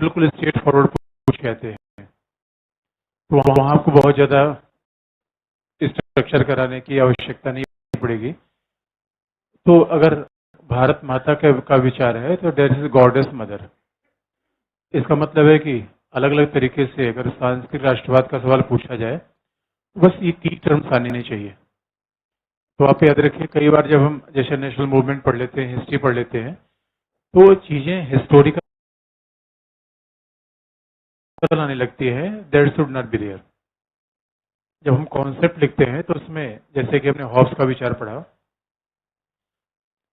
बिल्कुल straight forward पूछ कहते हैं, तो वहाँ आपको बहुत ज़्यादा स्ट्रक्चर कराने की आवश्यकता नहीं पड़ेगी। तो अगर भारत माता का विचार है तो देयर इज गॉडेस मदर। इसका मतलब है कि अलग अलग तरीके से अगर सांस्कृतिक राष्ट्रवाद का सवाल पूछा जाए तो बस ये की टर्म्स आने नहीं चाहिए। तो आप याद रखिए, कई बार जब हम जैसे नेशनल मूवमेंट पढ़ लेते हैं, हिस्ट्री पढ़ लेते हैं, तो चीजें हिस्टोरिकल आने लगती है, that should not be there. जब हम कॉन्सेप्ट लिखते हैं तो उसमें जैसे कि हमने हॉब्स का विचार पढ़ा,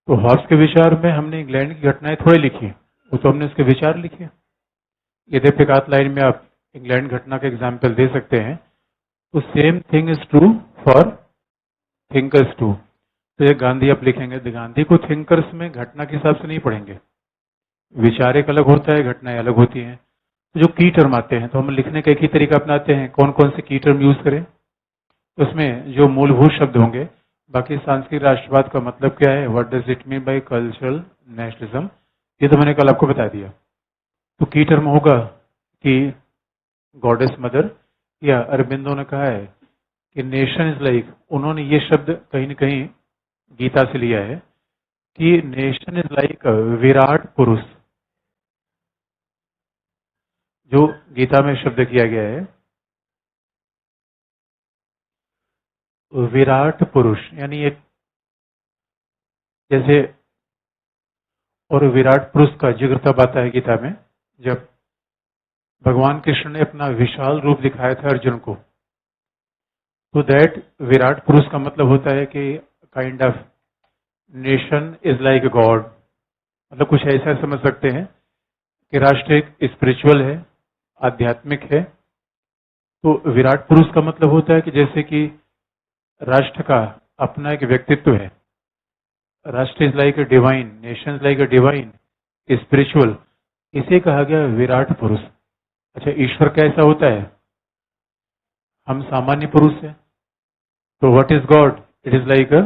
तो हॉब्स के विचार में हमने इंग्लैंड की घटनाएं थोड़ी लिखी, वो तो हमने उसके विचार लिखे। यदि एकाध लाइन में आप इंग्लैंड घटना का एग्जाम्पल दे सकते हैं, तो same thing is true for thinkers too. तो ये गांधी आप लिखेंगे तो गांधी को थिंकर्स में घटना के हिसाब से नहीं पढ़ेंगे, विचार एक अलग होता है, घटनाएं अलग होती हैं। तो जो की टर्म आते हैं तो हम लिखने का एक ही तरीका अपनाते हैं, कौन कौन से की टर्म यूज करें। तो उसमें जो मूलभूत शब्द होंगे, बाकी सांस्कृतिक राष्ट्रवाद का मतलब क्या है, what does it mean by cultural nationalism, ये तो मैंने कल आपको बता दिया। तो की टर्म होगा कि गॉडेस मदर, या अरबिंदो ने कहा है कि नेशन इज लाइक, उन्होंने ये शब्द कहीं न कहीं गीता से लिया है कि नेशन इज लाइक विराट पुरुष। जो गीता में शब्द किया गया है विराट पुरुष, यानी एक जैसे, और विराट पुरुष का जिक्र तब आता है गीता में जब भगवान कृष्ण ने अपना विशाल रूप दिखाया था अर्जुन को। तो दैट विराट पुरुष का मतलब होता है कि kind of nation is like God, मतलब कुछ ऐसा समझ सकते हैं कि राष्ट्र एक स्पिरिचुअल है, आध्यात्मिक है। तो विराट पुरुष का मतलब होता है कि जैसे कि राष्ट्र का अपना एक व्यक्तित्व है, राष्ट्र is like a divine, nation is like a divine spiritual, इसे कहा गया विराट पुरुष। अच्छा, ईश्वर कैसा होता है, हम सामान्य पुरुष हैं, तो what is God, it is like a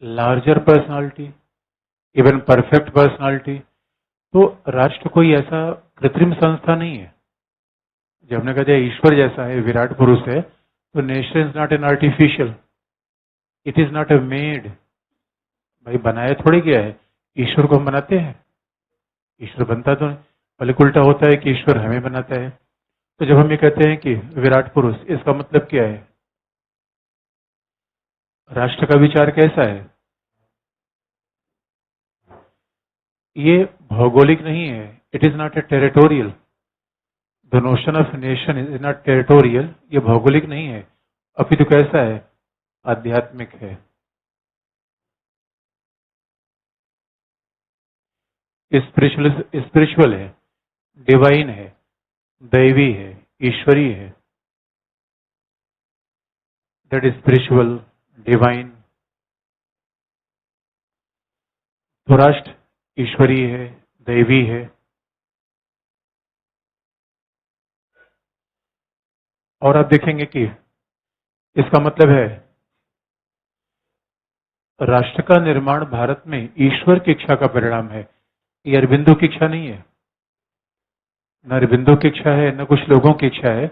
larger personality, even perfect personality. तो राष्ट्र कोई ऐसा कृत्रिम संस्था नहीं है। जब हमने कहा ईश्वर जैसा है, विराट पुरुष है, तो nation is not an artificial, it is not a made, भाई बनाया थोड़ी गया है। ईश्वर को हम बनाते हैं, ईश्वर बनता तो नहीं, बल्कि उल्टा होता है कि ईश्वर हमें बनाता है। तो जब हम ये कहते हैं कि विराट पुरुष, इसका मतलब क्या है, राष्ट्र का विचार कैसा है, ये भौगोलिक नहीं है, it is not a territorial, the notion of nation is not territorial, ये भौगोलिक नहीं है, अपितु कैसा है, आध्यात्मिक है। स्पिरिचुअल है, डिवाइन है, दैवी है, ईश्वरीय है, दैट इज स्पिरिचुअल, डिवाइन। तो राष्ट्र ईश्वरीय है, दैवी है। और आप देखेंगे कि इसका मतलब है राष्ट्र का निर्माण भारत में ईश्वर की इच्छा का परिणाम है, ये अरबिंदो की इच्छा नहीं है, न अरबिंदो की इच्छा है, न कुछ लोगों की इच्छा है,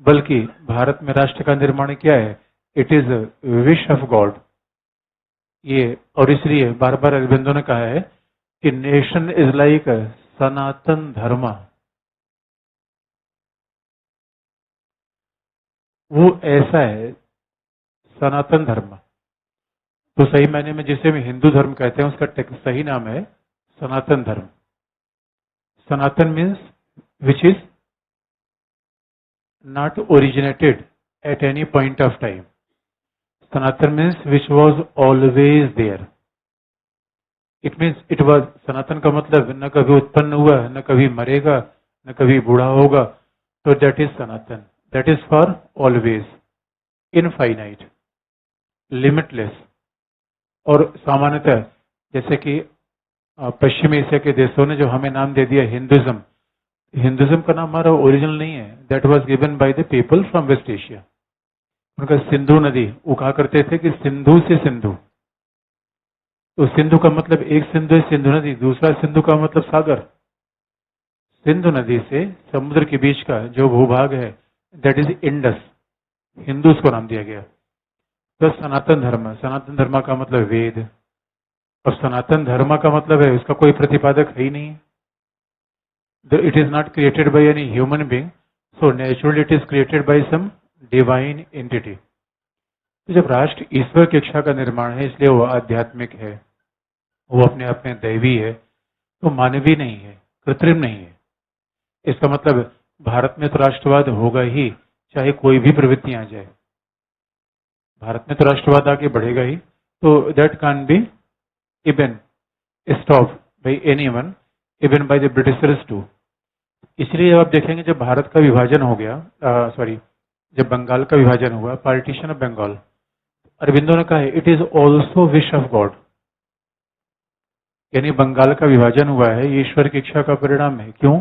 बल्कि भारत में राष्ट्र का निर्माण क्या है, it is wish of God. ये और इसलिए बार बार अरबिंदो ने कहा है कि नेशन इज लाइक सनातन धर्म, वो ऐसा है सनातन धर्म। तो सही मायने में जिसे हम हिंदू धर्म कहते हैं उसका सही नाम है Sanatan Dharma. Sanatan means which is not originated at any point of time, Sanatan means which was always there, it means it was, Sanatan का मतलब न कभी उत्पन्न हुआ, न कभी मरेगा, न कभी बूढ़ा होगा, तो that is Sanatan, that is for always, infinite, limitless. और सामान्यतः जैसे कि पश्चिमी एशिया के देशों ने जो हमें नाम दे दिया हिंदुज्म, हिंदुज्म का नाम हमारा ओरिजिनल नहीं है, that was given by the people from West Asia. उनका सिंधु नदी, वो कहा करते थे कि सिंधु से सिंधु, तो सिंधु का मतलब एक सिंधु है सिंधु नदी, दूसरा सिंधु का मतलब सागर। सिंधु नदी से समुद्र के बीच का जो भूभाग है दैट इज इंडस, हिंदूज को नाम दिया गया। तो सनातन धर्म का मतलब वेद, और सनातन धर्म का मतलब है उसका कोई प्रतिपादक है ही नहीं है। It is not created by any human being, so naturally it is created by some divine entity. तो जब राष्ट्र ईश्वर की इच्छा का निर्माण है, इसलिए वो आध्यात्मिक है, वो अपने आप में दैवी है, तो मानवीय नहीं है, कृत्रिम नहीं है। इसका मतलब भारत में तो राष्ट्रवाद होगा ही, चाहे कोई भी प्रवृत्ति आ जाए। भारत में तो राष्ट्रवाद आगे बढ़ेगा ही, तो that can be even stop by anyone, even by the Britishers too. इसलिए आप देखेंगे जब भारत का विभाजन हो गया, जब बंगाल का विभाजन हुआ, पार्टीशन ऑफ बंगाल, अरविंदो ने कहा है it is also wish of God, यानी बंगाल का विभाजन हुआ है ये ईश्वर की इच्छा का परिणाम है। क्यों?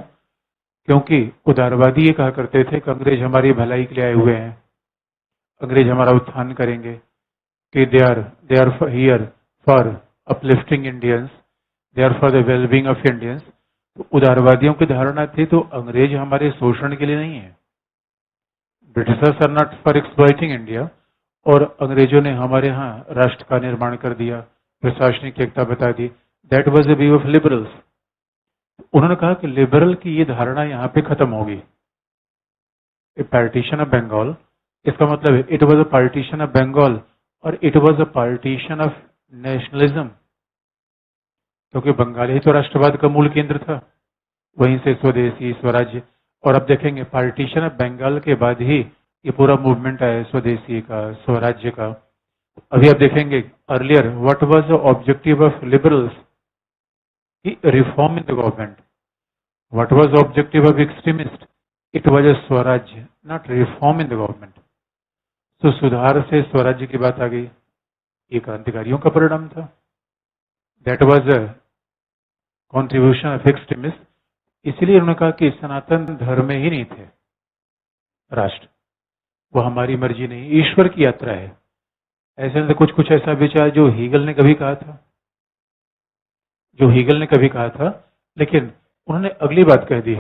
क्योंकि उदारवादी ये कहा करते थे कि अंग्रेज हमारी भलाई के लिए आए हुए हैं, अंग्रेज हमारा उत्थान करेंगे, कि they are here for uplifting Indians, they are for the wellbeing of Indians. तो उदारवादियों की धारणा थी तो अंग्रेज हमारे शोषण के लिए नहीं है, Britishers are not for exploiting India, और अंग्रेजों ने हमारे यहाँ राष्ट्र का निर्माण कर दिया, प्रशासनिक एकता बता दी। That was the view of liberals. उन्होंने कहा कि लिबरल की ये धारणा यहाँ पे खत्म होगी। पार्टीशन ऑफ बंगाल, इसका मतलब है it was a partition of Bengal और it was a partition of nationalism, क्योंकि बंगाल ही तो राष्ट्रवाद का मूल केंद्र था, वहीं से स्वदेशी स्वराज्य। और अब देखेंगे पार्टीशन ऑफ बंगाल के बाद ही ये पूरा मूवमेंट आया स्वदेशी का, स्वराज्य का। अभी आप देखेंगे earlier what was the objective of liberals, reform in the government. What was the objective of extremist, it was a swaraj, not reform in the government. तो सुधार से स्वराज्य की बात आ गई, ये क्रांतिकारियों का परिणाम था। That was a contribution of extremist. इसलिए उन्होंने कहा कि सनातन धर्म में ही नहीं थे राष्ट्र, वो हमारी मर्जी नहीं, ईश्वर की यात्रा है। ऐसे में कुछ कुछ ऐसा विचार जो हीगल ने कभी कहा था, लेकिन उन्होंने अगली बात कह दी,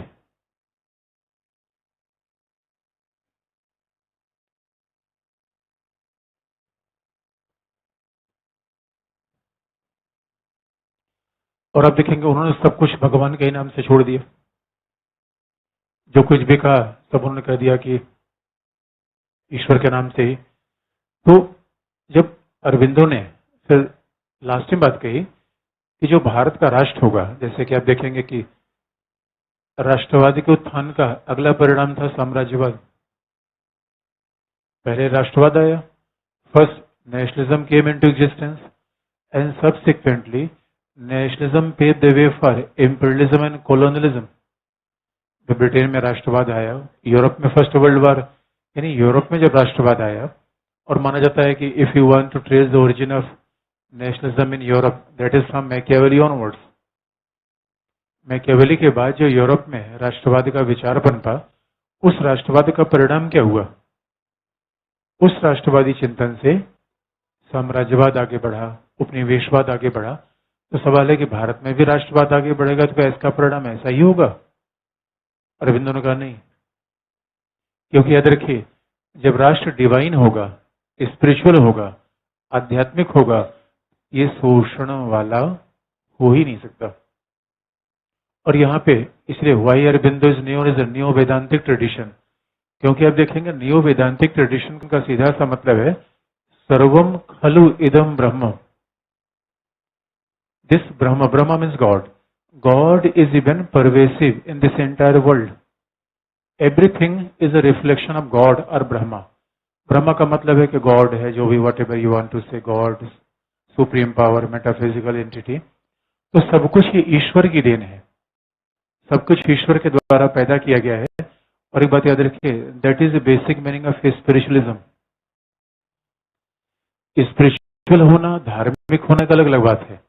और आप देखेंगे उन्होंने सब कुछ भगवान के ही नाम से छोड़ दिया। जो कुछ भी कहा सब उन्होंने कह दिया कि ईश्वर के नाम से ही। तो जब अरविंदो ने फिर लास्ट में बात कही कि जो भारत का राष्ट्र होगा, जैसे कि आप देखेंगे कि राष्ट्रवाद के उत्थान का अगला परिणाम था साम्राज्यवाद। पहले राष्ट्रवाद आया, first nationalism came into existence and subsequently nationalism paved the way for imperialism and colonialism. जब ब्रिटेन में राष्ट्रवाद आया, यूरोप में फर्स्ट वर्ल्ड वॉर, यानी यूरोप में जब राष्ट्रवाद आया, और माना जाता है कि if you want to trace the origin of nationalism in Europe, that is from Machiavelli onwards. Machiavelli के बाद जो यूरोप में राष्ट्रवाद का विचार पनपा, उस राष्ट्रवाद का परिणाम क्या हुआ? उस राष्ट्रवादी चिंतन से साम्राज्यवाद आगे बढ़ा, उपनिवेशवाद आगे बढ़ा। तो सवाल है कि भारत में भी राष्ट्रवाद आगे बढ़ेगा तो क्या इसका परिणाम ऐसा ही होगा? अरविंदो ने कहा नहीं, क्योंकि याद रखिए जब राष्ट्र डिवाइन होगा, स्पिरिचुअल होगा, आध्यात्मिक होगा, ये शोषण वाला हो ही नहीं सकता। और यहाँ पे इसलिए why Aurobindo is new is new Vedantic tradition, क्योंकि आप देखेंगे न्यू वेदांतिक ट्रेडिशन का सीधा सा मतलब है सर्वम खलु इदम ब्रह्म। This Brahma, Brahma means God, God is even pervasive in this entire world. Everything is a reflection of God और ब्रह्मा। ब्रह्मा का मतलब है कि गॉड है, जो भी whatever you want to say, God, supreme power, metaphysical entity. तो सब कुछ ये ईश्वर की देन है, सब कुछ ईश्वर के द्वारा पैदा किया गया है। और एक बात याद रखिए, that is the basic meaning of spiritualism. Spiritual होना, धार्मिक होने का अलग अलग बात है।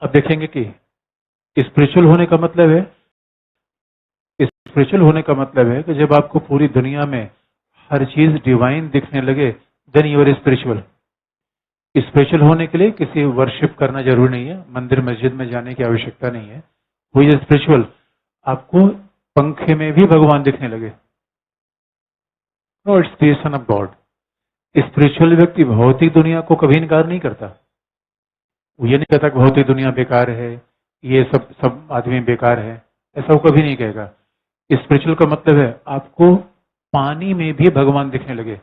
अब देखेंगे कि स्पिरिचुअल होने का मतलब है, स्पिरिचुअल होने का मतलब है कि जब आपको पूरी दुनिया में हर चीज डिवाइन दिखने लगे, then you are spiritual. Spiritual होने के लिए किसी वर्शिप करना जरूरी नहीं है, मंदिर मस्जिद में जाने की आवश्यकता नहीं है। Who is spiritual? आपको पंखे में भी भगवान दिखने लगे। No, it's creation of God. Spiritual व्यक्ति भौतिक दुनिया को कभी इनकार नहीं करता। वो ये नहीं कहता कि भौतिक दुनिया बेकार है, ये सब आदमी बेकार है, ऐसा वो कभी नहीं कहेगा। स्पिरिचुअल का मतलब है आपको पानी में भी भगवान दिखने लगे।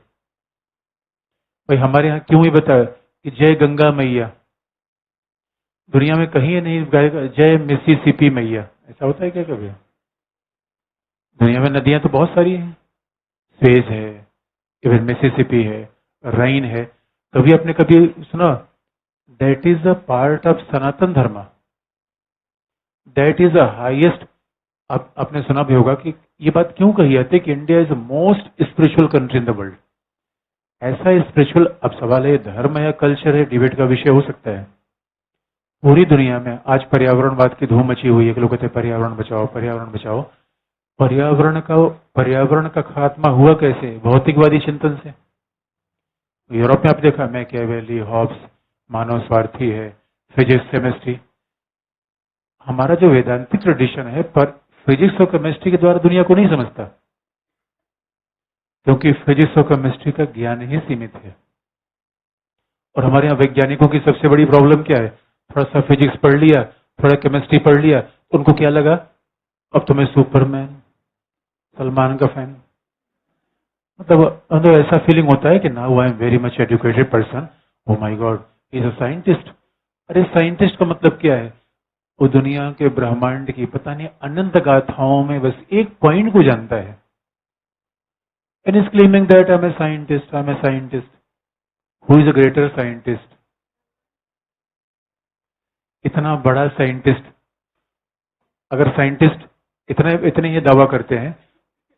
भाई हमारे यहाँ क्यों ही बताया कि जय गंगा मैया, दुनिया में कहीं नहीं गाएगा जय मिसिसिपी मैया, ऐसा होता है क्या कभी? दुनिया में नदियां तो बहुत सारी हैं, स्वेज है, इवन मिसिसिपी है, राइन है। कभी आपने कभी सुना that is a part of Sanatan Dharma, that is the highest. आपने सुना भी होगा कि ये बात क्यों कही जाती है कि India is most spiritual country in the world. ऐसा स्पिरिचुअल, अब सवाल है धर्म है या कल्चर है, डिबेट का विषय हो सकता है। पूरी दुनिया में आज पर्यावरणवाद की धूम मची हुई है कि लोग कहते हैं पर्यावरण बचाओ पर्यावरण बचाओ। पर्यावरण का खात्मा हुआ कैसे? भौतिकवादी चिंतन से। यूरोप में आप देखा मैकियावेली, हॉब्स, मानव स्वार्थी है, फिजिक्स केमिस्ट्री। हमारा जो वेदांतिक ट्रेडिशन है पर फिजिक्स और केमिस्ट्री के द्वारा दुनिया को नहीं समझता, क्योंकि फिजिक्स और केमिस्ट्री का ज्ञान ही सीमित है। और हमारे यहाँ वैज्ञानिकों की सबसे बड़ी प्रॉब्लम क्या है? थोड़ा सा फिजिक्स पढ़ लिया, थोड़ा केमिस्ट्री पढ़ लिया, उनको क्या लगा अब तो मैं सुपरमैन, सलमान का फैन। मतलब ऐसा फीलिंग होता है कि now I am very much educated person, oh my God he is a scientist. अरे साइंटिस्ट का मतलब क्या है? वो दुनिया के ब्रह्मांड की पता नहीं अनंत गाथाओं में बस एक पॉइंट को जानता है। And is claiming that I am a scientist, I am a scientist. Who is a greater scientist? इतना बड़ा साइंटिस्ट, अगर साइंटिस्ट इतने ये दावा करते हैं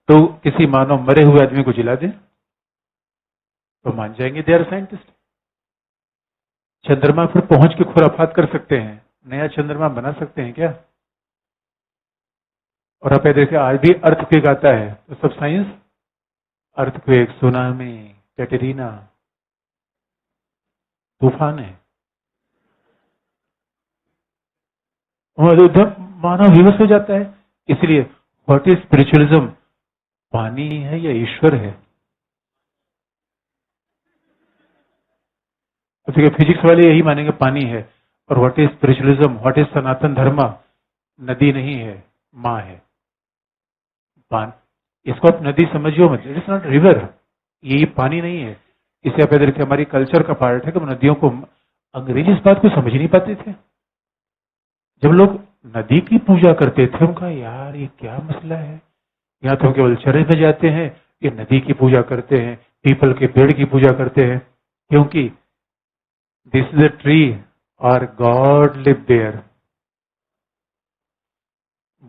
तो किसी मानव मरे हुए आदमी को जिला दे तो मान जाएंगे दे आर साइंटिस्ट। चंद्रमा पर पहुंच के खुराफात कर सकते हैं, नया चंद्रमा बना सकते हैं क्या? और आप देखिए आज भी अर्थक्वेक आता है तो सब साइंस। अर्थक्वेक, सुनामी, कैटरीना, तूफान है, मानव विवश हो जाता है। इसलिए व्हाट इज स्पिरिचुअलिज्म? पानी है या ईश्वर है? तो फिजिक्स वाले यही मानेंगे पानी है। और what is spiritualism, what is Sanatan Dharma? नदी नहीं है, माँ है। पान, इसको आप नदी समझियो मत, इट इज नॉट रिवर, ये पानी नहीं है। इसे आप देखिए हमारी कल्चर का पार्ट है कि नदियों को, अंग्रेजी इस बात को समझ नहीं पाते थे। जब लोग नदी की पूजा करते थे उनका यार ये क्या मसला है, यहाँ तो केवल चर्च में जाते हैं, ये नदी की पूजा करते हैं, पीपल के पेड़ की पूजा करते हैं, क्योंकि दिस इज अ ट्री और गॉड लिव देयर।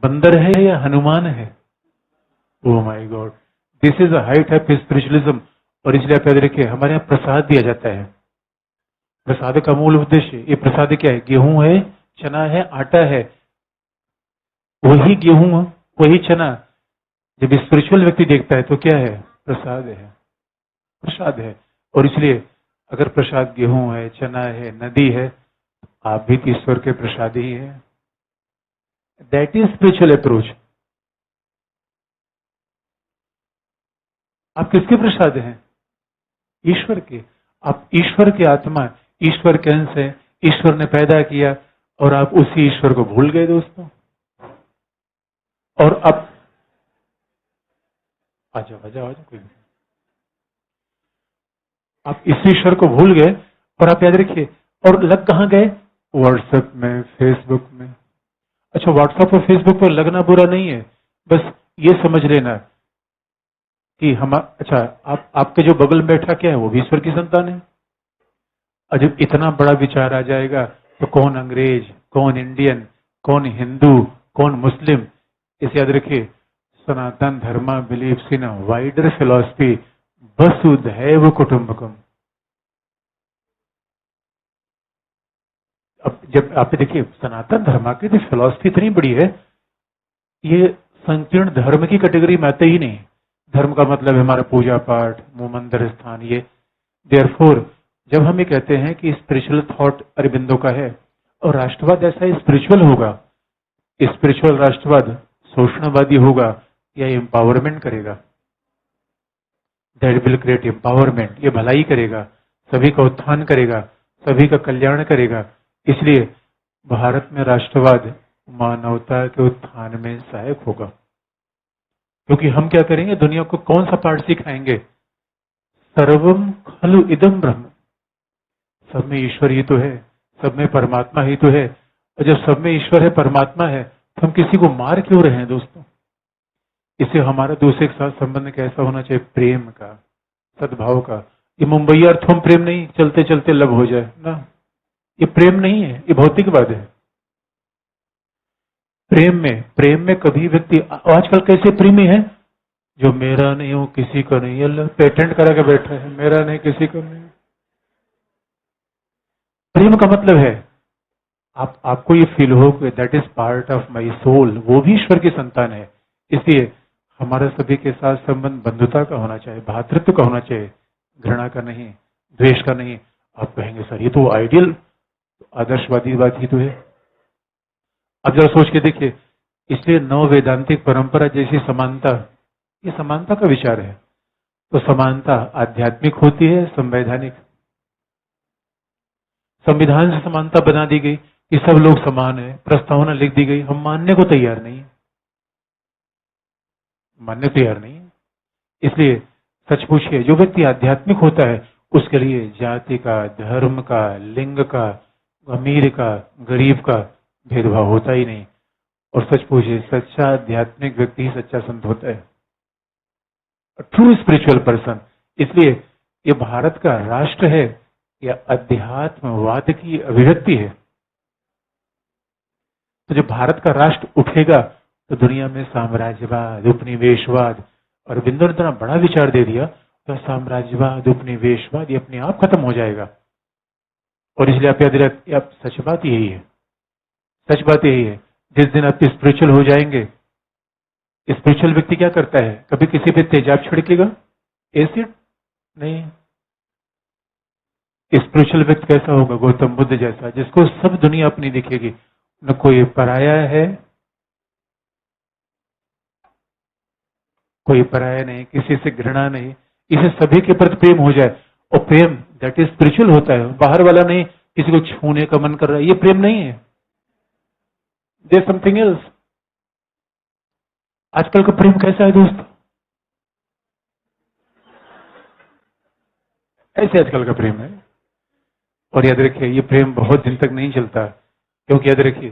बंदर है या हनुमान है? Oh my God, this is a high type spiritualism. और इसलिए आप याद रखिए हमारे यहाँ प्रसाद दिया जाता है। प्रसाद का मूल उद्देश्य, ये प्रसाद क्या है? गेहूं है, चना है, आटा है। वही गेहूं वही चना जब स्पिरिचुअल व्यक्ति देखता है तो क्या है? प्रसाद है, प्रसाद है। और इसलिए अगर प्रसाद गेहूं है, चना है, नदी है, आप भी ईश्वर के प्रसाद ही है। That is spiritual approach. आप किसके प्रसाद हैं? ईश्वर के। आप ईश्वर की आत्मा, ईश्वर के अंश है, ईश्वर ने पैदा किया और आप उसी ईश्वर को भूल गए दोस्तों। और अब आ जाओ कोई, आप इस ईश्वर को भूल गए और आप याद रखिए, और लग कहां गए? व्हाट्सएप में, फेसबुक में। अच्छा, व्हाट्सएप और फेसबुक पर लगना बुरा नहीं है, बस ये समझ लेना कि हम, अच्छा आपके जो बगल में बैठा क्या है? वो भी ईश्वर की संतान है। और जब इतना बड़ा विचार आ जाएगा तो कौन अंग्रेज, कौन इंडियन, कौन हिंदू, कौन मुस्लिम? इसे याद रखिए, सनातन धर्म बिलीव्स इन वाइडर फिलॉसफी, वसुधैव कुटुंबकम। अब जब आप देखिए सनातन धर्म की तो फिलॉसफी इतनी बड़ी है, ये संकीर्ण धर्म की कैटेगरी में आते ही नहीं। धर्म का मतलब है हमारा पूजा पाठ, मंदिर स्थान, ये। देयरफॉर जब हम ये कहते हैं कि स्पिरिचुअल थॉट अरबिंदो का है और राष्ट्रवाद ऐसा स्पिरिचुअल होगा, स्पिरिचुअल राष्ट्रवाद शोषणवादी होगा या एम्पावरमेंट करेगा? That will create empowerment. ये भलाई करेगा, सभी का उत्थान करेगा, सभी का कल्याण करेगा। इसलिए भारत में राष्ट्रवाद मानवता के उत्थान में सहायक होगा। क्योंकि हम क्या करेंगे, दुनिया को कौन सा पाठ सिखाएंगे? सर्वम खलु इदम ब्रह्म। सब में ईश्वर ही तो है, सब में परमात्मा ही तो है। और जब सब में ईश्वर है, परमात्मा है, तो हम किसी को मार क्यों रहे हैं दोस्तों? इससे हमारा दूसरे के साथ संबंध कैसा होना चाहिए? प्रेम का, सद्भाव का। ये मुंबई अर्थों प्रेम नहीं, चलते चलते लब हो जाए ना, ये प्रेम नहीं है, ये भौतिकवाद है। प्रेम में कभी व्यक्ति आजकल कैसे प्रेमी है? जो मेरा नहीं हो किसी का नहीं, अल्लाह पेटेंट करा के बैठा है, मेरा नहीं किसी का नहीं। प्रेम का मतलब है आपको ये फील हो कि that is part of my soul, वो भी ईश्वर की संतान है। इसलिए हमारा सभी के साथ संबंध बंधुता का होना चाहिए, भातृत्व का होना चाहिए, घृणा का नहीं, द्वेष का नहीं। आप कहेंगे सर ये तो आइडियल आदर्शवादी बात ही तो है। अब जरा सोच के देखिए, इसलिए नव वेदांतिक परंपरा जैसी समानता, ये समानता का विचार है। तो समानता आध्यात्मिक होती है, संवैधानिक। संविधान से समानता बना दी गई कि सब लोग समान है, प्रस्तावना लिख दी गई, हम मानने को तैयार नहीं, मानने को तैयार नहीं। इसलिए सच पूछिए, जो व्यक्ति आध्यात्मिक होता है उसके लिए जाति का, धर्म का, लिंग का, अमीर का, गरीब का भेदभाव होता ही नहीं। और सच पूछिए, सच्चा आध्यात्मिक व्यक्ति ही सच्चा संत होता है, ट्रू स्पिरिचुअल पर्सन। इसलिए ये भारत का राष्ट्र है या अध्यात्मवाद की अभिव्यक्ति है। तो जब भारत का राष्ट्र उठेगा तो दुनिया में साम्राज्यवाद, उपनिवेशवाद, और अरविंदो ने इतना बड़ा विचार दे दिया, तो साम्राज्यवाद, उपनिवेशवाद ये अपने आप खत्म हो जाएगा। और इसलिए आप याद रखिए, आप सच बात यही है, सच बात यही है, जिस दिन आप स्पिरिचुअल हो जाएंगे, स्पिरिचुअल व्यक्ति क्या करता है? कभी किसी पे तेजाब छिड़केगा? एसिड नहीं। स्पिरिचुअल व्यक्ति कैसा होगा? गौतम बुद्ध जैसा, जिसको सब दुनिया अपनी दिखेगी, न कोई पराया है, कोई पराया नहीं, किसी से घृणा नहीं, इसे सभी के प्रति प्रेम हो जाए। और प्रेम दैट इज स्पिरिचुअल होता है, बाहर वाला नहीं, किसी को छूने का मन कर रहा है, ये प्रेम नहीं है, देयर समथिंग एल्स। आजकल का प्रेम कैसा है दोस्तों? ऐसे आजकल का प्रेम है। और याद रखिए, ये प्रेम बहुत दिन तक नहीं चलता, क्योंकि याद रखिए,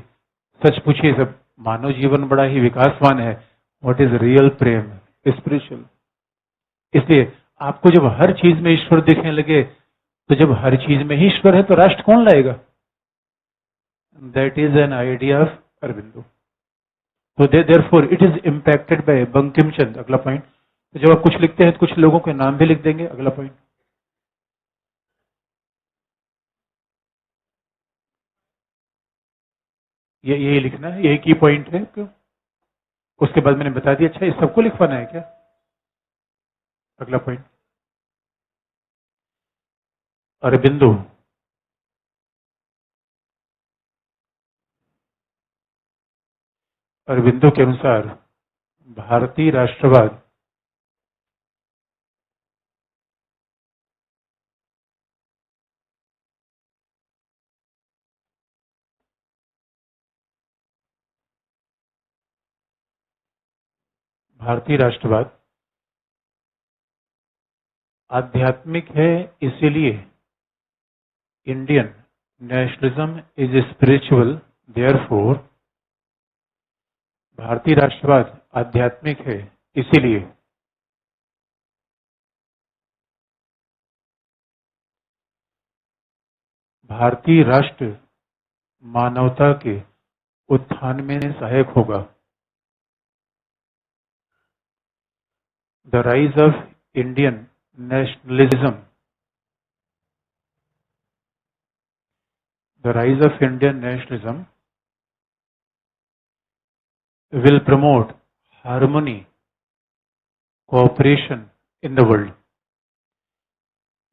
सच पूछिए, सब मानव जीवन बड़ा ही विकासवान है। What is real Prem? Spiritual. इसलिए आपको जब हर चीज में ईश्वर दिखने लगे, तो जब हर चीज में ही ईश्वर है तो राष्ट्र कौन लाएगा? That is an idea of Aurobindo. तो therefore it is impacted by Bankim Chand. अगला पॉइंट। तो जब आप कुछ लिखते हैं तो कुछ लोगों के नाम भी लिख देंगे। अगला पॉइंट। ये यही लिखना है, यही की पॉइंट है। क्यों? उसके बाद मैंने बता दिया। अच्छा, ये सबको लिखवाना है क्या? अगला पॉइंट। अरबिंदो अरबिंदो के अनुसार भारतीय राष्ट्रवाद भारतीय राष्ट्रवाद आध्यात्मिक है, इसीलिए Indian nationalism is spiritual. Therefore भारतीय राष्ट्रवाद आध्यात्मिक है, इसीलिए भारतीय राष्ट्र मानवता के उत्थान में सहायक होगा। The rise of Indian nationalism, the rise of Indian nationalism will promote harmony, cooperation in the world।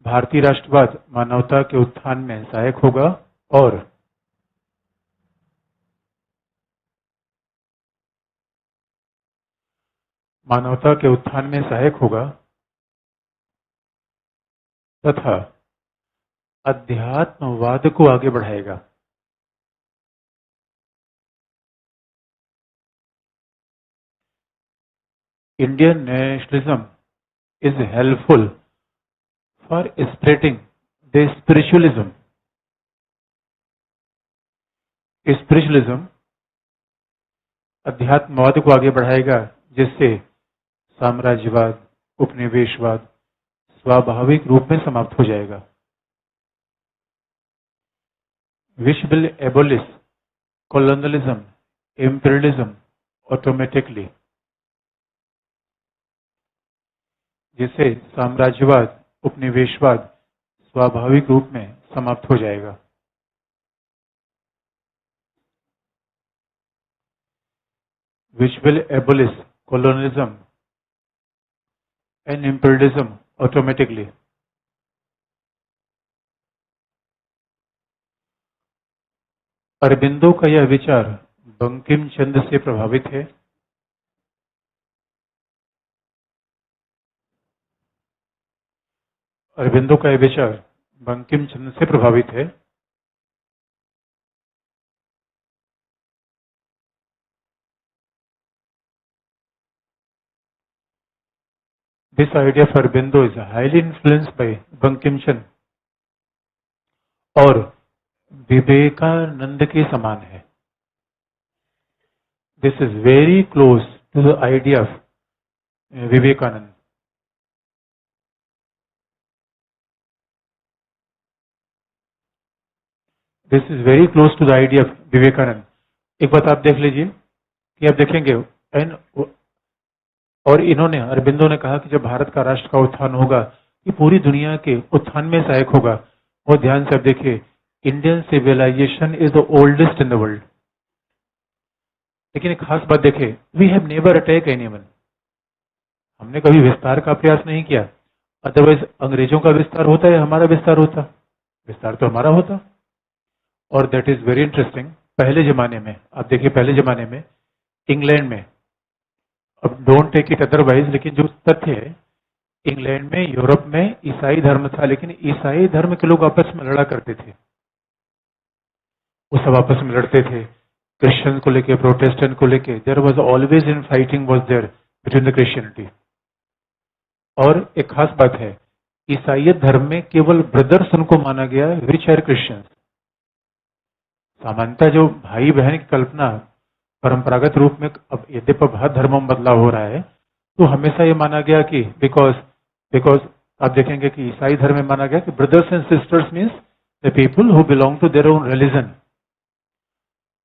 भारतीय राष्ट्रवाद मानवता के उत्थान में सहायक होगा और मानवता के उत्थान में सहायक होगा तथा अध्यात्मवाद को आगे बढ़ाएगा। Indian nationalism is helpful for spreading the spiritualism. Spiritualism अध्यात्मवाद को आगे बढ़ाएगा, जिससे साम्राज्यवाद, उपनिवेशवाद स्वाभाविक रूप में समाप्त हो जाएगा। Which will abolish colonialism, imperialism automatically, जिससे साम्राज्यवाद, उपनिवेशवाद स्वाभाविक रूप में समाप्त हो जाएगा। Which will abolish colonialism and imperialism automatically. Aurobindo का यह विचार बंकिम चंद्र से प्रभावित है। अरबिंदो का यह विचार बंकिम चंद्र से प्रभावित है। This idea of Aurobindo is highly influenced by Bankim Chand और विवेकानंद के समान है। This is very close to the idea of Vivekananda. This is very close to the idea of Vivekananda. एक बात आप देख लीजिए कि आप देखेंगे और इन्होंने अरबिंदो ने कहा कि जब भारत का राष्ट्र का उत्थान होगा ये पूरी दुनिया के उत्थान में सहायक होगा। और ध्यान से आप देखिए, Indian civilization is the oldest in the world. लेकिन एक खास बात देखिए, we have never attack anyone. हमने कभी विस्तार का प्रयास नहीं किया। अदरवाइज अंग्रेजों का विस्तार होता है, हमारा विस्तार होता? विस्तार तो हमारा होता। और दैट इज वेरी इंटरेस्टिंग। पहले जमाने में आप देखिए, पहले जमाने में इंग्लैंड में, अब डोंट टेक इट अदरवाइज, लेकिन जो तथ्य है, इंग्लैंड में, यूरोप में ईसाई धर्म था, लेकिन ईसाई धर्म के लोग आपस में लड़ा करते थे। वो सब आपस में लड़ते थे, क्रिश्चियन को लेके, प्रोटेस्टेंट को लेके। There was always in fighting was there between the Christianity. और एक खास बात है, ईसाईयत धर्म में केवल ब्रदर्स उनको माना गया, विच आर क्रिश्चियंस। सामान्यतः जो भाई बहन की कल्पना परंपरागत रूप में, अब यद्यपि बहुत धर्मों में बदलाव हो रहा है, तो हमेशा ये माना गया कि बिकॉज आप देखेंगे कि ईसाई धर्म में माना गया कि brothers and sisters means the people who belong to their own religion.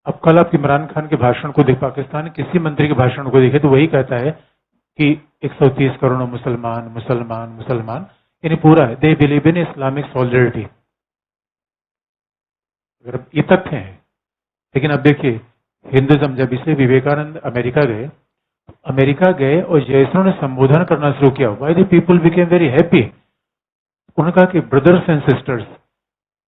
अब कल आप इमरान खान के भाषण को देख, पाकिस्तान किसी मंत्री के भाषण को देखे तो वही कहता है कि 130 करोड़ मुसलमान मुसलमान मुसलमान, यानी पूरा है, they believe in Islamic solidarity. अगर ये तथ्य है। लेकिन अब देखिए, हिंदुइज्म, जब इसलिए विवेकानंद अमेरिका गए और जैसे उन्होंने संबोधन करना शुरू किया, why the people became very happy. उन्होंने कहा कि ब्रदर्स एंड सिस्टर्स,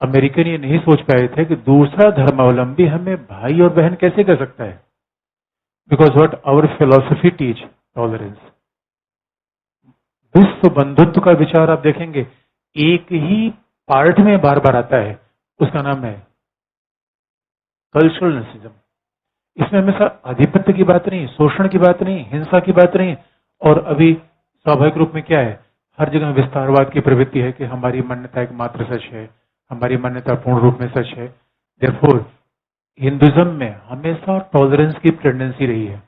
अमेरिकन ये नहीं सोच पाए थे कि दूसरा धर्मावलंबी हमें भाई और बहन कैसे कह सकता है। Because what our philosophy teach, tolerance. विश्व बंधुत्व का विचार आप देखेंगे एक ही पार्ट में बार बार आता है, उसका नाम है कल्चरल नेशनलिज्म। इसमें हमेशा आधिपत्य की बात नहीं, शोषण की बात नहीं, हिंसा की बात नहीं। और अभी स्वाभाविक रूप में क्या है, हर जगह विस्तारवाद की प्रवृत्ति है कि हमारी मान्यता एकमात्र सच है, हमारी मान्यता पूर्ण रूप में सच है। देयरफॉर हिंदुइज्म में हमेशा टॉलरेंस की टेंडेंसी रही है।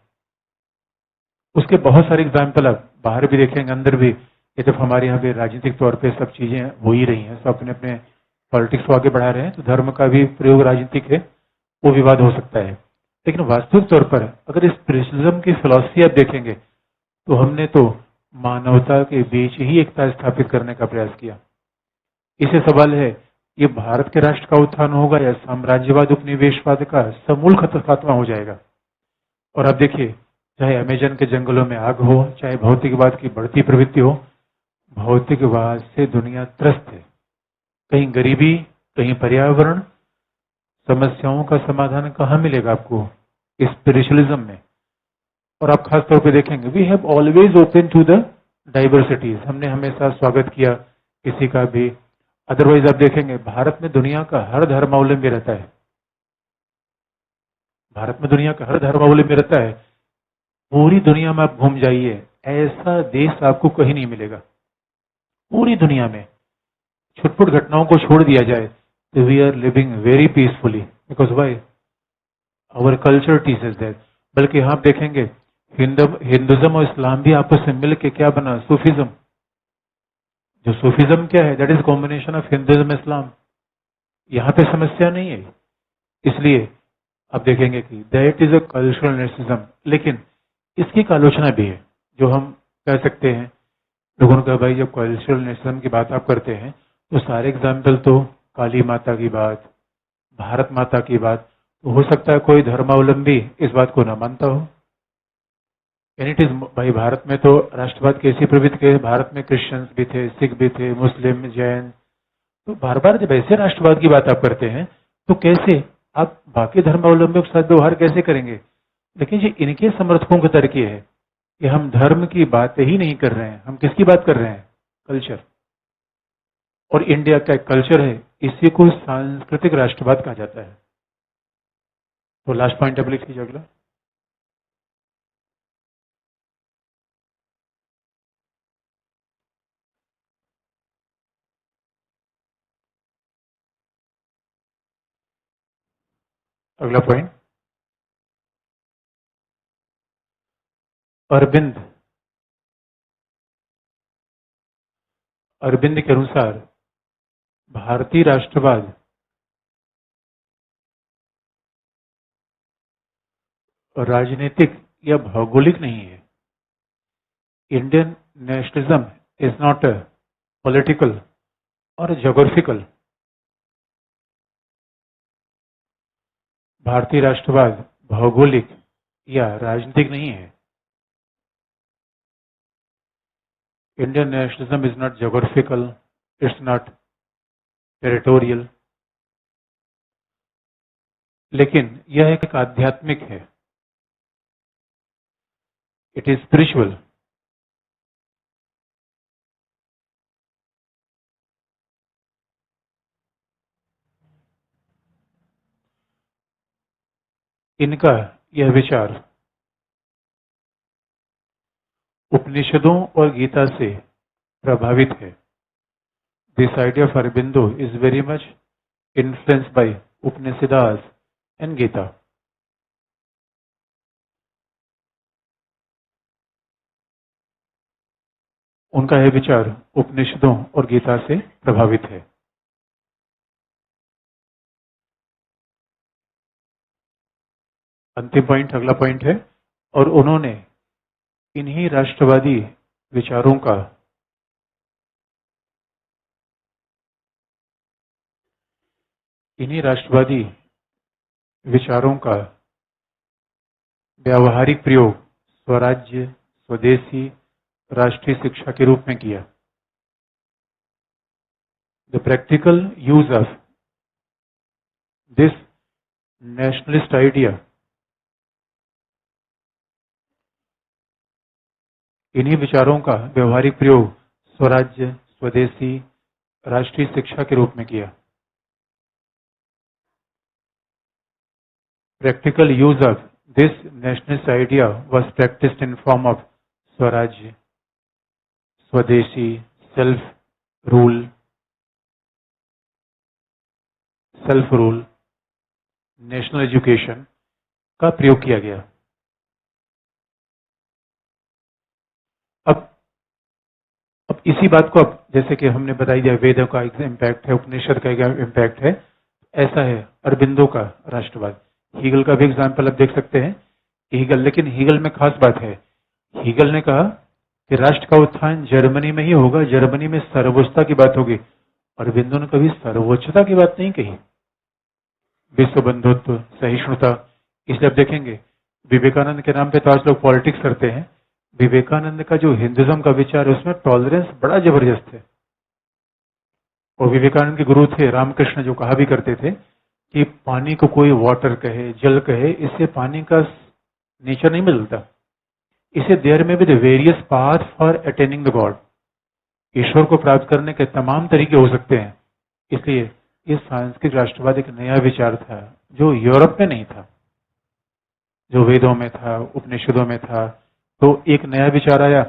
उसके बहुत सारे एग्जाम्पल आप बाहर भी देखेंगे, अंदर भी। ये जब हमारे यहाँ पे राजनीतिक तौर पे सब चीजें हो ही रही हैं, सब अपने अपने पॉलिटिक्स को आगे बढ़ा रहे हैं, तो धर्म का भी प्रयोग राजनीतिक है, वो विवाद हो सकता है। लेकिन वास्तविक तौर पर अगर इस स्पिरिचुअलिज्म की फिलॉसफी आप देखेंगे तो हमने तो मानवता के बीच ही एकता स्थापित करने का प्रयास किया। इसे सवाल है, ये भारत के राष्ट्र का उत्थान होगा या साम्राज्यवाद, उपनिवेशवाद का समूल खात्मा हो जाएगा। और अब देखिए, चाहे अमेजन के जंगलों में आग हो, चाहे भौतिकवाद की बढ़ती प्रवृत्ति हो, भौतिकवाद से दुनिया त्रस्त है। कहीं गरीबी, कहीं पर्यावरण, समस्याओं का समाधान कहाँ मिलेगा आपको? स्पिरिचुअलिज्म में। और आप खास तौर पे देखेंगे we have always open to the diversities, हमने हमेशा स्वागत किया किसी का भी। अदरवाइज आप देखेंगे भारत में दुनिया का हर धर्मावलंबी रहता है, भारत में दुनिया का हर धर्मावलंबी रहता है। पूरी दुनिया में आप घूम जाइए, ऐसा देश आपको कहीं नहीं मिलेगा पूरी दुनिया में। छुटपुट घटनाओं को छोड़ दिया जाए तो we are living very peacefully, because why our culture teaches that. बल्कि आप देखेंगे हिंदुज्म और इस्लाम भी आपस में मिल के क्या बना, सूफिज्म। जो सूफिज्म क्या है, that is combination of Hinduism Islam. यहाँ पे समस्या नहीं है। इसलिए आप देखेंगे कि that is a cultural nationalism, लेकिन इसकी एक आलोचना भी है जो हम कह सकते हैं। लोगों ने कहा भाई जब कल्चरल नेशनलिज्म की बात आप करते हैं तो सारे एग्जाम्पल तो काली माता की बात, भारत माता की बात, तो हो सकता है कोई धर्मावलंबी इस बात को ना मानता हो। एंड इट इज भाई भारत में तो राष्ट्रवाद कैसी प्रवृत्ति के, भारत में क्रिश्चियंस भी थे, सिख भी थे, मुस्लिम, जैन। तो बार बार जब ऐसे राष्ट्रवाद की बात आप करते हैं तो कैसे आप बाकी धर्मावलंबियों के साथ व्यवहार कैसे करेंगे। लेकिन ये इनके समर्थकों का तर्क ये है कि हम धर्म की बात ही नहीं कर रहे हैं, हम किसकी बात कर रहे हैं, कल्चर। और इंडिया का एक कल्चर है, इसी को सांस्कृतिक राष्ट्रवाद कहा जाता है। तो लास्ट पॉइंट आप लिख लीजिए अगला। अगला पॉइंट, अरविंद अरविंद के अनुसार भारतीय राष्ट्रवाद राजनीतिक या भौगोलिक नहीं है। Indian nationalism is not a political और जोग्राफिकल। भारतीय राष्ट्रवाद भौगोलिक या राजनीतिक नहीं है। Indian nationalism is not geographical, it's not territorial, लेकिन यह एक आध्यात्मिक है, इट इज स्पिरिचुअल। इनका यह विचार उपनिषदों और गीता से प्रभावित है। This idea of Aurobindo is very much influenced by Upanishads and Gita. उनका यह विचार उपनिषदों और गीता से प्रभावित है। अंतिम पॉइंट अगला पॉइंट है, और उन्होंने इन्हीं राष्ट्रवादी विचारों का व्यावहारिक प्रयोग स्वराज्य, स्वदेशी, राष्ट्रीय शिक्षा के रूप में किया। The practical use of this nationalist idea, इन्हीं विचारों का व्यवहारिक प्रयोग स्वराज्य, स्वदेशी, राष्ट्रीय शिक्षा के रूप में किया। Practical use of this nationalist idea was practiced in form of Swaraj, Swadeshi, self-rule, national education का प्रयोग किया गया। अब इसी बात को, अब जैसे कि हमने बताई दिया वेदों का एक इम्पैक्ट है, उपनिषद का एक इम्पैक्ट है, ऐसा है अरबिंदो का राष्ट्रवाद। हीगल का भी एग्जाम्पल आप देख सकते हैं, हीगल, लेकिन हीगल में खास बात है, हीगल ने कहा कि राष्ट्र का उत्थान जर्मनी में ही होगा, जर्मनी में सर्वोच्चता की बात होगी। अरबिंदो ने कभी सर्वोच्चता की बात नहीं कही, विश्व बंधुत्व, सहिष्णुता। इसलिए आप देखेंगे विवेकानंद के नाम पे तो आज लोग पॉलिटिक्स करते हैं, विवेकानंद का जो हिंदुज्म का विचार है उसमें टॉलरेंस बड़ा जबरदस्त है। और विवेकानंद के गुरु थे रामकृष्ण, जो कहा भी करते थे कि पानी को कोई वाटर कहे, जल कहे, इससे पानी का नेचर नहीं बदलता, इसे देयर में भी the various path for attaining the God, ईश्वर को प्राप्त करने के तमाम तरीके हो सकते हैं। इसलिए ये सांस्कृतिक राष्ट्रवाद एक नया विचार था जो यूरोप में नहीं था, जो वेदों में था, उपनिषदों में था। तो एक नया विचार आया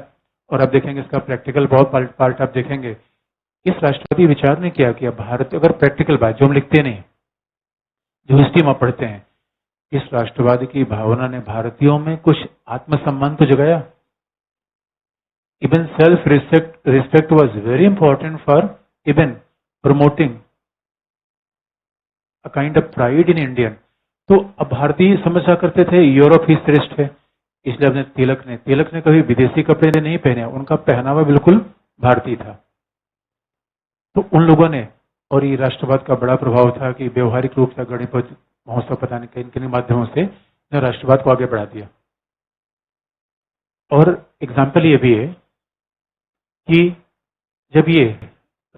और अब देखेंगे इसका प्रैक्टिकल बहुत पार्ट आप देखेंगे। इस राष्ट्रवादी विचार ने क्या किया, भारत अगर प्रैक्टिकल बात जो हम लिखते नहीं, जो हिस्ट्री में पढ़ते हैं, इस राष्ट्रवाद की भावना ने भारतीयों में कुछ आत्मसम्मान तो जगाया। Even self respect was very important for even promoting a kind of pride in Indian. तो अब भारतीय समझा करते थे यूरोप ही श्रेष्ठ है, इसलिए अपने तिलक ने कभी विदेशी कपड़े नहीं पहने, उनका पहनावा बिल्कुल भारतीय था। तो उन लोगों ने, और ये राष्ट्रवाद का बड़ा प्रभाव था कि व्यवहारिक रूप से गणपति महोत्सव पता नहीं किन किन माध्यमों से ने राष्ट्रवाद को आगे बढ़ा दिया। और एग्जाम्पल ये भी है कि जब ये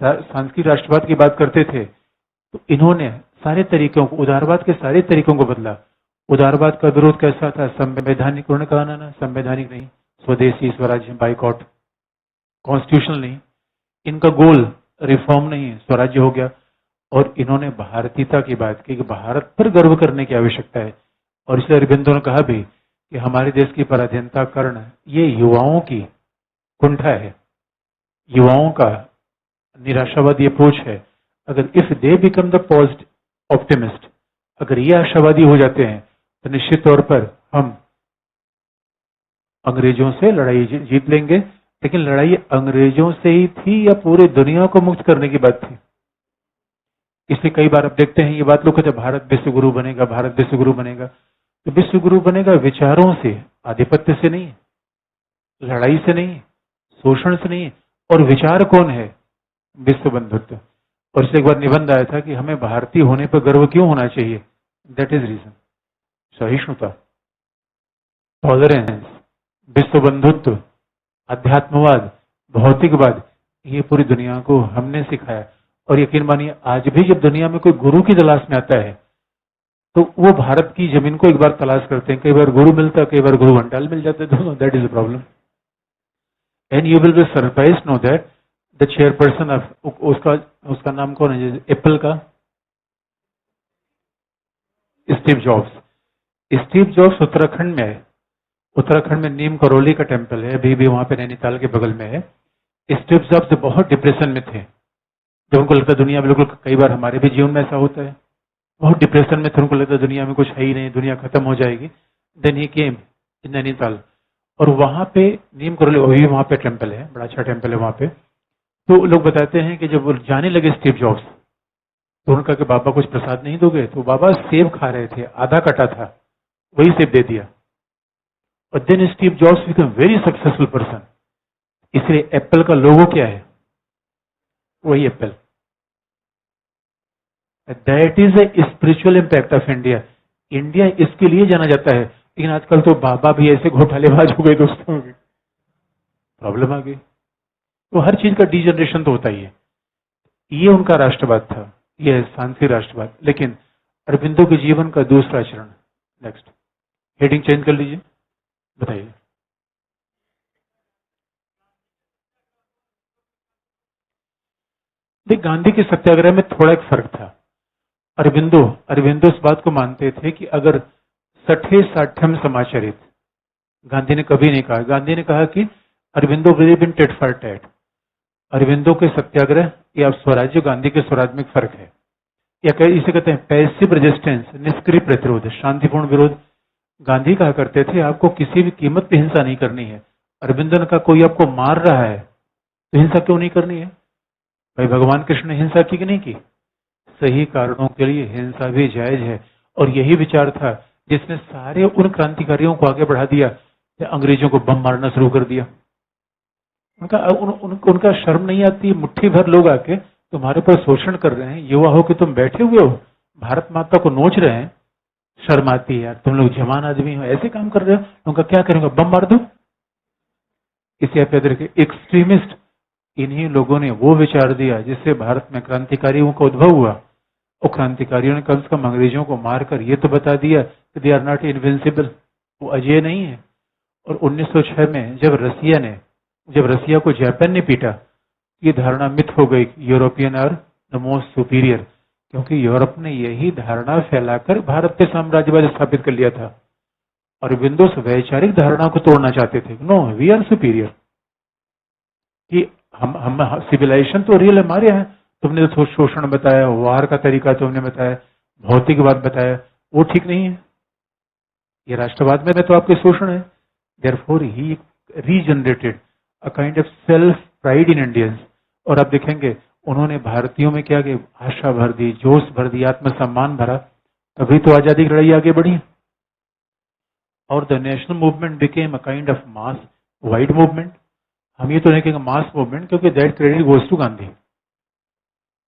सांस्कृतिक राष्ट्रवाद की बात करते थे तो इन्होंने सारे तरीकों को, उदारवाद के सारे तरीकों को बदला। उदारवाद का विरोध कैसा था, संवैधानिक, उन्होंने कहा ना संवैधानिक नहीं, स्वदेशी स्वराज्य बाइकॉट, कॉन्स्टिट्यूशनल नहीं। इनका गोल रिफॉर्म नहीं, स्वराज्य हो गया। और इन्होंने भारतीयता की बात की कि भारत पर गर्व करने की आवश्यकता है। और इसलिए अरबिंदो ने कहा भी कि हमारे देश की पराधीनता कारण ये युवाओं की कुंठा है, युवाओं का निराशावादी अप्रोच है। अगर if they become the positive optimist, अगर ये आशावादी हो जाते हैं तो निश्चित तौर पर हम अंग्रेजों से लड़ाई जीत लेंगे। लेकिन लड़ाई अंग्रेजों से ही थी या पूरे दुनिया को मुक्त करने की बात थी। इसलिए कई बार आप देखते हैं ये बात लोग कहते हैं भारत विश्व गुरु बनेगा, भारत विश्व गुरु बनेगा। तो विश्व गुरु बनेगा विचारों से, आधिपत्य से नहीं, लड़ाई से नहीं, शोषण से नहीं। और विचार कौन है, विश्व बंधुत्व। और इससे एक बार निबंध आया था कि हमें भारतीय होने पर गर्व क्यों होना चाहिए, दैट इज रीजन, सहिष्णुता, टॉलरेंस, विश्व बंधुत्व, अध्यात्मवाद, भौतिकवाद, ये पूरी दुनिया को हमने सिखाया। और यकीन मानिए आज भी जब दुनिया में कोई गुरु की तलाश में आता है तो वो भारत की जमीन को एक बार तलाश करते हैं। कई बार गुरु मिलता है, कई बार गुरु घंटाल मिल जाते हैं, that is a problem. And you will be surprise know that the chairperson of उसका नाम कौन है, एप्पल का, Steve jobs. Steve jobs Uttarakhand में है, उत्तराखंड में नीम करौली का टेम्पल है, अभी भी वहां पे नैनीताल के बगल में है। स्टीव जॉब्स बहुत डिप्रेशन में थे, जब उनको लगता दुनिया बिल्कुल, कई बार हमारे भी जीवन में ऐसा होता है, बहुत डिप्रेशन में थे, उनको लगता दुनिया में कुछ है ही नहीं, दुनिया खत्म हो जाएगी। देन ही केम इन नैनीताल, और वहां पे नीम करौली, अभी वहां पे टेम्पल है, बड़ा अच्छा टेम्पल है वहां पे। तो लोग बताते हैं कि जब वो जाने लगे स्टीव जॉब्स तो उनका कि बाबा कुछ प्रसाद नहीं दोगे, तो बाबा सेब खा रहे थे, आधा कटा था, वही सेब दे दिया। और then Steve Jobs become very successful person. इसलिए एप्पल का लोगो क्या है, वही Apple. That is a spiritual impact of India. India इसके लिए जाना जाता है। लेकिन आजकल तो बाबा भी ऐसे घोटालेबाज हो गए दोस्तों, प्रॉब्लम आ गई। तो हर चीज का डिजनरेशन तो होता ही है। ये उनका राष्ट्रवाद था, ये सांस्कृतिक राष्ट्रवाद। लेकिन अरबिंदो के जीवन का दूसरा चरण, नेक्स्ट हेडिंग चेंज कर लीजिए, बताइए। देख, गांधी के सत्याग्रह में थोड़ा एक फर्क था। अरबिंदो इस बात को मानते थे कि अगर सठे साठ्यम समाचरित, गांधी ने कभी नहीं कहा, गांधी ने कहा कि Aurobindo believe in tit for tat. Aurobindo के सत्याग्रह या स्वराज्य, गांधी के स्वराज में फर्क है। या इसे कहते हैं पैसिव रेजिस्टेंस, निष्क्रिय प्रतिरोध, शांतिपूर्ण विरोध। गांधी कहा करते थे आपको किसी भी कीमत पे हिंसा नहीं करनी है। अरबिंदो ने कहा कोई आपको मार रहा है तो हिंसा क्यों नहीं करनी है। भाई भगवान कृष्ण ने हिंसा की कि नहीं की, सही कारणों के लिए हिंसा भी जायज है। और यही विचार था जिसने सारे उन क्रांतिकारियों को आगे बढ़ा दिया, अंग्रेजों को बम मारना शुरू कर दिया। उनका शर्म नहीं आती, मुट्ठी भर लोग आके तुम्हारे पर शोषण कर रहे हैं, युवा हो कि तुम बैठे हुए हो भारत माता को नोच रहे हैं, शर्म आती है यार, तुम लोग जवान आदमी हो, ऐसे काम कर रहे हो, उनका क्या करेंगे, बम मार दो। इसे आप याद रखिए, एक्सट्रीमिस्ट इन्हीं लोगों ने वो विचार दिया जिससे भारत में क्रांतिकारियों का उद्भव हुआ। और क्रांतिकारियों ने कम से कम अंग्रेजों को मारकर ये तो बता दिया कि दे आर नॉट इनविंसिबल, वो अजय नहीं है। और 1906 में जब रसिया को जापान ने पीटा, ये धारणा मिथ हो गई, European are the most superior, क्योंकि यूरोप ने यही धारणा फैलाकर भारत पे साम्राज्यवाद स्थापित कर लिया था। और अरबिंदो वैचारिक धारणा को तोड़ना चाहते थे। नो, वी आर सुपीरियर, कि हम सिविलाइजेशन तो रियल हमारे यहाँ। तुमने तो शोषण बताया, वार का तरीका तुमने बताया, भौतिकवाद बताया, वो ठीक नहीं है। ये राष्ट्रवाद में तो आपके शोषण है। Therefore he regenerated a kind of self pride in Indians. और आप देखेंगे उन्होंने भारतीयों में क्या कि आशा भर दी, जोश भर दी, आत्मसम्मान भरा, तभी तो आजादी की लड़ाई आगे बढ़ी। और the national movement became a kind of mass wide movement. हम ये तो नहीं कहेंगे मास मूवमेंट, क्योंकि that credit goes to Gandhi.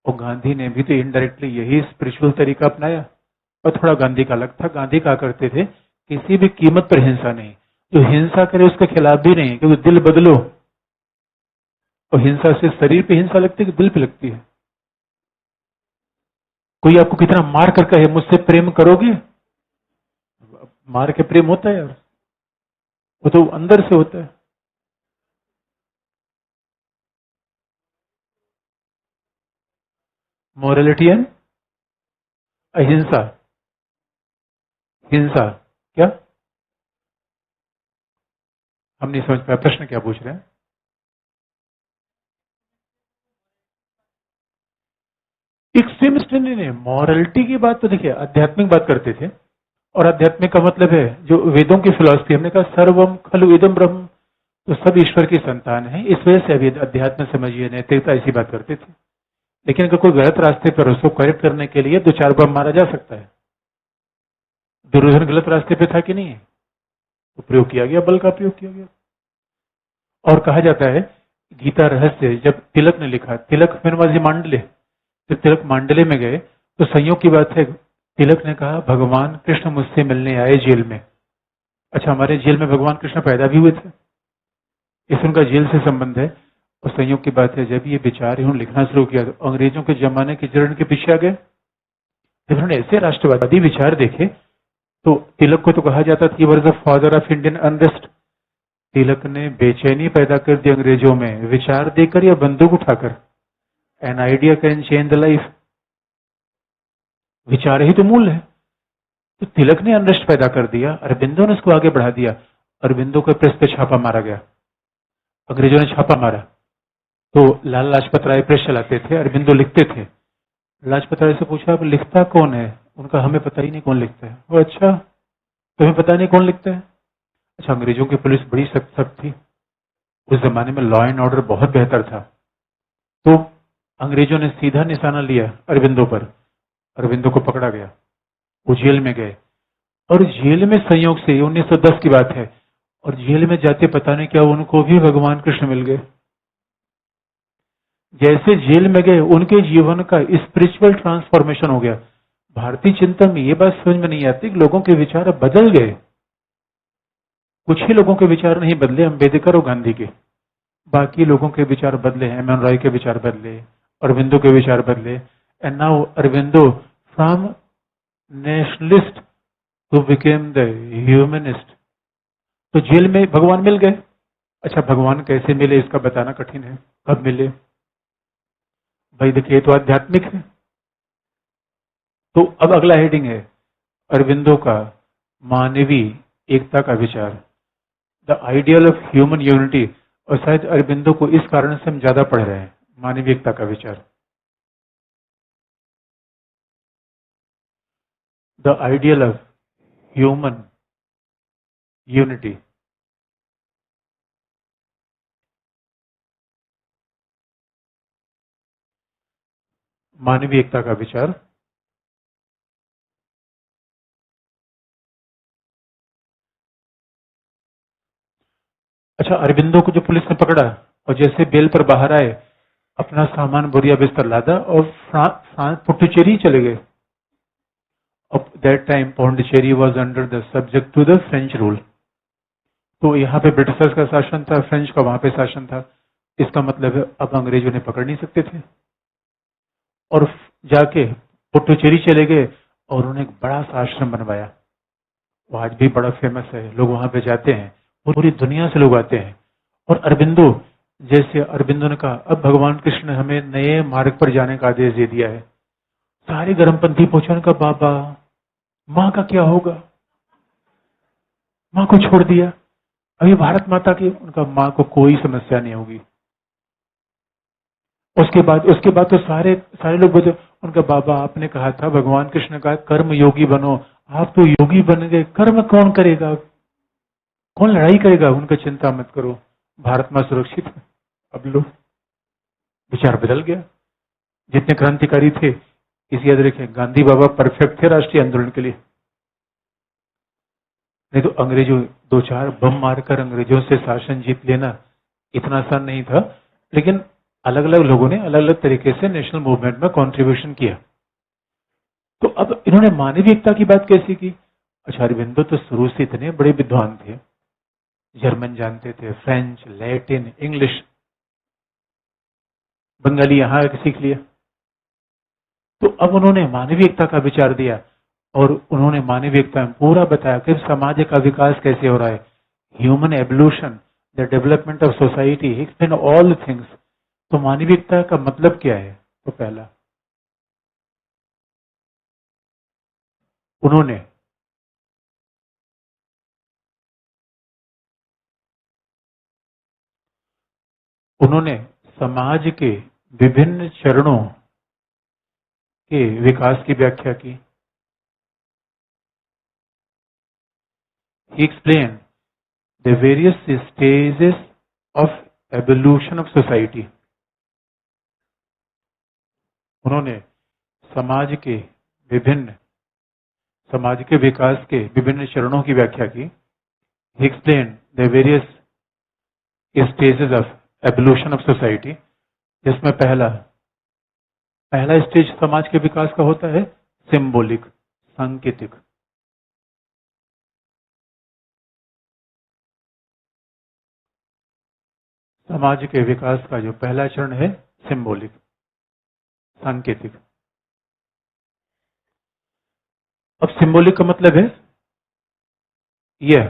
और गांधी ने भी तो इनडायरेक्टली यही स्पिरिचुअल तरीका अपनाया। और थोड़ा गांधी का अलग था। गांधी कहा करते थे किसी भी कीमत पर हिंसा नहीं, जो हिंसा करे उसके खिलाफ भी नहीं, क्योंकि दिल बदलो। और हिंसा से शरीर पे हिंसा लगती है कि दिल पे लगती है? कोई आपको कितना मार कर कहे मुझसे प्रेम करोगे, मार के प्रेम होता है यार? वो तो अंदर से होता है। मोरलिटी एंड अहिंसा। हिंसा क्या? हम नहीं समझ पाया प्रश्न क्या पूछ रहे हैं। एक्सट्रीमिस्ट नहीं, मॉरलिटी की बात तो देखिए आध्यात्मिक बात करते थे। और आध्यात्मिक का मतलब है जो वेदों की फिलॉसफी, हमने कहा सर्वम खलु इदम ब्रह्म, तो सब ईश्वर की संतान है। इस वजह से अभी अध्यात्म समझिए, नैतिकता, ऐसी बात करते थे। लेकिन अगर कोई गलत रास्ते पर उसको करेक्ट करने के लिए 2-4 बम मारा जा सकता है। दुर्योधन गलत रास्ते पे था कि नहीं? तो प्रयोग किया गया, बल का प्रयोग किया गया। और कहा जाता है गीता रहस्य जब तिलक ने लिखा, तिलक फिर मांडले, जब तिलक मांडले में गए तो संयोग की बात है, तिलक ने कहा भगवान कृष्ण मुझसे मिलने आए जेल में। अच्छा, हमारे जेल में भगवान कृष्ण पैदा भी हुए थे, इस उनका जेल से संबंध है। और संयोग की बात है जब ये विचार इन्होंने लिखना शुरू किया तो अंग्रेजों के जमाने के जरण के पीछे आ गए। जब उन्होंने ऐसे राष्ट्रवादी विचार देखे तो तिलक को तो कहा जाता था were the father of Indian unrest. Tilak ने बेचैनी पैदा कर दी अंग्रेजों में, विचार देकर या बंदूक उठाकर। An idea can change the life. विचार ही तो मूल है। तो तिलक ने अनरेस्ट पैदा कर दिया, अरबिंदो ने उसको आगे बढ़ा दिया। अरबिंदो के प्रेस पे छापा मारा गया, अंग्रेजों ने छापा मारा। तो लाल लाजपत राय प्रेस चलाते थे, अरबिंदो लिखते थे। लाजपत राय से पूछा अब लिखता कौन है? उनका हमें पता ही नहीं कौन लिखता है। वो अच्छा, तुम्हें पता नहीं कौन लिखता है? अच्छा, अंग्रेजों की पुलिस बड़ी सख्त थी उस जमाने में, लॉ एंड ऑर्डर बहुत बेहतर था। तो अंग्रेजों ने सीधा निशाना लिया अरबिंदो पर, अरबिंदो को पकड़ा गया, वो जेल में गए। और जेल में संयोग से 1910 की बात है, और जेल में जाते पता नहीं क्या उनको भी भगवान कृष्ण मिल गए। जैसे जेल में गए उनके जीवन का स्पिरिचुअल ट्रांसफॉर्मेशन हो गया। भारतीय चिंतन में ये बात समझ में नहीं आती कि लोगों के विचार अब बदल गए। कुछ ही लोगों के विचार नहीं बदले, अम्बेडकर और गांधी के, बाकी लोगों के विचार बदले हैं। एम एन रॉय के विचार बदले, अरविंदो के विचार बदले। And now Aurobindo from nationalist to became the humanist. तो जेल में भगवान मिल गए। अच्छा, भगवान कैसे मिले इसका बताना कठिन है, कब मिले? भाई देखिए, तो आध्यात्मिक है। तो अब अगला हेडिंग है अरविंदो का मानवीय एकता का विचार, the ideal of human unity. और शायद अरबिंदो को इस कारण से हम ज्यादा पढ़ रहे हैं, मानवीय एकता का विचार, the ideal of human unity. मानवीय एकता का विचार। अच्छा, अरबिंदो को जो पुलिस ने पकड़ा और जैसे बेल पर बाहर आए, अपना सामान बोरिया बिस्तर लादा और फ्रांस पुडुचेरी चले गए। अब that time Pondicherry was under the subject to the French rule. तो यहाँ पे ब्रिटिशर्स का शासन था, फ्रेंच का वहां पे शासन था। इसका मतलब है अब अंग्रेजों ने पकड़ नहीं सकते थे। और जाके पुडुचेरी चले गए और उन्होंने एक बड़ा सा आश्रम बनवाया। वो आज भी बड़ा फेमस है, लोग वहां पे जाते हैं। पूरी दुनिया से लोग आते हैं। और अरबिंदो, जैसे अरबिंदो ने कहा अब भगवान कृष्ण ने हमें नए मार्ग पर जाने का आदेश दे दिया है, सारे गर्मपंथी पहुंचे, उनका बाबा माँ का क्या होगा, माँ को छोड़ दिया, अभी भारत माता की, उनका माँ को कोई समस्या नहीं होगी। उसके बाद तो सारे सारे लोग बोलते, उनका बाबा आपने कहा था, भगवान कृष्ण ने कहा कर्म योगी बनो, आप तो योगी बन गए, कर्म कौन करेगा, कौन लड़ाई करेगा, उनका चिंता मत करो, भारत माँ सुरक्षित है। अब लो, विचार बदल गया। जितने क्रांतिकारी थे, इसी याद रखें, गांधी बाबा परफेक्ट थे राष्ट्रीय आंदोलन के लिए, नहीं तो अंग्रेजों 2-4 बम मारकर अंग्रेजों से शासन जीत लेना इतना आसान नहीं था। लेकिन अलग अलग लोगों ने अलग अलग तरीके से नेशनल मूवमेंट में कंट्रीब्यूशन किया। तो अब इन्होंने मानवीय एकता की बात कैसी की? अच्छा, अरबिंदो तो शुरू से इतने बड़े विद्वान थे, जर्मन जानते थे, फ्रेंच, लैटिन, इंग्लिश, बंगाली यहां आके सीख लिया। तो अब उन्होंने मानवीय एकता का विचार दिया और उन्होंने मानवीय एकता में पूरा बताया कि समाज का विकास कैसे हो रहा है, human evolution, the development of society, explain all things. तो मानवीय एकता का मतलब क्या है? तो पहला, उन्होंने समाज के विभिन्न चरणों के विकास की व्याख्या की। He explained the various stages of evolution of society. उन्होंने समाज के विकास के विभिन्न चरणों की व्याख्या की। He explained the various stages of evolution of society, जिसमें पहला स्टेज समाज के विकास का होता है सिंबॉलिक, सांकेतिक। समाज के विकास का जो पहला चरण है सिंबॉलिक, सांकेतिक। अब सिंबॉलिक का मतलब है यह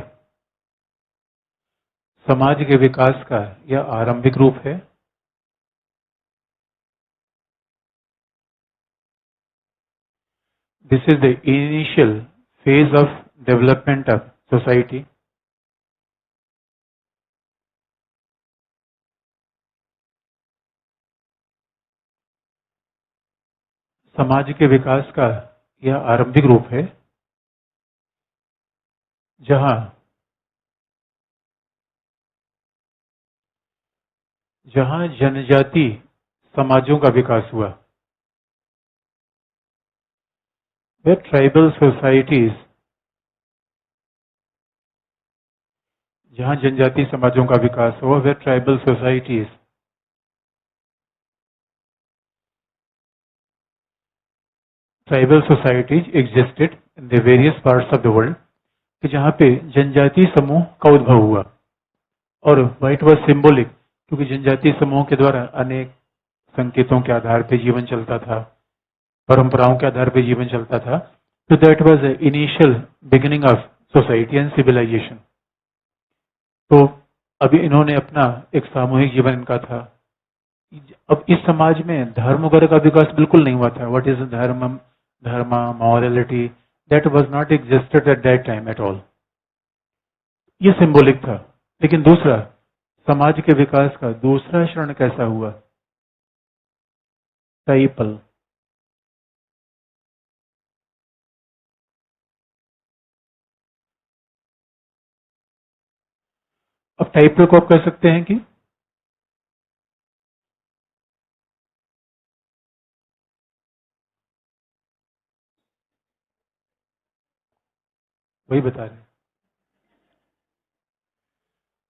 समाज के विकास का यह आरंभिक रूप है। This is the initial phase of development of society. समाज के विकास का यह आरंभिक रूप है जहां जनजाति समाजों का विकास हुआ। वे ट्राइबल सोसाइटीज, जहां जनजाति समाजों का विकास हुआ, वे tribal societies. Tribal societies existed in the various parts of the world, कि जहां पे जनजाति समूह का उद्भव हुआ। और वाइट वॉज सिंबॉलिक, क्योंकि जनजाति समूह के द्वारा अनेक संकेतों के आधार पर जीवन चलता था, परंपराओं के आधार पर जीवन चलता था। तो that was the initial beginning of society and civilization. तो अभी इन्होंने अपना एक सामूहिक जीवन इनका था। अब इस समाज में धर्म वगैरह का विकास बिल्कुल नहीं हुआ था। व्हाट इज धर्म, morality, that was not existed at that time at all. ये सिंबॉलिक था। लेकिन दूसरा, समाज के विकास का दूसरा चरण कैसा हुआ? टाइपल। अब टाइपल को आप कह सकते हैं कि वही बता रहे हैं,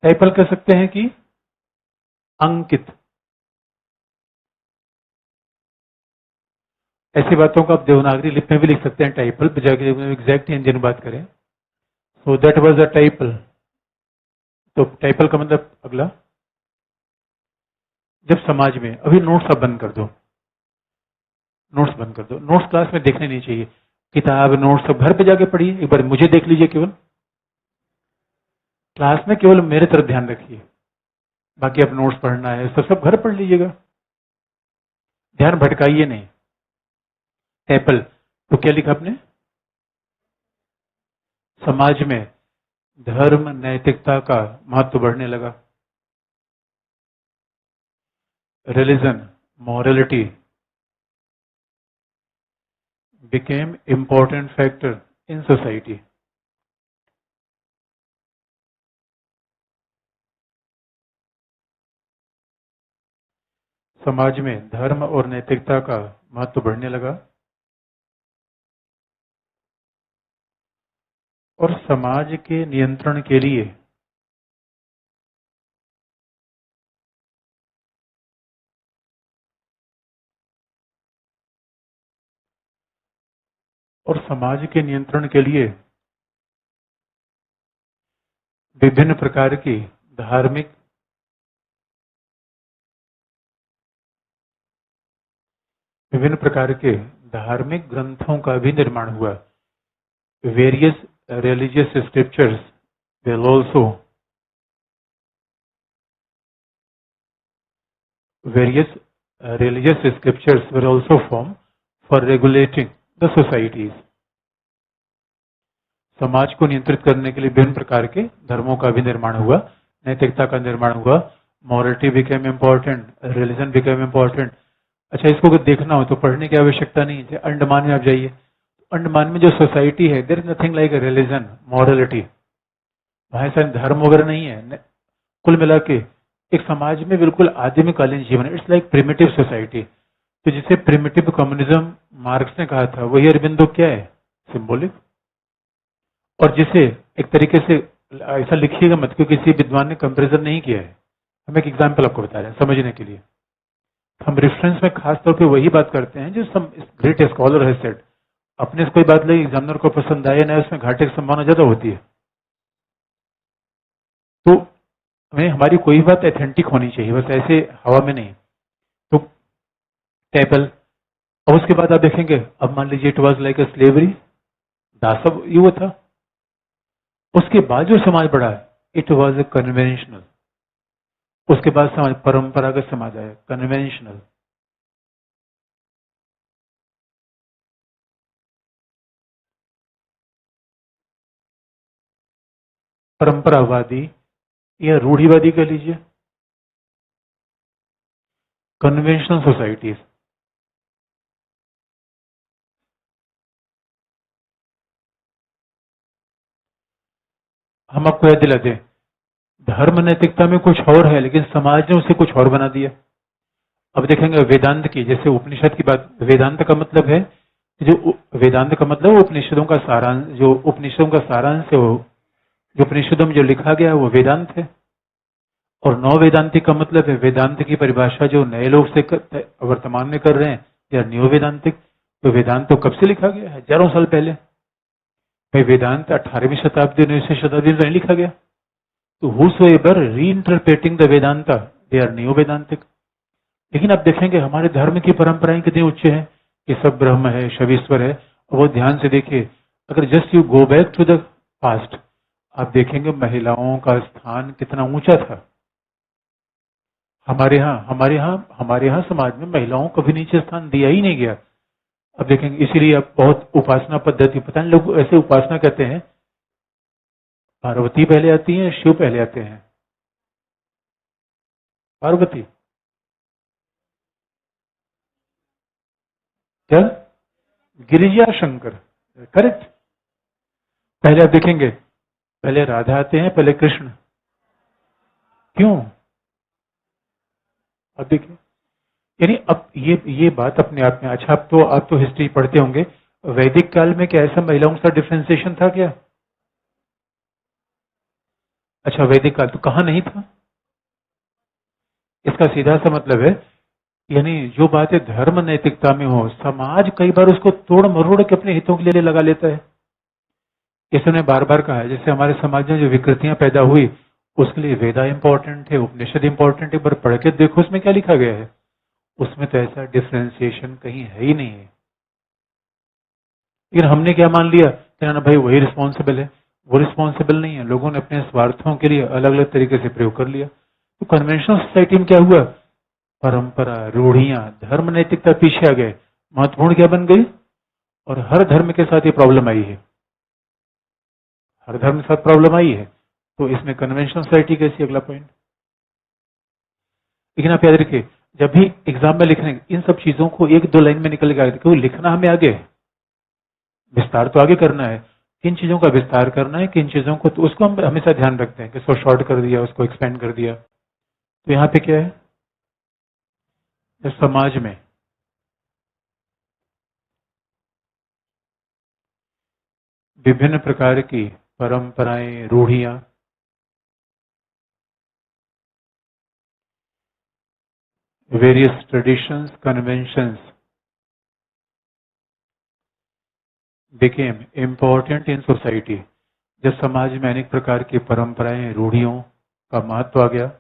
टाइपल कह सकते हैं कि अंकित। ऐसी बातों को आप देवनागरी लिपि में भी लिख सकते हैं, टाइपल पे जाके एग्जैक्ट हिंदी में बात करें। So that was a typal. तो टाइपल का मतलब अगला, जब समाज में, अभी नोट्स आप बंद कर दो, नोट्स बंद कर दो, नोट्स क्लास में देखने नहीं चाहिए। किताब, नोट्स सब घर पे जाके पढ़िए, एक बार मुझे देख लीजिए केवल। क्लास में केवल मेरे तरफ ध्यान रखिए, बाकी आप नोट्स पढ़ना है सब घर पढ़ लीजिएगा, ध्यान भटकाइए नहीं। एप्पल, तो क्या लिखा आपने? समाज में धर्म नैतिकता का महत्व बढ़ने लगा। Religion, morality became important factor in society. समाज में धर्म और नैतिकता का महत्व बढ़ने लगा और समाज के नियंत्रण के लिए विभिन्न प्रकार की धार्मिक ग्रंथों का भी निर्माण हुआ। Various religious scriptures will also form for regulating the societies. समाज को नियंत्रित करने के लिए विभिन्न प्रकार के धर्मों का भी निर्माण हुआ, नैतिकता का निर्माण हुआ, morality became important, religion became important. अच्छा, इसको अगर देखना हो तो पढ़ने की आवश्यकता नहीं है। अंडमान में आप जाइए, अंडमान में जो सोसाइटी है, there is nothing like religion, morality, वहां ऐसा धर्म वगैरह नहीं है। कुल मिला के एक समाज में बिल्कुल आदिमकालीन जीवन, इट्स लाइक प्रिमिटिव सोसाइटी। तो जिसे प्रिमिटिव कम्युनिज्म मार्क्स ने कहा था, वही अरबिंदो क्या है? सिंबॉलिक। और जिसे एक तरीके से ऐसा लिखिएगा मत, क्योंकि किसी विद्वान ने कंपेरिजन नहीं किया है, हम एक एग्जाम्पल आपको बता रहे हैं समझने के लिए। हम रेफरेंस में खास तौर पे वही बात करते हैं जो सम ग्रेट स्कॉलर है सेड। अपने से कोई बात लगी, एग्जामिनर को पसंद आए ना, उसमें घाटे की संभावना ज्यादा होती है। तो हमें हमारी कोई बात एथेंटिक होनी चाहिए, बस ऐसे हवा में नहीं। तो टेबल, और उसके बाद आप देखेंगे, अब मान लीजिए it was like a slavery, दासव युवा था। उसके बाद जो समाज बढ़ा, इट वॉज ए कन्वेंशनल। उसके बाद समाज परंपरागत समाज आया, कन्वेंशनल। परंपरावादी या रूढ़िवादी कह लीजिए, कन्वेंशनल सोसाइटीज। हम आपको याद दिलाते हैं, धर्म नैतिकता में कुछ और है, लेकिन समाज ने उसे कुछ और बना दिया। अब देखेंगे वेदांत की, जैसे उपनिषद की बात, वेदांत का मतलब है जो वेदांत का मतलब उपनिषदों का सारांश, जो उपनिषदों का सारांश है, वो जो उपनिषदों में जो लिखा गया है वो वेदांत है। और नौ वेदांति का मतलब है वेदांत की परिभाषा जो नए लोग से वर्तमान में कर रहे हैं, या न्यू वेदांतिक। तो वेदांत तो कब से लिखा गया है? हजारों साल पहले। भाई वेदांत 18वीं शताब्दी 19वीं शताब्दी में नहीं लिखा गया। तो whosoever reinterpreting the Vedanta, they are new Vedantic. लेकिन आप देखेंगे हमारे धर्म की परंपराएं कितनी उच्च है कि सब ब्रह्म है, शवीश्वर है। और वो ध्यान से देखिए, अगर just you go back to the past, आप देखेंगे महिलाओं का स्थान कितना ऊंचा था। हमारे यहाँ समाज में महिलाओं को भी नीचे स्थान दिया ही नहीं गया। अब देखेंगे, इसीलिए अब बहुत उपासना पद्धति, पता नहीं लोग ऐसे उपासना कहते हैं, पार्वती पहले आती है, शिव पहले आते हैं? पार्वती क्या? गिरिजा शंकर, करेक्ट। पहले आप देखेंगे, पहले राधा आते हैं, पहले कृष्ण। क्यों? अब देखिए, यानी अब ये बात अपने आप में। अच्छा, आप तो हिस्ट्री पढ़ते होंगे, वैदिक काल में क्या ऐसा महिलाओं का डिफ्रेंसिएशन था क्या? अच्छा, वैदिक काल तो कहाँ नहीं था। इसका सीधा सा मतलब है, यानी जो बातें धर्म नैतिकता में हो, समाज कई बार उसको तोड़ मरोड़ के अपने हितों के लिए लगा लेता है। इसने बार बार कहा है, जैसे हमारे समाज में जो विकृतियां पैदा हुई, उसके लिए वेदा इंपॉर्टेंट है, उपनिषद इंपॉर्टेंट है। एक बार पढ़ के देखो उसमें क्या लिखा गया है। उसमें तो ऐसा डिफ्रेंसिएशन कहीं है ही नहीं है। लेकिन हमने क्या मान लिया कि ना भाई वही रिस्पॉन्सिबल है। वो रिस्पॉन्सिबल नहीं है, लोगों ने अपने स्वार्थों के लिए अलग अलग तरीके से प्रयोग कर लिया। तो कन्वेंशनल सोसाइटी में क्या हुआ, परंपरा, रूढ़ियां, धर्म, नैतिकता पीछे आ गए, महत्वपूर्ण क्या बन गई। और हर धर्म के साथ ये प्रॉब्लम आई है, हर धर्म के साथ प्रॉब्लम आई है। तो इसमें कन्वेंशनल सोसाइटी कैसी, अगला पॉइंट। लेकिन आप याद रखिए, जब भी एग्जाम में लिखने इन सब चीजों को एक दो लाइन में निकल के क्योंकि लिखना हमें आगे है, विस्तार तो आगे करना है, किन चीजों का विस्तार करना है, किन चीजों को, तो उसको हम हमेशा ध्यान रखते हैं कि इसको शॉर्ट कर दिया, उसको एक्सपेंड कर दिया। तो यहाँ पे क्या है, समाज में विभिन्न प्रकार की परंपराएं, रूढ़ियां, various traditions, conventions became important in society. जब समाज में अनेक प्रकार की परंपराएं, रूढ़ियों का महत्व आ गया,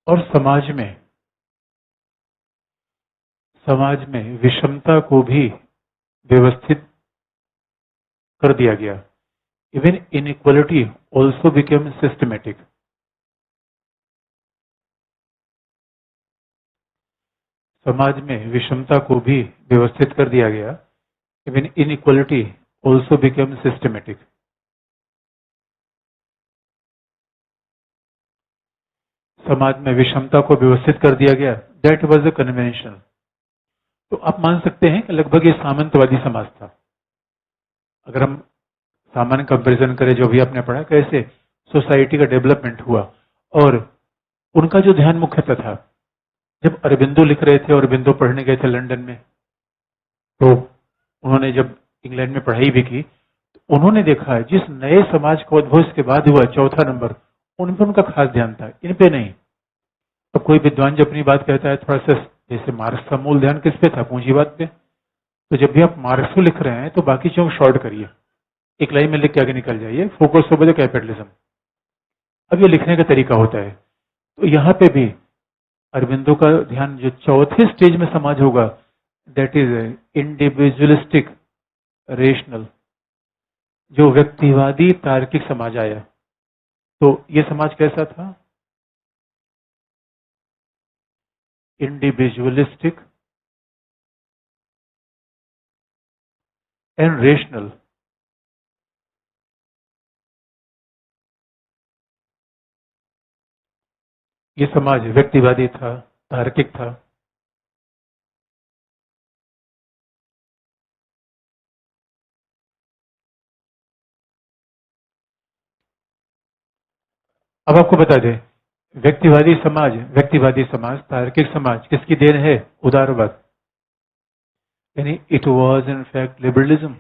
और समाज में विषमता को भी व्यवस्थित कर दिया गया। Even inequality also became systematic. समाज में विषमता को भी व्यवस्थित कर दिया गया। Even inequality also became systematic. समाज में विषमता को व्यवस्थित कर दिया गया, दैट वाज अ कन्वेंशन। तो आप मान सकते हैं कि लगभग ये सामंतवादी समाज था। अगर हम सामान्य कंपैरिजन करें, जो भी आपने पढ़ा, कैसे सोसाइटी का डेवलपमेंट हुआ, और उनका जो ध्यान मुख्यतः था, जब अरबिंदो लिख रहे थे, अरबिंदो पढ़ने गए थे लंदन में, तो उन्होंने जब इंग्लैंड में पढ़ाई भी की, तो उन्होंने देखा है जिस नए समाज का उद्भव इसके बाद हुआ, चौथा नंबर, उन पर उनका खास ध्यान था, इन पे नहीं। अब कोई विद्वान जब अपनी बात कहता है, थोड़ा सा जैसे मार्क्स का मूल ध्यान किस पे था, पूंजीवाद पे। तो जब भी आप मार्क्स को लिख रहे हैं तो बाकी चीजों को शॉर्ट करिए, एक लाइन में लिख के आगे निकल जाइए, फोकस हो कैपिटलिज्म। अब ये लिखने का तरीका होता है। तो यहाँ पे भी अरबिंदो का ध्यान जो चौथे स्टेज में समाज होगा, दैट इज इंडिविजुअलिस्टिक रेशनल, जो व्यक्तिवादी तार्किक समाज आया। तो ये समाज कैसा था, इंडिविजुअलिस्टिक एंड रेशनल। ये समाज व्यक्तिवादी था, तार्किक था। अब आपको बता दें, व्यक्तिवादी समाज, तार्किक समाज किसकी देन है, उदारवाद। यानी it was in fact liberalism.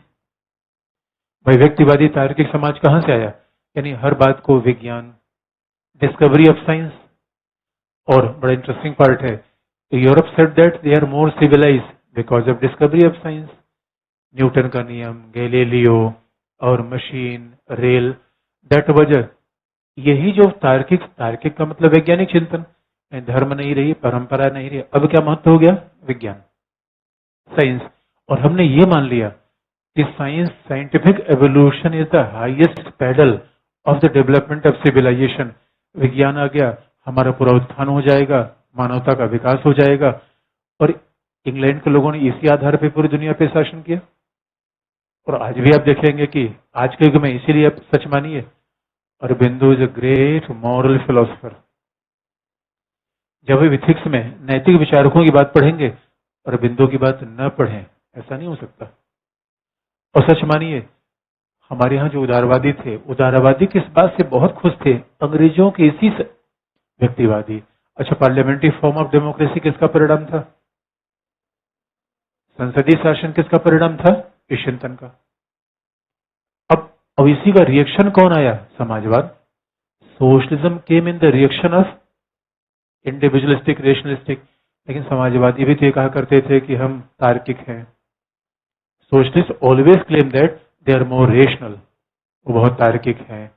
भाई व्यक्तिवादी तार्किक समाज कहां से आया, यानी हर बात को विज्ञान, डिस्कवरी ऑफ साइंस। और बड़ा इंटरेस्टिंग पार्ट है, Europe said that they are more civilized because of discovery of science. Newton का नियम, गैलीलियो और मशीन, रेल, दैट वजह, यही जो तार्किक का मतलब वैज्ञानिक चिंतन, धर्म नहीं रही, परंपरा नहीं रही, अब क्या महत्व हो गया, विज्ञान, साइंस। और हमने ये मान लिया कि scientific evolution is the highest pedal of the development of civilization. विज्ञान आ गया, हमारा पूरा उत्थान हो जाएगा, मानवता का विकास हो जाएगा। और इंग्लैंड के लोगों ने इसी आधार पर पूरी दुनिया पे शासन किया। और आज भी आप देखेंगे कि आज के युग में, इसीलिए आप सच मानिए, Aurobindo is a great moral philosopher. जब भी इथिक्स में नैतिक विचारकों की बात पढ़ेंगे, अरबिंदो की बात न पढ़ें, ऐसा नहीं हो सकता। और सच मानिए, हमारे यहाँ जो उदारवादी थे, उदारवादी किस बात से बहुत खुश थे, अंग्रेजों के इसी से व्यक्तिवादी। अच्छा, पार्लियामेंट्री फॉर्म ऑफ डेमोक्रेसी किसका परिणाम था, संसदीय शासन किसका परिणाम था, ईश्वरचंद का। अब इसी का रिएक्शन कौन आया, समाजवाद। Socialism came in the reaction of individualistic rationalistic. लेकिन समाजवादी भी तो ये कहा करते थे कि हम तार्किक हैं। Socialist always claim that they are more rational, वो बहुत तार्किक हैं,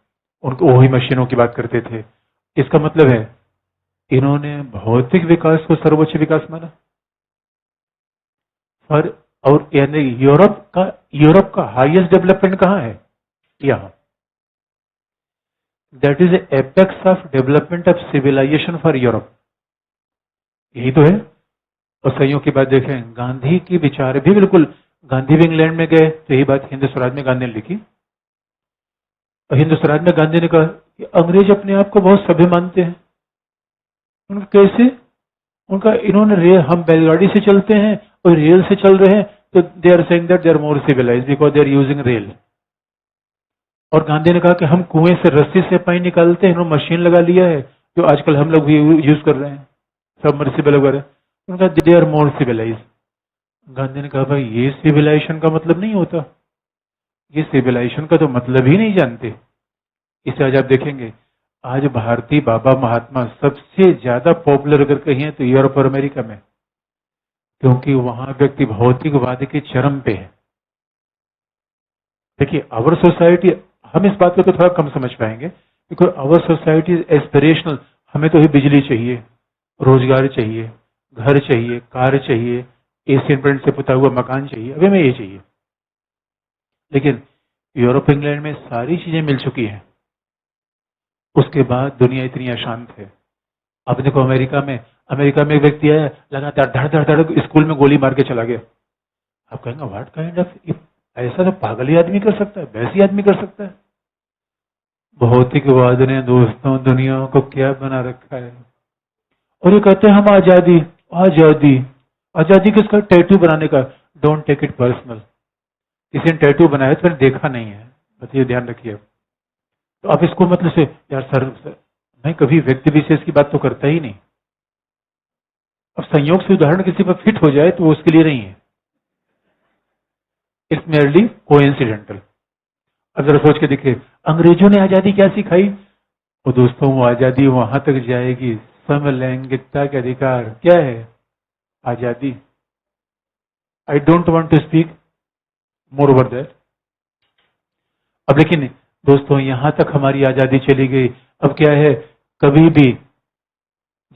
उनको वही मशीनों की बात करते थे। इसका मतलब है इन्होंने भौतिक विकास को सर्वोच्च विकास माना। और यानी यूरोप का हाईएस्ट डेवलपमेंट कहाँ है? यहाँ। That is apex of development of civilization for Europe, यही तो है। और संयोग की बात देखें, गांधी की विचार भी बिल्कुल, गांधी भी इंग्लैंड में गए तो यही बात हिंद स्वराज में गांधी ने लिखी। और हिंद स्वराज में गांधी ने कहा कि अंग्रेज अपने आप को बहुत सभ्य मानते हैं। उनका कैसे? उनका इन्होंने हम बैलगाड़ी से चलते हैं और रेल से चल रहे हैं, तो they are saying that they are more civilized because they are using rail. और गांधी ने कहा कि हम कुएं से रस्सी से पानी निकालते हैं, इन्होंने मशीन लगा लिया है जो आजकल हम लोग भी यूज कर रहे हैं, सबमर्सिबल वगैरह। उनका they are more civilized. Gandhi ने कहा भाई ये सिविलाइजेशन का मतलब नहीं होता, ये सिविलाइजेशन का तो मतलब ही नहीं जानते। इसे आज आप देखेंगे, आज भारतीय बाबा महात्मा सबसे ज्यादा पॉपुलर अगर कहीं तो यूरोप और अमेरिका में, क्योंकि वहां व्यक्ति भौतिकवाद के चरम पे है। देखिए आवर सोसाइटी, हम इस बात को तो थोड़ा कम समझ पाएंगे because our society is aspirational. हमें तो ही बिजली चाहिए, रोजगार चाहिए, घर चाहिए, कार चाहिए, एशियन पेंट से पुता हुआ मकान चाहिए, अभी हमें ये चाहिए। लेकिन यूरोप इंग्लैंड में सारी चीजें मिल चुकी हैं, उसके बाद दुनिया इतनी अशांत है। अब देखो अमेरिका में एक व्यक्ति आया, लगातार धड़ धड़ धड़ स्कूल में गोली मार के चला गया। आप कहेंगे व्हाट काइंड ऑफ, ऐसा तो पागल ही आदमी कर सकता है, वैसी आदमी कर सकता है। भौतिकवाद ने दोस्तों दुनिया को क्या बना रखा है। और ये कहते हैं हम आजादी आजादी आजादी किसका? टैटू बनाने का। Don't take it personal. किसी ने टैटू बनाया तो मैंने देखा नहीं है, बस ये ध्यान रखिए। तो आप इसको मतलब से यार सर मैं कभी व्यक्ति विशेष की बात तो करता ही नहीं। अब संयोग से उदाहरण किसी पर फिट हो जाए तो वो उसके लिए नहीं है, इट्स मेयरली कोइंसिडेंटल। अब जरा सोच के देखिए अंग्रेजों ने आजादी क्या सिखाई? और दोस्तों वो आजादी वहां तक जाएगी, समलैंगिकता के अधिकार। क्या है आजादी? I don't want to speak more over that. अब लेकिन दोस्तों यहां तक हमारी आजादी चली गई, अब क्या है, कभी भी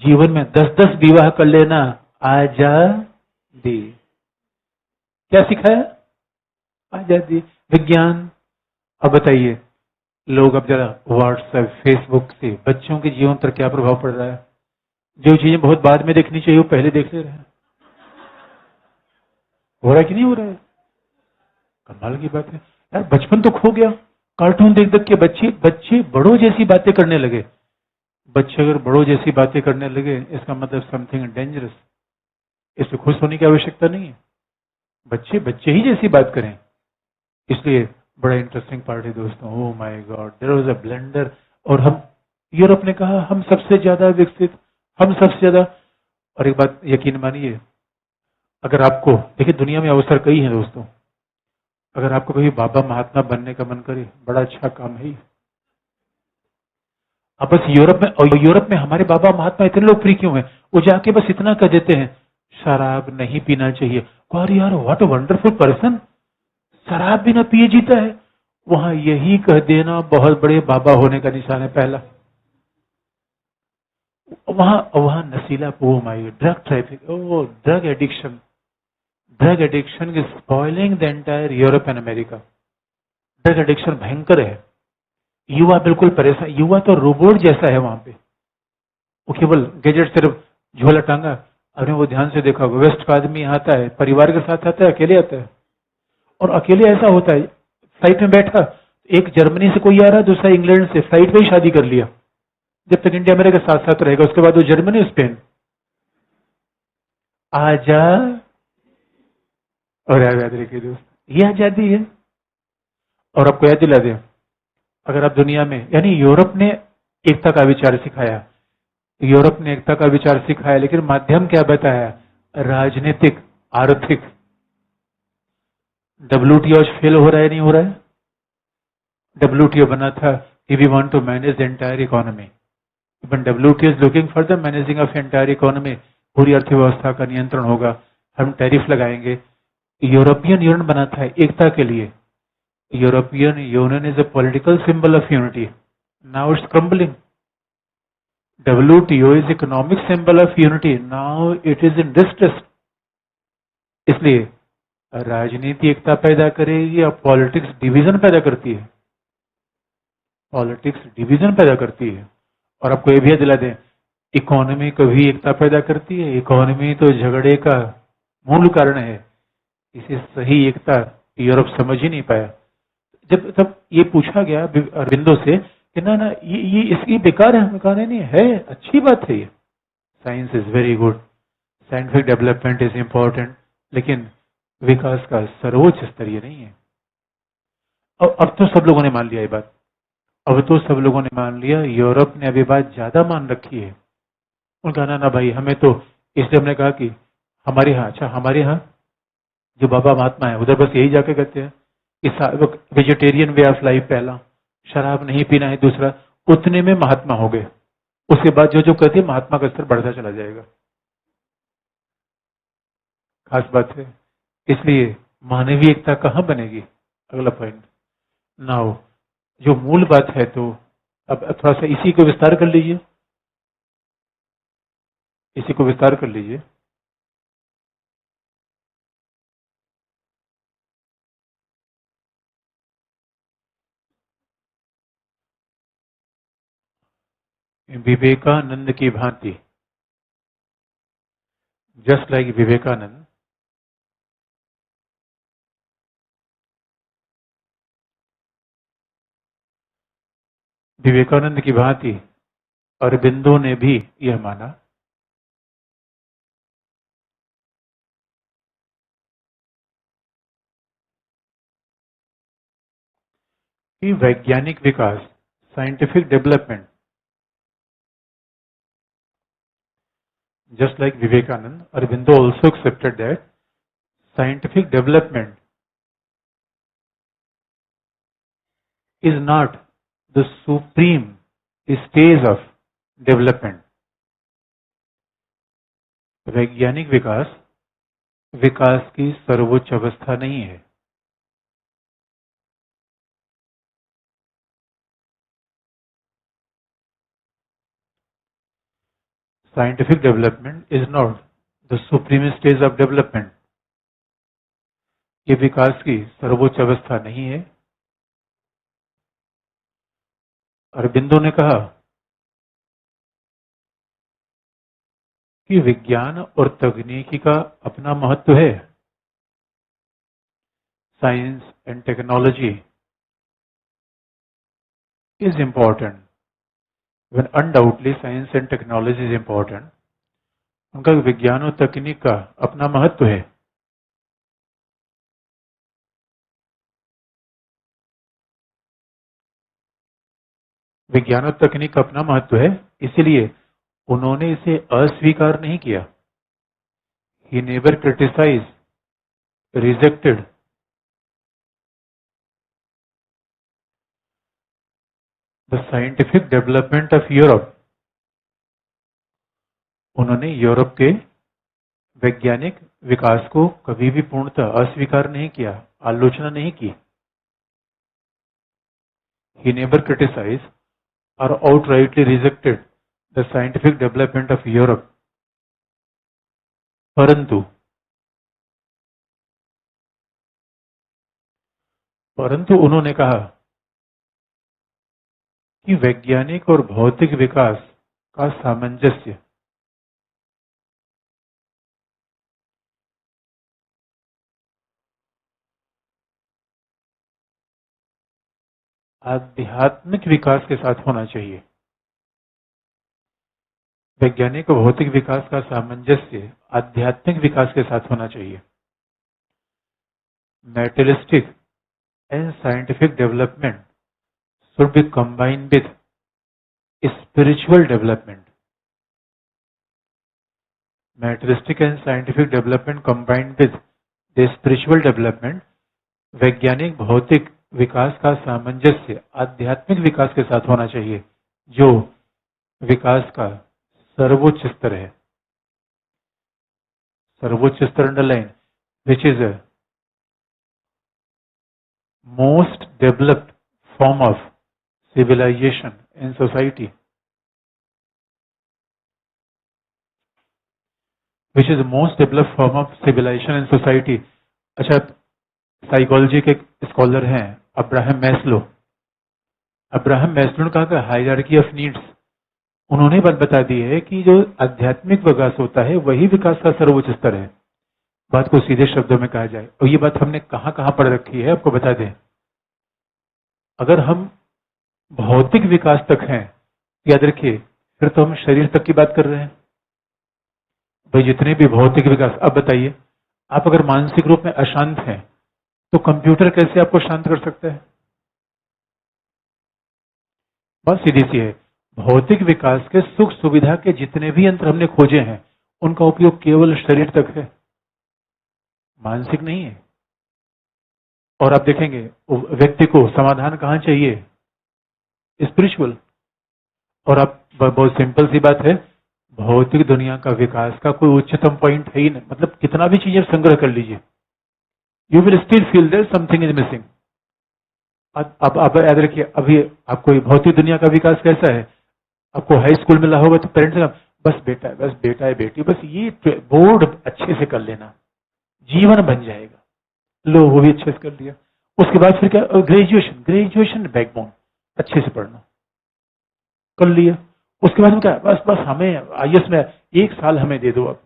जीवन में 10-10 विवाह कर लेना, आजादी। क्या सिखाया? आजादी। विज्ञान। अब बताइए लोग, अब जरा व्हाट्सएप फेसबुक से बच्चों के जीवन पर क्या प्रभाव पड़ रहा है? जो चीजें बहुत बाद में देखनी चाहिए वो पहले देख ले रहे हैं। हो रहा है कि नहीं हो रहा है? कमाल की बात है यार, बचपन तो खो गया। कार्टून देख देख के बच्चे बड़ों जैसी बातें करने लगे। बच्चे अगर बड़ों जैसी बातें करने लगे इसका मतलब समथिंग डेंजरस। इससे खुश होने की आवश्यकता नहीं है, बच्चे बच्चे ही जैसी बात करें। इसलिए बड़ा इंटरेस्टिंग पार्ट है दोस्तों। Oh my God, there was a blender. और हम, यूरोप ने कहा हम सबसे ज्यादा विकसित, हम सबसे ज्यादा। और एक बात यकीन मानिए, अगर आपको देखिए दुनिया में अवसर कई हैं दोस्तों, अगर आपको कभी बाबा महात्मा बनने का मन करे, बड़ा अच्छा काम है। अब बस यूरोप में हमारे बाबा महात्मा इतने लोकप्रिय क्यों हैं? वो जाके बस इतना कह देते हैं शराब नहीं पीना चाहिए। अरे यार व्हाट अ वंडरफुल पर्सन, शराब भी ना पिए जीता है। वहां यही कह देना बहुत बड़े बाबा होने का निशान है पहला। वहां नशीला, oh my, drug traffic, oh drug addiction is spoiling the entire Europe and America. Drug addiction भयंकर है। युवा बिल्कुल परेशान, युवा तो रोबोट जैसा है वहां पे। वो केवल गैजेट सिर्फ झोला टांगा। आपने वो ध्यान से देखा होगा, वेस्ट का आदमी आता है परिवार के साथ आता है, अकेले आता है। और अकेले ऐसा होता है, फ्लाइट में बैठा, एक जर्मनी से कोई आ रहा है, दूसरा इंग्लैंड से, फ्लाइट में ही शादी कर लिया। जब तक इंडिया मेरे के साथ साथ रहेगा, उसके बाद वो जर्मनी स्पेन। आजा और याद रखिए दोस्त, ये आजादी है। और आपको याद दिला दें, अगर आप दुनिया में, यानी यूरोप ने एकता का विचार सिखाया, यूरोप ने एकता का विचार सिखाया, लेकिन माध्यम क्या बताया? राजनीतिक, आर्थिक। WTO आज फेल हो रहा है, नहीं हो रहा है? WTO बना था कि we want to manage the entire economy, but WTO is looking for the managing of entire economy. पूरी अर्थव्यवस्था का नियंत्रण होगा, हम टैरिफ लगाएंगे। यूरोपियन यूनियन बना था एकता के लिए। European union is a political symbol of unity, now it's crumbling. WTO is economic symbol of unity. Now it is in distress. इसलिए राजनीति एकता पैदा करेगी या पॉलिटिक्स डिवीजन पैदा करती है? पॉलिटिक्स डिवीजन पैदा करती है। और आपको ये भी दिला दें, इकोनॉमी कभी एकता पैदा करती है? इकोनॉमी तो झगड़े का मूल कारण है। इसे सही एकता यूरोप समझ ही नहीं पाया। जब तब ये पूछा गया अरविंदो से कि ना ये इसकी बेकार है, हमें कहा नहीं है, अच्छी बात है। ये science is very good, scientific development is important, लेकिन विकास का सर्वोच्च स्तर ये नहीं है। अब तो सब लोगों ने मान लिया ये बात, अब तो सब लोगों ने मान लिया। यूरोप ने अभी बात ज्यादा मान रखी है। उनका ना भाई, हमें तो, इसलिए हमने कहा कि हमारे यहाँ, अच्छा हमारे यहाँ जो बाबा महात्मा है उधर बस यही जाके कहते हैं कि वेजिटेरियन वे ऑफ लाइफ पहला, शराब नहीं पीना है दूसरा, उतने में महात्मा हो गए। उसके बाद जो जो कहते हैं महात्मा का स्तर बढ़ता चला जाएगा। खास बात है। इसलिए मानवीय एकता कहाँ बनेगी? अगला पॉइंट नाउ, जो मूल बात है, तो अब थोड़ा सा इसी को विस्तार कर लीजिए, इसी को विस्तार कर लीजिए। विवेकानंद की भांति, जस्ट लाइक विवेकानंद, विवेकानंद की भांति अरबिंदो ने भी यह माना कि वैज्ञानिक विकास, scientific development, just like Vivekanand, Aurobindo also accepted that scientific development is not the supreme stage of development. वैज्ञानिक विकास विकास की सर्वोच्च अवस्था नहीं है। Scientific development is not the supreme stage of development. ये विकास की सर्वोच्च अवस्था नहीं है। अरबिंदो ने कहा कि विज्ञान और तकनीकी का अपना महत्व है। Science and technology is important. When undoubtedly science and technology is important, उनका विज्ञान और तकनीक का अपना महत्व है। विज्ञान और तकनीक का अपना महत्व है, इसीलिए उन्होंने इसे अस्वीकार नहीं किया। He never criticized, rejected the scientific development of Europe. उन्होंने यूरोप के वैज्ञानिक विकास को कभी भी पूर्णतः अस्वीकार नहीं किया, आलोचना नहीं की। He never criticized or outrightly rejected the scientific development of Europe. परंतु उन्होंने कहा कि वैज्ञानिक और भौतिक विकास का सामंजस्य आध्यात्मिक विकास के साथ होना चाहिए। वैज्ञानिक और भौतिक विकास का सामंजस्य आध्यात्मिक विकास के साथ होना चाहिए। Materialistic and scientific development should be combined with spiritual development. Materialistic and scientific development combined with the spiritual development, वैज्ञानिक भौतिक विकास का सामंजस्य आध्यात्मिक विकास के साथ होना चाहिए, जो विकास का सर्वोच्च स्तर है। सर्वोच्च स्तर underline, which is a most developed form of civilization in society. Which is most developed form of civilization and society. अच्छा, साइकोलॉजी के स्कॉलर हैं अब्राहम मैस्लो। अब्राहम मैस्लो ने कहा कि हायरार्की ऑफ नीड्स, उन्होंने बात बता दी है कि जो आध्यात्मिक विकास होता है वही विकास का सर्वोच्च स्तर है। बात को सीधे शब्दों में कहा जाए, और ये बात हमने कहां कहां पढ़ रखी है आपको बता दें। अगर हम भौतिक विकास तक हैं, याद रखिए, फिर तो हम शरीर तक की बात कर रहे हैं भाई। जितने भी भौतिक विकास, अब बताइए, आप अगर मानसिक रूप में अशांत हैं तो कंप्यूटर कैसे आपको शांत कर सकता है? बात सीधी सी है। भौतिक विकास के सुख सुविधा के जितने भी यंत्र हमने खोजे हैं उनका उपयोग केवल शरीर तक है, मानसिक नहीं है। और आप देखेंगे व्यक्ति को समाधान कहां चाहिए? स्पिरिचुअल। और आप बहुत सिंपल सी बात है, भौतिक दुनिया का विकास का कोई उच्चतम पॉइंट है ही नहीं। मतलब कितना भी चीजें संग्रह कर लीजिए, you will still feel there something is missing. अब आप याद रखिए, अभी आपको भौतिक दुनिया का विकास कैसा है? आपको हाई स्कूल में ला होगा तो पेरेंट्स का बस बेटा है, बस बेटा है, बेटी, बस ये बोर्ड अच्छे से कर लेना, जीवन बन जाएगा। लो, वो भी अच्छे से कर लिया। उसके बाद फिर क्या? ग्रेजुएशन, ग्रेजुएशन बैकबोन, अच्छे से पढ़ना, कर लिया। उसके बाद में क्या? बस बस हमें आईएएस में 1 साल हमें दे दो, अब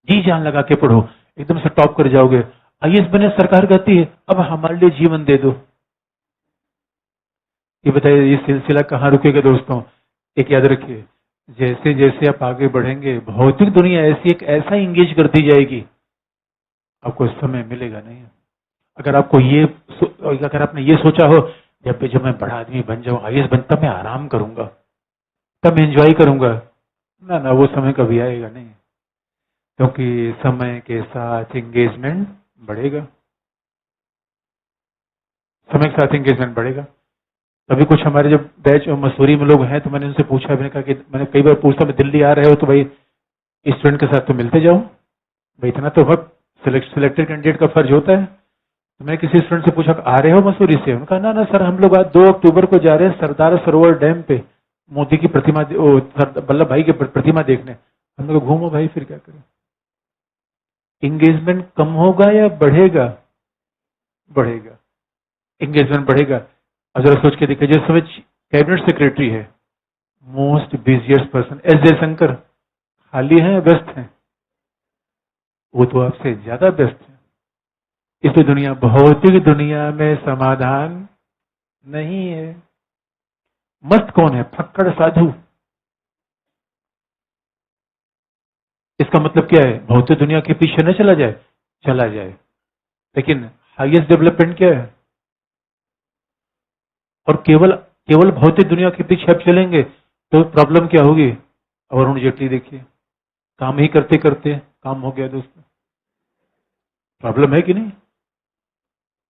जी जान लगा के पढ़ो, एकदम से टॉप कर जाओगे। आईएएस बने, सरकार कहती है अब हमारे लिए जीवन दे दो। ये बताइए, ये सिलसिला कहाँ रुकेगा दोस्तों? एक याद रखिए, जैसे जैसे आप आगे बढ़ेंगे भौतिक दुनिया ऐसी एक ऐसा इंगेज करती जाएगी, आपको समय मिलेगा नहीं। अगर आपको ये अगर आपने ये सोचा हो जब मैं बड़ा आदमी बन जाऊं, आईएएस बन, तब मैं आराम करूंगा, तब मैं एंजॉय करूंगा, ना ना, वो समय कभी आएगा नहीं। क्योंकि समय के साथ एंगेजमेंट बढ़ेगा, समय के साथ एंगेजमेंट बढ़ेगा। अभी कुछ हमारे जो बैच मसूरी में लोग हैं, तो मैंने उनसे पूछा, मैंने कहा कि मैंने कई बार पूछता, मैं दिल्ली आ रहे हो तो भाई स्टूडेंट के साथ तो मिलते जाओ भाई, इतना तो वक्त सिलेक्टेड कैंडिडेट का फर्ज होता है। तो मैंने किसी स्टूडेंट से पूछा, आ रहे हो मसूरी से? उन्होंने कहा ना ना सर, हम लोग आज 2 अक्टूबर को जा रहे हैं सरदार सरोवर डैम पे मोदी की प्रतिमा, वल्लभ भाई की प्रतिमा देखने। हम लोग घूमो भाई, फिर क्या करें? एंगेजमेंट कम होगा या बढ़ेगा? बढ़ेगा, एंगेजमेंट बढ़ेगा। अब जरा सोच के देखिए, जिस समय कैबिनेट सेक्रेटरी है most busiest person S Jaishankar, खाली हैं, व्यस्त हैं? वो तो आपसे ज्यादा व्यस्त है। इसलिए दुनिया, भौतिक दुनिया में समाधान नहीं है। मस्त कौन है? फक्कड़ साधु। इसका मतलब क्या है? भौतिक दुनिया के पीछे न चला जाए, चला जाए, लेकिन हाईएस्ट डेवलपमेंट क्या है? और केवल केवल भौतिक दुनिया के पीछे आप चलेंगे तो प्रॉब्लम क्या होगी? अरुण जेटली देखिए, काम ही करते करते काम हो गया दोस्तों। प्रॉब्लम है कि नहीं?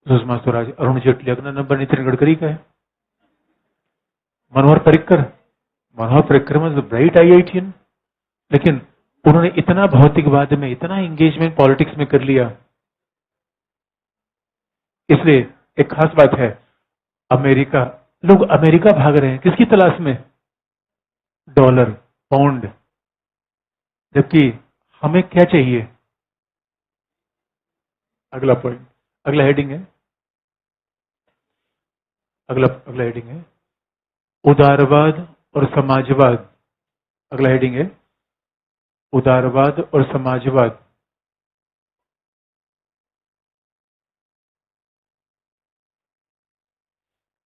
सुषमा स्वराज, अरुण जेटली, अगला नंबर नितिन गडकरी का है। Manohar Parrikar, Manohar Parrikar was bright IITian, लेकिन उन्होंने इतना भौतिकवाद में, इतना एंगेजमेंट पॉलिटिक्स में कर लिया। इसलिए एक खास बात है, अमेरिका, लोग अमेरिका भाग रहे हैं किसकी तलाश में? Dollar, pound. जबकि हमें क्या चाहिए? अगला पॉइंट, अगला हेडिंग है, अगला अगला हेडिंग है उदारवाद और समाजवाद। अगला हेडिंग है उदारवाद और समाजवाद।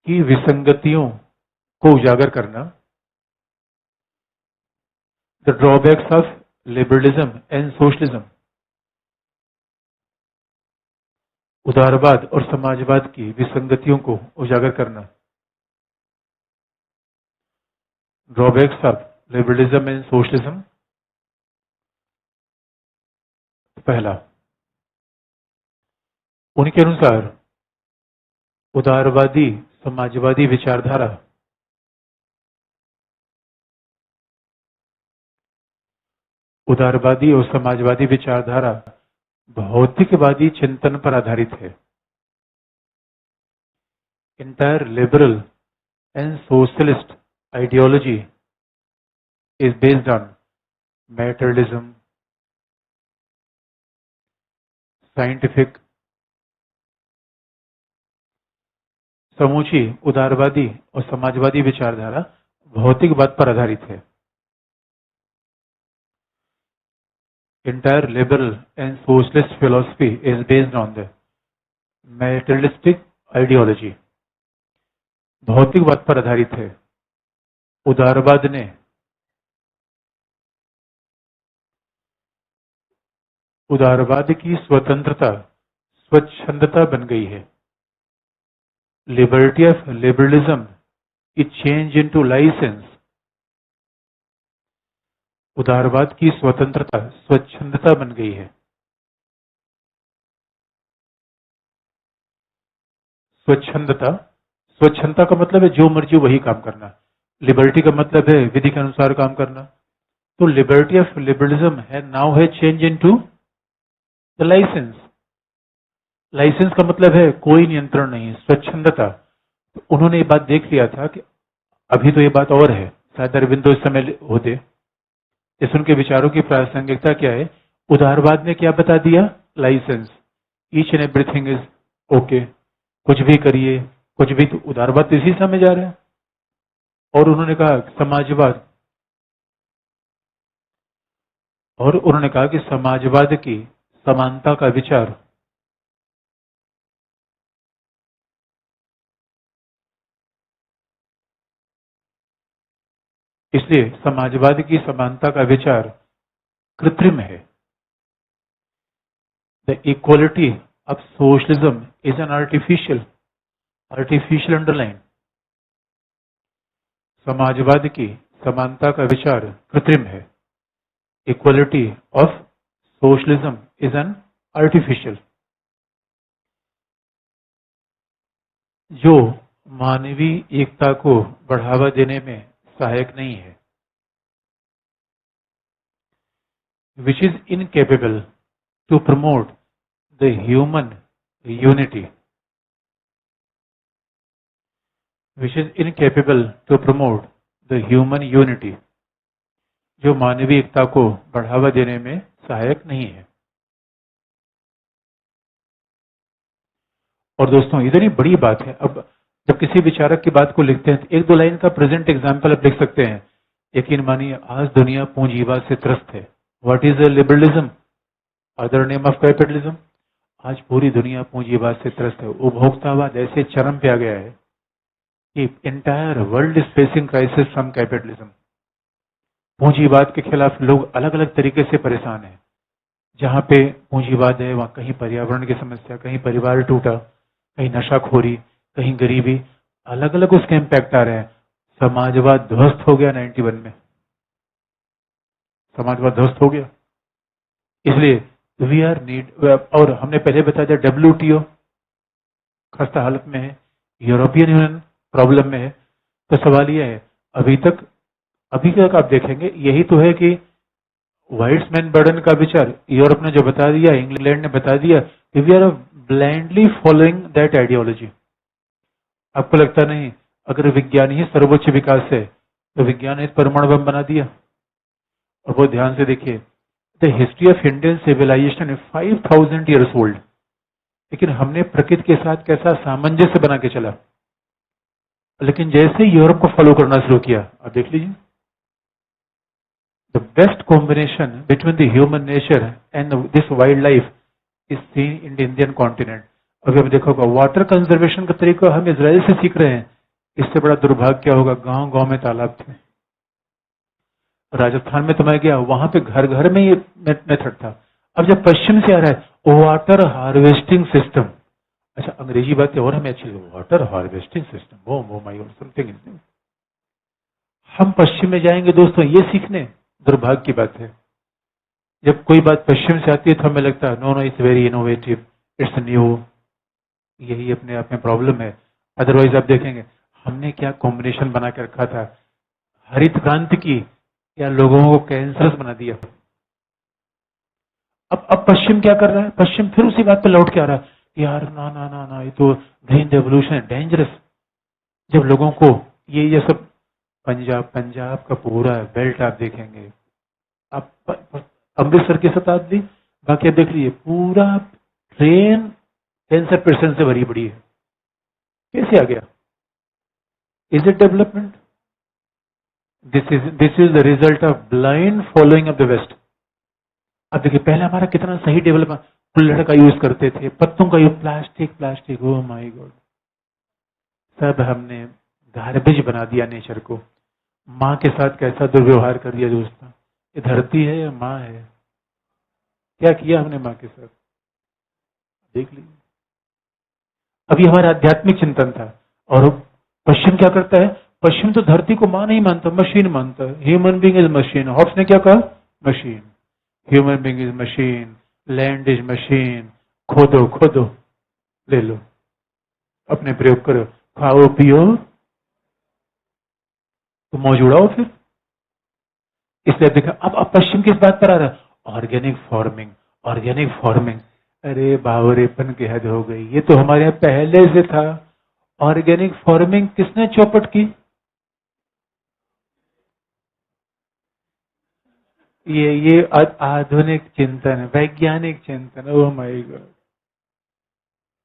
की विसंगतियों को उजागर करना, the drawbacks of liberalism and socialism. उदारवाद और समाजवाद की विसंगतियों को उजागर करना, drawbacks of liberalism and socialism. पहला, उनके अनुसार उदारवादी समाजवादी विचारधारा उदारवादी और समाजवादी विचारधारा भौतिकवादी चिंतन पर आधारित है। Entire liberal and socialist ideology is based on materialism, scientific, समूची उदारवादी और समाजवादी विचारधारा भौतिकवाद पर आधारित है। Entire liberal and socialist philosophy is based on the materialistic ideology. भौतिकवाद पर आधारित है। उदारवाद ने उदारवाद की स्वतंत्रता स्वच्छंदता बन गई है। Liberty of liberalism is change into licence. उदारवाद की स्वतंत्रता स्वच्छंदता बन गई है। स्वच्छंदता, स्वच्छंदता का मतलब है जो मर्जी वही काम करना। लिबर्टी का मतलब है विधि के अनुसार काम करना। तो लिबर्टी ऑफ लिबरलिज्म है नाउ है change into the licence. Licence का मतलब है कोई नियंत्रण नहीं, स्वच्छंदता। तो उन्होंने ये बात देख लिया था कि अभी तो ये बात और है, शायद अरविंदो इस समय होते। इस उनके विचारों की प्रासंगिकता क्या है? उदारवाद ने क्या बता दिया? Licence, each and everything is okay, कुछ भी करिए, कुछ भी। तो उदारवाद इसी समय जा रहा है। और उन्होंने कहा समाजवाद, और उन्होंने कहा कि समाजवाद की समानता का विचार इसलिए समाजवाद की समानता का विचार कृत्रिम है। The equality of socialism is an artificial underline. समाजवाद की समानता का विचार कृत्रिम है। Equality of socialism is an artificial, जो मानवीय एकता को बढ़ावा देने में सहायक नहीं है। Which is incapable to promote the human unity. Which is incapable to promote the human unity, जो मानवीय एकता को बढ़ावा देने में सहायक नहीं है। और दोस्तों इतनी बड़ी बात है, अब जब किसी विचारक की बात को लिखते हैं तो एक दो लाइन का प्रेजेंट एग्जाम्पल आप लिख सकते हैं। यकीन मानिए आज दुनिया पूंजीवाद से त्रस्त है। What is liberalism? Other name of capitalism. आज पूरी दुनिया पूंजीवाद से त्रस्त है। उपभोक्तावाद ऐसे चरम पे आ गया है कि entire world is facing crisis from capitalism. पूंजीवाद के खिलाफ लोग अलग अलग तरीके से परेशान हैं। जहां पे पूंजीवाद है वहां कहीं पर्यावरण की समस्या, कहीं परिवार टूटा, कहीं नशाखोरी, कहीं गरीबी, अलग अलग उसके इम्पैक्ट आ रहे हैं। समाजवाद ध्वस्त हो गया 91 में, समाजवाद ध्वस्त हो गया। इसलिए वी आर नीड, और हमने पहले बता दिया WTO खस्ता हालत में है, यूरोपियन यूनियन प्रॉब्लम में है। तो सवाल यह है अभी तक आप देखेंगे यही तो है कि वाइट्समैन बर्डन का विचार यूरोप ने जो बता दिया, इंग्लैंड ने बता दिया कि we are blindly following that ideology. आपको लगता नहीं अगर विज्ञान ही सर्वोच्च विकास है तो विज्ञान ने परमाणु बम बना दिया? और वो ध्यान से देखिए, the history of Indian civilization है 5000 ईयर्स ओल्ड, लेकिन हमने प्रकृति के साथ कैसा सामंजस्य बना के चला। लेकिन जैसे यूरोप को फॉलो करना शुरू किया, अब देख लीजिए, the best combination between the human nature and this wild life is seen in the Indian continent. अभी हम देखा होगा वाटर कंजर्वेशन का तरीका हम इजराइल से सीख रहे हैं। इससे बड़ा दुर्भाग्य क्या होगा, गांव गांव में तालाब थे। राजस्थान में तो मैं गया, वहां पे घर घर में ये मेथड था। अब जब पश्चिम से आ रहा है वाटर हार्वेस्टिंग सिस्टम, अच्छा अंग्रेजी बात और हमें अच्छी, वाटर हार्वेस्टिंग सिस्टम, वो माय समथिंग इज न्यू। हम पश्चिम में जाएंगे दोस्तों ये सीखने, दुर्भाग्य की बात है। जब कोई बात पश्चिम से आती है तो हमें लगता है no no it's very innovative, it's new. यही अपने आप में प्रॉब्लम है। अदरवाइज आप देखेंगे हमने क्या कॉम्बिनेशन बना के रखा था, हरित क्रांति की या लोगों को कैंसरस बना दिया। अब पश्चिम क्या कर रहा है, पश्चिम फिर उसी बात पे लौट के आ रहा है, यार ना ना ना ना ये तो ग्रीन रेवोल्यूशन है, डेंजरस। जब लोगों को ये सब पंजाब का पूरा बेल्ट आप देखेंगे, आप अमृतसर की शताब्दी, बाकी आप देख लीजिए पूरा ट्रेन कैंसर पेशेंट से भरी पड़ी है, कैसे आ गया? Is it development? This is the result of blind following of the West. अब देखिए पहले हमारा कितना सही डेवलपमेंट, कुल्हड़ का यूज करते थे, पत्तों का use, plastic plastic, oh my God, सब हमने गार्बेज बना दिया नेचर को। माँ के साथ कैसा दुर्व्यवहार कर दिया दोस्तों, ये धरती है या माँ है? क्या किया हमने माँ के साथ, देख लीजिए। अभी हमारा आध्यात्मिक चिंतन था, और पश्चिम क्या करता है? पश्चिम तो धरती को माँ नहीं मानता, मशीन मानता है। Human being is machine. Hobbes ने क्या कहा? Machine. Human being is machine, land is machine. खोदो खोदो, ले लो, अपने प्रयोग करो, खाओ पियो तो मौज उड़ाओ फिर। इसलिए देखा, अब पश्चिम किस बात पर आ रहा है? Organic farming, organic farming. अरे बावरेपन की हद हो गई, ये तो हमारे यहाँ पहले से था। ऑर्गेनिक फार्मिंग किसने चौपट की? ये आधुनिक चिंतन, वैज्ञानिक चिंतन। ओह माय गॉड,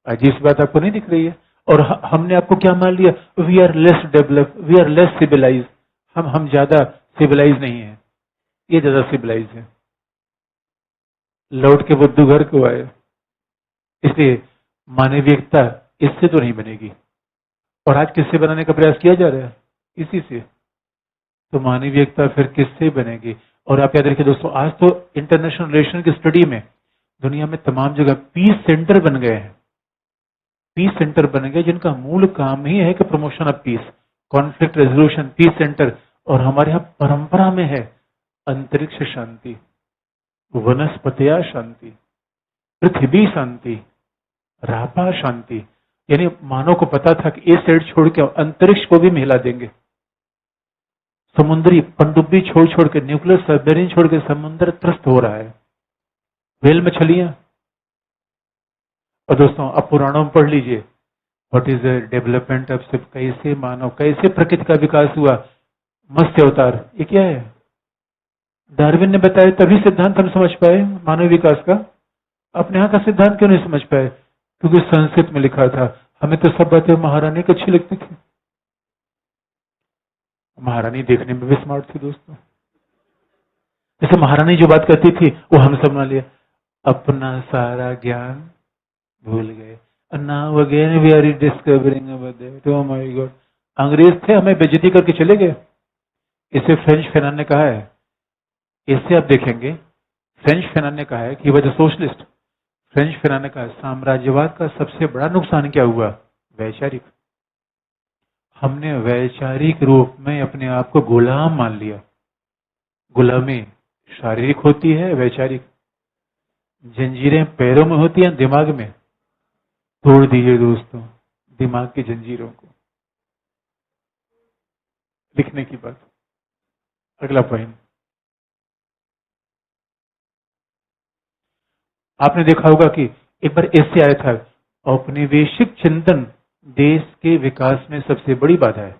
अजीब सी बात आपको नहीं दिख रही है? और हमने आपको क्या मान लिया? We are less develop, we are less civilize. हम ज्यादा सिविलाइज नहीं है, ये ज्यादा सिविलाइज है। लौट के बुद्धू घर को आए। इसलिए मानवीयता इससे तो नहीं बनेगी। और आज किससे बनाने का प्रयास किया जा रहा है? इसी से। तो मानवीयता फिर किससे बनेगी? और आप याद रखिए दोस्तों, आज तो इंटरनेशनल रिलेशन की स्टडी में दुनिया में तमाम जगह पीस सेंटर बन गए हैं। पीस सेंटर बन गए जिनका मूल काम ही है कि promotion of peace, conflict resolution, peace centre. और हमारे यहाँ परंपरा में है अंतरिक्ष शांति, वनस्पतिया शांति, पृथ्वी शांति, रापा शांति। यानी मानव को पता था कि इस साइड छोड़ के अंतरिक्ष को भी मिला देंगे। समुद्री पनडुब्बी छोड़ छोड़ के, न्यूक्लियर सबमरीन छोड़ के समुद्र त्रस्त हो रहा है, व्हेल मछलियां। और दोस्तों अब पुराणों में पढ़ लीजिए, what is the development of ship, कैसे मानव, कैसे प्रकृति का विकास हुआ। मत्स्य अवतार, ये क्या है? डार्विन ने बताया, तभी सिद्धांत हम समझ पाए मानव विकास का। अपने यहाँ का सिद्धांत क्यों नहीं समझ पाए? क्योंकि संस्कृत में लिखा था। हमें तो सब बातें महारानी की अच्छी लगती थी। महारानी देखने में भी स्मार्ट थी दोस्तों। जैसे महारानी जो बात करती थी वो हम सब मान लिया, अपना सारा ज्ञान भूल गए। Now again we are discovering about that. Oh my God, अंग्रेज थे, हमें बेइज्जती करके चले गए। इसे फ्रेंच फैनन ने कहा है, इससे आप देखेंगे, फ्रेंच फैनन ने कहा है कि वह सोशलिस्ट। फ्रेंच फैनन ने कहा साम्राज्यवाद का सबसे बड़ा नुकसान क्या हुआ? वैचारिक। हमने वैचारिक रूप में अपने आप को गुलाम मान लिया। गुलामी शारीरिक होती है, वैचारिक जंजीरें पैरों में होती हैं, दिमाग में। तोड़ दीजिए दोस्तों दिमाग की जंजीरों को। लिखने की बात। अगला पॉइंट, आपने देखा होगा कि एक बार ऐसे आया था, औपनिवेशिक चिंतन देश के विकास में सबसे बड़ी बाधा है।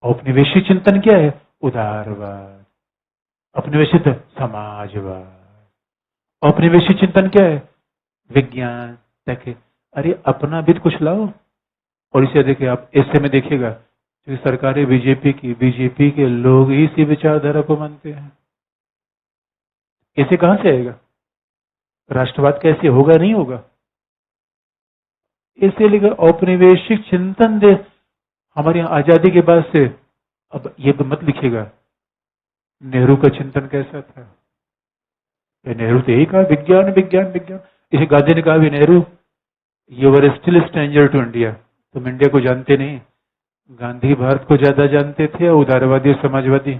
औपनिवेशिक चिंतन क्या है? उदारवाद। औपनिवेशिक समाजवाद। औपनिवेशिक चिंतन क्या है? विज्ञान तक। अरे अपना भी तो कुछ लाओ। और इसे देखिए, आप ऐसे में देखिएगा, क्योंकि सरकारें बीजेपी के लोग ही इसी विचारधारा को मानते हैं। ऐसे कहां से आएगा? राष्ट्रवाद कैसे होगा? नहीं होगा। इसे लेकर औपनिवेशिक चिंतन दे हमारे यहाँ आजादी के बाद से। अब ये मत लिखिएगा नेहरू का चिंतन कैसा था। नेहरू तो यही कहा विज्ञान विज्ञान विज्ञान। इसे गांधी ने कहा भी, Nehru you were still stranger to India, तुम इंडिया को जानते नहीं। गांधी भारत को ज्यादा जानते थे, उदारवादी और समाजवादी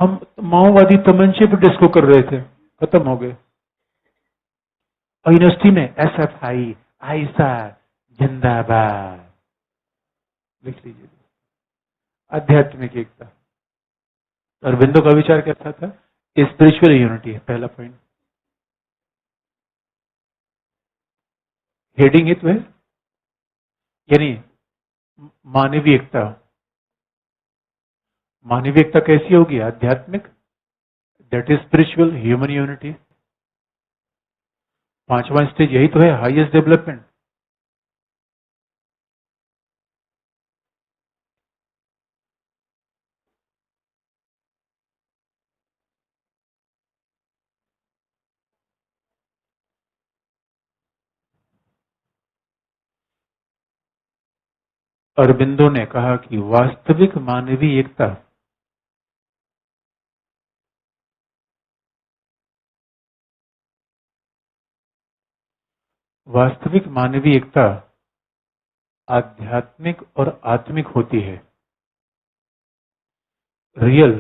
हम माओवादी तमंचे पर डिस्को कर रहे थे, खत्म हो गए। और यूनिवर्सिटी में SFI आयसा जिंदाबाद, लिख लीजिए। आध्यात्मिक एकता। अरविंदो का विचार कैसा था? स्पिरिचुअल यूनिटी है पहला पॉइंट। हेडिंग हित है, यानी मानवीय एकता। मानवीय एकता कैसी होगी? आध्यात्मिक, that is spiritual human unity. 5वां स्टेज यही तो है, हाईएस्ट डेवलपमेंट। अरबिंदो ने कहा कि वास्तविक मानवीय एकता वास्तविक मानवीय एकता आध्यात्मिक और आत्मिक होती है। Real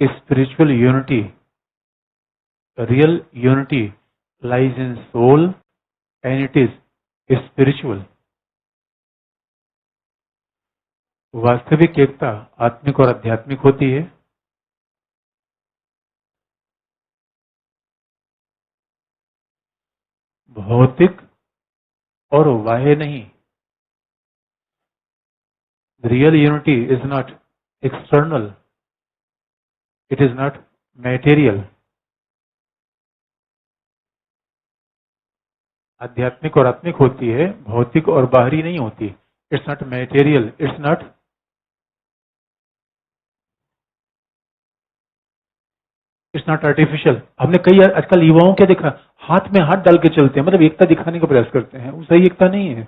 spiritual unity lies in soul and it is spiritual. वास्तविक एकता आत्मिक और आध्यात्मिक होती है। भौतिक और बाह्य नहीं। Real unity is not external, it is not material. आध्यात्मिक और आत्मिक होती है, भौतिक और बाहरी नहीं होती। It's not material, it's not artificial. हमने कई आजकल युवाओं क्या देखा, हाथ में हाथ डाल के चलते हैं, मतलब एकता दिखाने का प्रयास करते हैं, वो सही एकता नहीं है।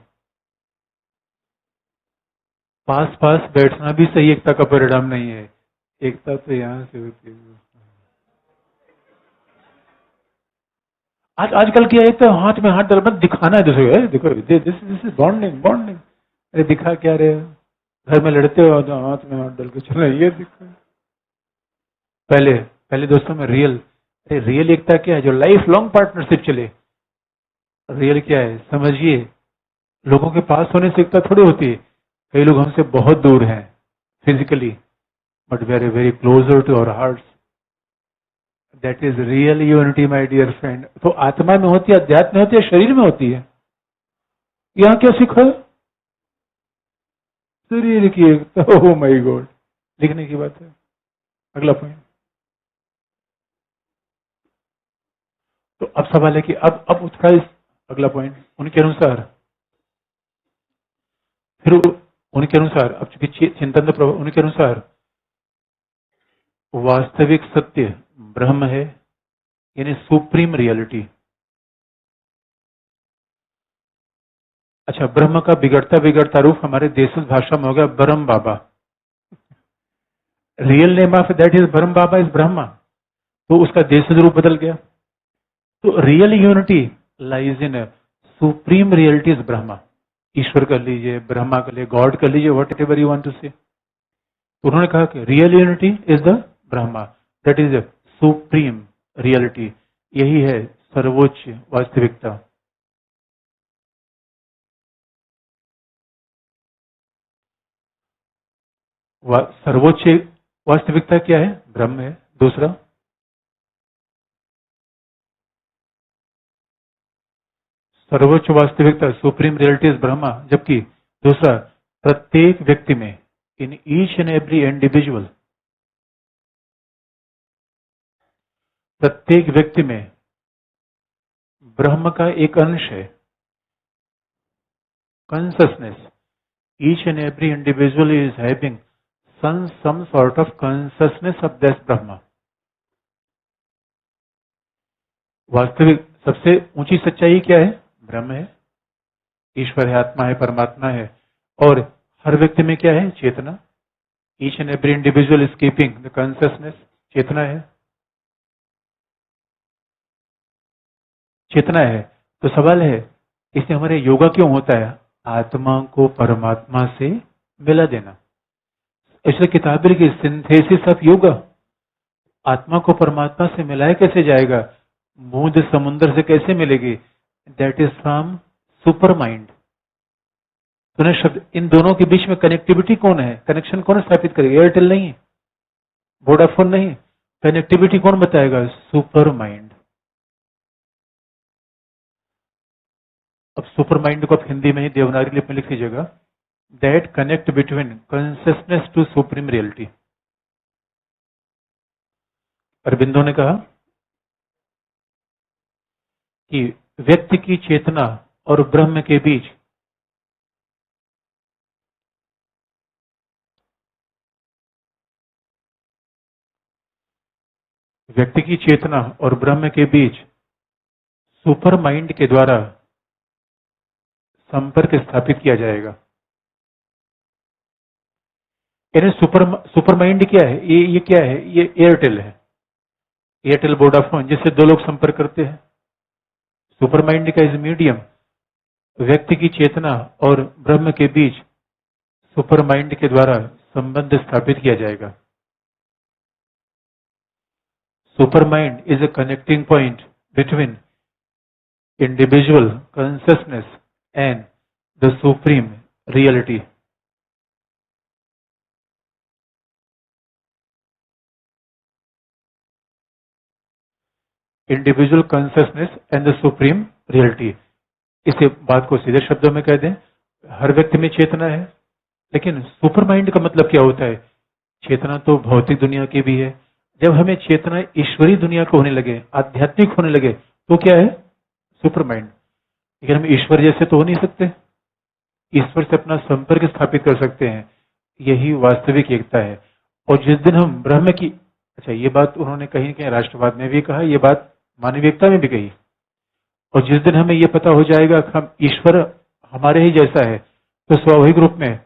पास पास बैठना भी सही एकता का परिणाम नहीं है। एकता तो यहां से होती है। आजकल क्या है, तो हाथ में हाथ डाल मत दिखाना है दूसरे को, देखो दिस इज बॉन्डिंग बॉन्डिंग। अरे दिखा क्या रहे हो, घर में लड़ते हो तो हाथ में हाथ डाल के चलो, ये दिखा। पहले पहले दोस्तों में रियल एकता क्या है, जो लाइफ लॉन्ग पार्टनरशिप चले। रियल क्या है समझिए, लोगों के पास होने से एकता थोड़ी होती है। कई लोग हमसे बहुत दूर हैं physically, but we are very closer to our hearts. That is real unity my dear friend. तो आत्मा में होती है, अध्यात्म में होती है, शरीर में होती है। यहां क्या सीखा, शरीर की एकता। ओह माय गॉड, लिखने की बात है। अगला पॉइंट। तो अब सवाल है कि अब उसका अगला पॉइंट उनके अनुसार, फिर उनके अनुसार, अब चूंकि चिंतन तो उनके अनुसार वास्तविक सत्य ब्रह्म है, यानी सुप्रीम रियलिटी। अच्छा, ब्रह्म का बिगड़ता बिगड़ता रूप हमारे देशज भाषा में हो गया Brahma Baba. Real name of that is Brahma Baba is Brahma, तो उसका देशज रूप बदल गया। तो real unity lies in supreme reality is Brahma. ईश्वर कर लीजिए, ब्रह्मा कर लीजिए, गॉड कर लीजिए, whatever you want to say. उन्होंने कहा कि real unity is the Brahma, that is supreme reality. यही है सर्वोच्च वास्तविकता। सर्वोच्च वास्तविकता क्या है, ब्रह्म है। दूसरा, सर्वोच्च वास्तविकता सुप्रीम रियलिटी इज ब्रह्मा, जबकि दूसरा, प्रत्येक व्यक्ति में, in each and every individual, प्रत्येक व्यक्ति में ब्रह्म का एक अंश है, consciousness. Each and every individual is having some sort of consciousness of this Brahma. वास्तविक सबसे ऊंची सच्चाई क्या है, ब्रह्म है, ईश्वर है, आत्मा है, परमात्मा है। और हर व्यक्ति में क्या है, चेतना। Each and every individual is keeping the consciousness, चेतना है, चेतना है। तो सवाल है, इससे हमारे योगा क्यों होता है, आत्मा को परमात्मा से मिला देना। इसलिए किताब की सिंथेसिस ऑफ योगा, आत्मा को परमात्मा से मिलाया कैसे जाएगा, बूंद समुद्र से कैसे मिलेगी, that is from super mind. तो शब्द, इन दोनों के बीच में कनेक्टिविटी कौन है, कनेक्शन कौन स्थापित करेगा, एयरटेल नहीं, वोडाफोन नहीं, कनेक्टिविटी कौन बताएगा, सुपर माइंड। अब सुपर माइंड को आप हिंदी में ही देवनागरी लिपि में लिख लीजिएगा, that connect between consciousness to supreme reality. Aurobindo ने कहा कि व्यक्ति की चेतना और ब्रह्म के बीच व्यक्ति की चेतना और ब्रह्म के बीच सुपर माइंड के द्वारा संपर्क स्थापित किया जाएगा। यानी सुपर माइंड क्या है? ये क्या है? ये एयरटेल है, एयरटेल वोडाफोन, जिससे दो लोग संपर्क करते हैं। सुपर माइंड का इज मीडियम, व्यक्ति की चेतना और ब्रह्म के बीच सुपर माइंड के द्वारा संबंध स्थापित किया जाएगा। Super mind is a connecting point between individual consciousness and the supreme reality. Individual consciousness and the supreme reality. इस बात को सीधे शब्दों में कह दें, हर व्यक्ति में चेतना है, लेकिन सुपर माइंड का मतलब क्या होता है? चेतना तो भौतिक दुनिया की भी है। जब हमें चेतना ईश्वरीय दुनिया को होने लगे, आध्यात्मिक होने लगे, तो क्या है? Super mind. लेकिन हम ईश्वर जैसे तो हो नहीं सकते, ईश्वर से अपना संपर्क स्थापित कर सकते हैं। यही वास्तविक एकता है। और जिस दिन हम ब्रह्म की, अच्छा ये बात उन्होंने कहीं कहीं राष्ट्रवाद में भी कहा, ये बात मानवीयता में भी कही। और जिस दिन हमें ये पता हो जाएगा कि हम ईश्वर हमारे ही जैसा है, तो स्वाभाविक रूप में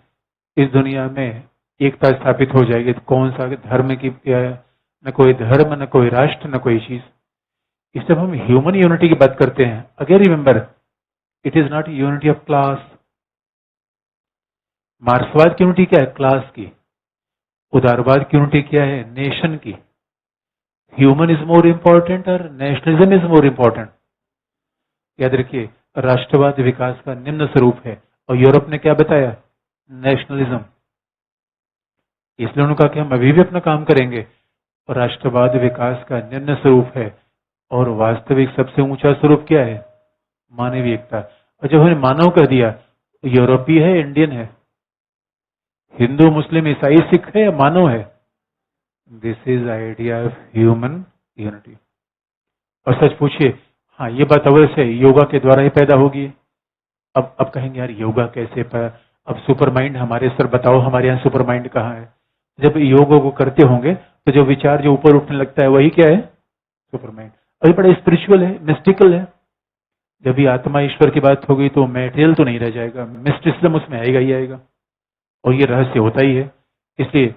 इस दुनिया में एकता स्थापित हो जाएगी। तो कौन सा धर्म की, न कोई धर्म, न कोई राष्ट्र, न कोई चीज। इस जब हम ह्यूमन यूनिटी की बात करते हैं, again remember, it is not unity of class. मार्क्सवाद की यूनिटी क्या है? क्लास की। उदारवाद की यूनिटी क्या है? नेशन की। ह्यूमन इज मोर इंपॉर्टेंट और नेशनलिज्म इज मोर इंपॉर्टेंट। याद रखिए, राष्ट्रवाद विकास का निम्न स्वरूप है, और यूरोप ने क्या बताया? नेशनलिज्म। इसलिए उन्होंने कहा कि हम अभी भी अपना काम करेंगे, और राष्ट्रवाद विकास का निम्न स्वरूप है, और वास्तविक सबसे ऊंचा स्वरूप क्या है? मानवीय एकता। और जब हमने मानव कह दिया, तो यूरोपीय है, इंडियन है, हिंदू, मुस्लिम, ईसाई, सिख है या मानव है? This is idea of human unity. और सच पूछिए, हाँ ये बात अवश्य है, योगा के द्वारा ही पैदा होगी। अब कहेंगे यार योगा कैसे अब सुपर माइंड हमारे सर बताओ, हमारे यहाँ सुपर माइंड कहाँ है? जब योग को करते होंगे तो जो विचार जो ऊपर उठने लगता है वही क्या है? Super mind. अभी बड़ा स्पिरिचुअल है, मिस्टिकल है। जब भी आत्मा ईश्वर की बात होगी तो मेटेरियल तो नहीं रह जाएगा, मिस्टिसिज्म उसमें आएगा ही आएगा, और ये रहस्य होता ही है। इसलिए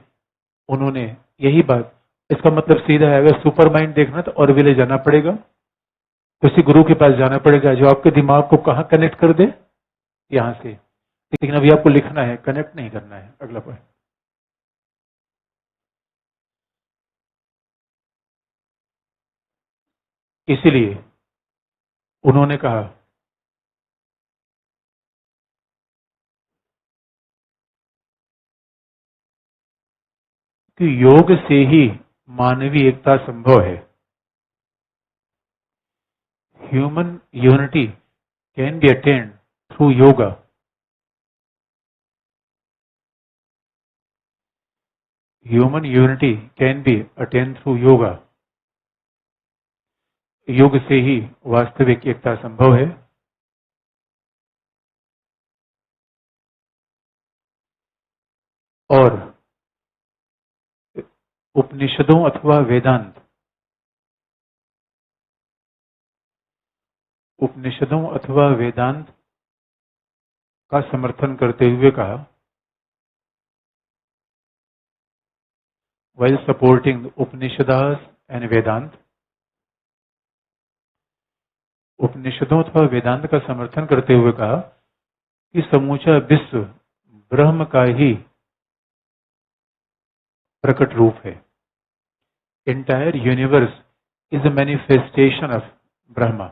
उन्होंने यही बात, इसका मतलब सीधा है, अगर सुपर माइंड देखना तो और विले जाना पड़ेगा, किसी गुरु के पास जाना पड़ेगा जो आपके दिमाग को कहाँ कनेक्ट कर दे, यहां से। लेकिन अभी आपको लिखना है, कनेक्ट नहीं करना है। अगला पॉइंट, इसीलिए उन्होंने कहा कि योग से ही मानवीय एकता संभव है। Human unity can be attend through yoga. Human unity can be attend through yoga. योग से ही वास्तविक एकता संभव है। और उपनिषदों अथवा वेदांत, उपनिषदों अथवा वेदांत का समर्थन करते हुए कहा, while supporting the Upanishads and Vedant, उपनिषदों अथवा वेदांत का समर्थन करते हुए कहा कि समूचा विश्व ब्रह्म का ही प्रकट रूप है। Entire universe is a manifestation of Brahma.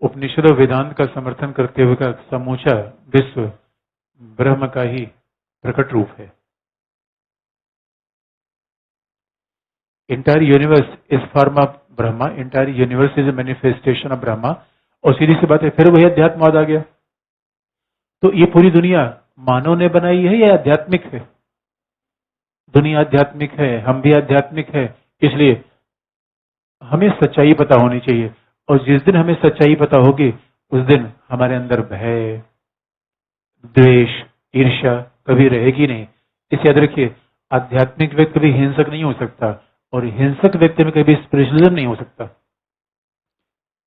Upanishad और वेदांत का समर्थन करते हुए कहा समूचा विश्व ब्रह्म का ही प्रकट रूप है। Entire universe is form of Brahma, entire universe is a manifestation of Brahma. और सीधी सी बात है, फिर वही अध्यात्मवाद आ गया। तो ये पूरी दुनिया मानव ने बनाई है या आध्यात्मिक है? दुनिया आध्यात्मिक है, हम भी आध्यात्मिक है। इसलिए हमें सच्चाई पता होनी चाहिए। और जिस दिन हमें सच्चाई पता होगी उस दिन हमारे अंदर भय, द्वेष, ईर्ष्या कभी रहेगी नहीं। इसे याद रखिए, आध्यात्मिक व्यक्ति कभी हिंसक नहीं हो सकता और हिंसक व्यक्ति में कभी स्पिरिचुअलिज्म नहीं हो सकता।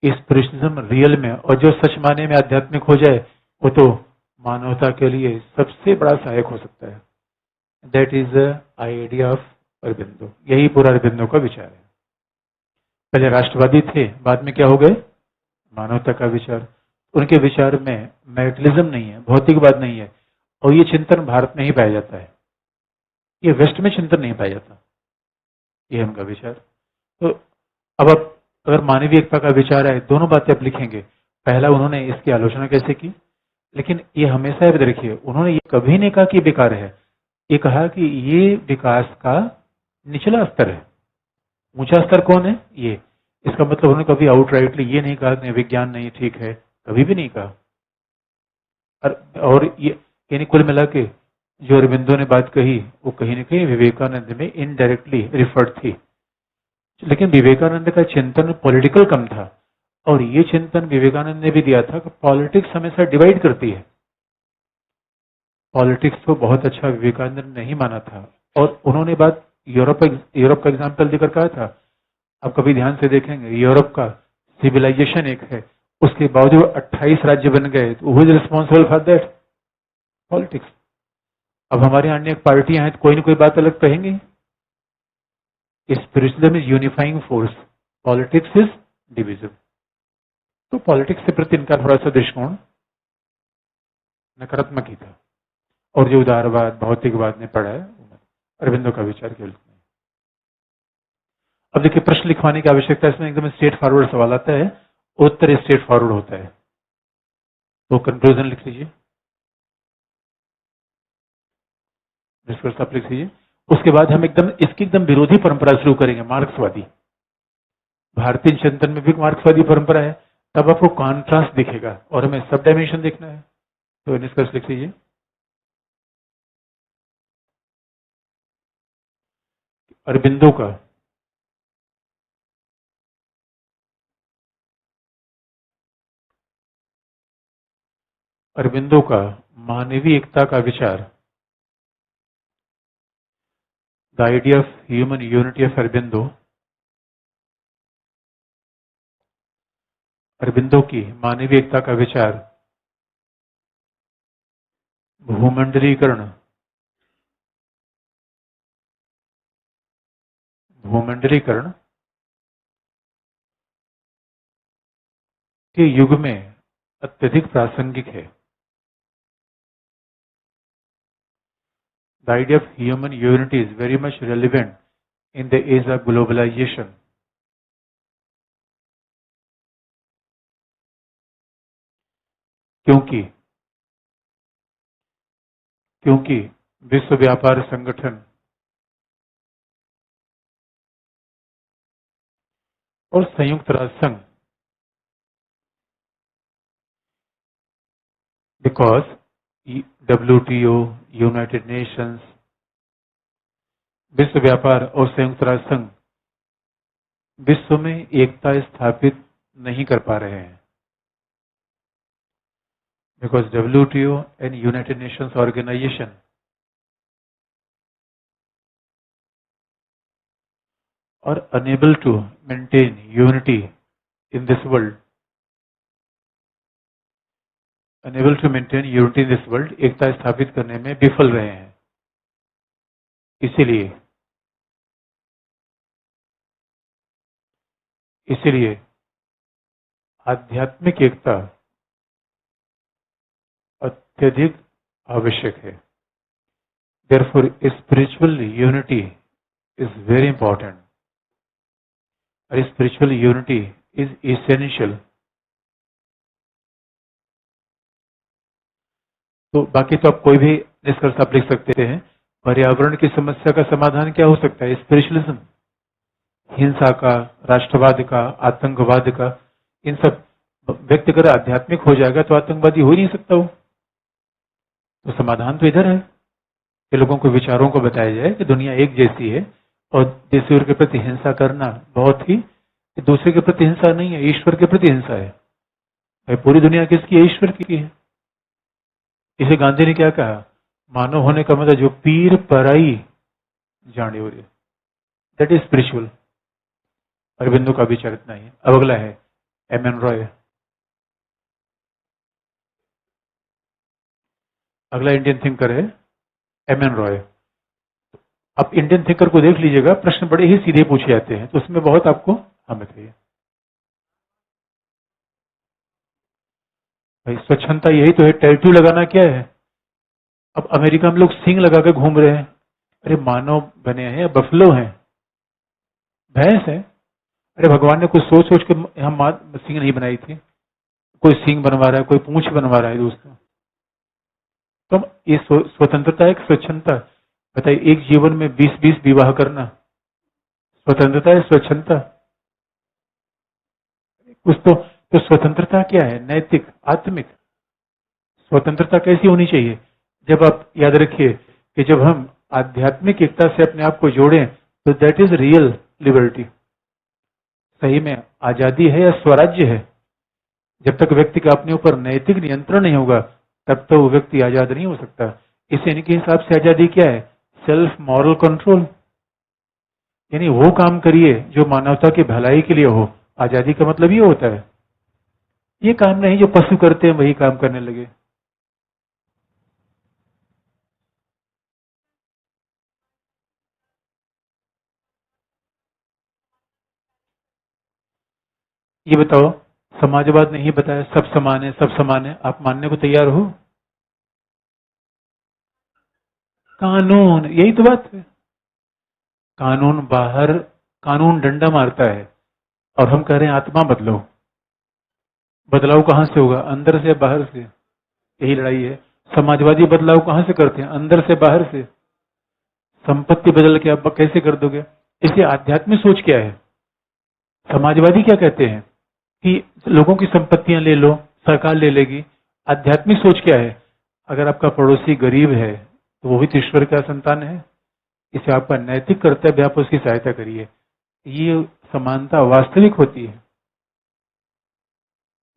स्पिरिचुअलिज्म रियल में और जो सच माने में आध्यात्मिक हो जाए वो तो मानवता के लिए सबसे बड़ा सहायक हो सकता है। That is the idea of Aurobindo. यही पूरा अरबिंदो का विचार है। पहले राष्ट्रवादी थे, बाद में क्या हो गए? मानवता का विचार। उनके विचार में मैटेरियलिज्म नहीं है, भौतिकवाद नहीं है, और ये चिंतन भारत में ही पाया जाता है, ये वेस्ट में चिंतन नहीं पाया जाता। ये उनका विचार। तो अब आप अगर मानवीय एकता का विचार है, दोनों बातें आप लिखेंगे। पहला, उन्होंने इसकी आलोचना कैसे की, लेकिन ये हमेशा याद रखिए, उन्होंने ये कभी नहीं कहा कि बेकार है, ये कहा कि ये विकास का निचला स्तर है, ऊंचा स्तर कौन है? ये। इसका मतलब उन्होंने कभी आउटराइटली ये नहीं कहा कि विज्ञान नहीं ठीक है, कभी भी नहीं कहा। और ये यानी कुल मिला के जो अरबिंदो ने बात कही वो कहीं न कहीं विवेकानंद में इनडायरेक्टली रिफर्ड थी। लेकिन विवेकानंद का चिंतन पॉलिटिकल कम था, और ये चिंतन विवेकानंद ने भी दिया था कि पॉलिटिक्स हमेशा डिवाइड करती है। पॉलिटिक्स तो बहुत अच्छा विवेकानंद ने नहीं माना था, और उन्होंने बात यूरोप का एग्जाम्पल देकर कहा था। आप कभी ध्यान से देखेंगे, यूरोप का सिविलाइजेशन एक है, उसके बावजूद 28 राज्य बन गए, तो who is responsible for that? Politics. अब हमारे यहाँ अनेक पार्टियां हैं, तो कोई ना कोई बात अलग कहेंगे। Spiritualism is unifying force, politics is division. तो पॉलिटिक्स के प्रति इनका थोड़ा सा दृष्टिकोण नकारात्मक ही था, और जो उदारवाद, भौतिकवाद ने पढ़ा है, अरबिंदो का विचार केवल नहीं। अब देखिए, प्रश्न लिखवाने की आवश्यकता है, इसमें एकदम स्ट्रेट फॉरवर्ड सवाल आता है, उत्तर स्ट्रेट फॉरवर्ड होता है। तो कंक्लूजन लिख लीजिए, निष्कर्ष आप लिख लीजिए। उसके बाद हम इसकी एकदम विरोधी परंपरा शुरू करेंगे, मार्क्सवादी। भारतीय चिंतन में भी मार्क्सवादी परंपरा है, तब आपको कॉन्ट्रास्ट दिखेगा, और हमें सब डायमेंशन देखना है। तो निष्कर्ष लिख लीजिए, अरबिंदो का मानवीय एकता का विचार, the idea of human unity of Aurobindo, Aurobindo की मानवीय एकता का विचार भूमंडलीकरण के युग में अत्यधिक प्रासंगिक है। The idea of human unity is very much relevant in the age of globalization. क्योंकि विश्व व्यापार संगठन और संयुक्त राष्ट्र संघ, बिकॉज WTO, यूनाइटेड नेशंस, विश्व व्यापार और संयुक्त राष्ट्र संघ विश्व में एकता स्थापित नहीं कर पा रहे हैं। Because WTO and United Nations Organization are unable to maintain unity in this world, एकता स्थापित करने में विफल रहे हैं। इसीलिए आध्यात्मिक एकता अत्यधिक आवश्यक है। Therefore, spiritual unity is very important. Spiritual unity is essential. तो बाकी तो आप कोई भी निष्कर्ष आप लिख सकते हैं। पर्यावरण की समस्या का समाधान क्या हो सकता है? स्पिरिचुअलिज्म। हिंसा का, राष्ट्रवाद का, आतंकवाद का, इन सब व्यक्ति अगर आध्यात्मिक हो जाएगा तो आतंकवादी हो ही नहीं सकता हो। तो समाधान तो इधर है कि लोगों को विचारों को बताया जाए कि दुनिया एक जैसी है और देशियों के प्रति हिंसा करना बहुत ही कि दूसरे के प्रति हिंसा नहीं है, ईश्वर के प्रति हिंसा है। भाई पूरी दुनिया किसकी है? ईश्वर की है। इसे गांधी ने क्या कहा? मानव होने का मतलब जो पीर पराई जाने हो रही, दैट इज स्पिरिचुअल। अरविंदो का विचार इतना ही है। अब अगला है एम एन रॉय। अगला इंडियन थिंकर है एम एन रॉय। आप इंडियन थिंकर को देख लीजिएगा, प्रश्न बड़े ही सीधे पूछे जाते हैं, तो उसमें बहुत आपको हमें चाहिए। भाई स्वच्छंदता यही तो है। टैटू लगाना क्या है? अब अमेरिका में लोग सिंग लगा के घूम रहे हैं। अरे मानव बने हैं या बफलो हैं? भैंस है। अरे भगवान ने कुछ सोच सोच के हम सिंग नहीं बनाई थी। कोई सिंग बनवा रहा है, कोई पूंछ बनवा रहा है दोस्तों। तो ये स्वतंत्रता है कि स्वच्छंदता? बताइए, एक जीवन में 20-20 विवाह करना स्वतंत्रता है, स्वच्छंदता? कुछ तो स्वतंत्रता क्या है? नैतिक, आत्मिक स्वतंत्रता कैसी होनी चाहिए? जब आप याद रखिए कि जब हम आध्यात्मिक एकता से अपने आप को जोड़ें तो दैट इज रियल लिबर्टी। सही में आजादी है या स्वराज्य है? जब तक व्यक्ति का अपने ऊपर नैतिक नियंत्रण नहीं होगा तब तक वो व्यक्ति आजाद नहीं हो सकता। इसे इनके हिसाब से आजादी क्या है? सेल्फ मॉरल कंट्रोल, यानी वो काम करिए जो मानवता की भलाई के लिए हो। आजादी का मतलब ये होता है। ये काम नहीं जो पशु करते हैं वही काम करने लगे। ये बताओ, समाजवाद ने ही बताया सब समान है, सब समान है, आप मानने को तैयार हो? कानून, यही तो बात है। कानून बाहर, कानून डंडा मारता है और हम कह रहे हैं आत्मा बदलो। बदलाव कहां से होगा? अंदर से, बाहर से? यही लड़ाई है। समाजवादी बदलाव कहां से करते हैं? अंदर से, बाहर से? संपत्ति बदल के आप कैसे कर दोगे? इसलिए आध्यात्मिक सोच क्या है? समाजवादी क्या कहते हैं कि लोगों की संपत्तियां ले लो, सरकार ले लेगी। आध्यात्मिक सोच क्या है? अगर आपका पड़ोसी गरीब है तो वो भी तो ईश्वर का संतान है। इसे आपका नैतिक कर्तव्य, आप उसकी सहायता करिए। ये समानता वास्तविक होती है।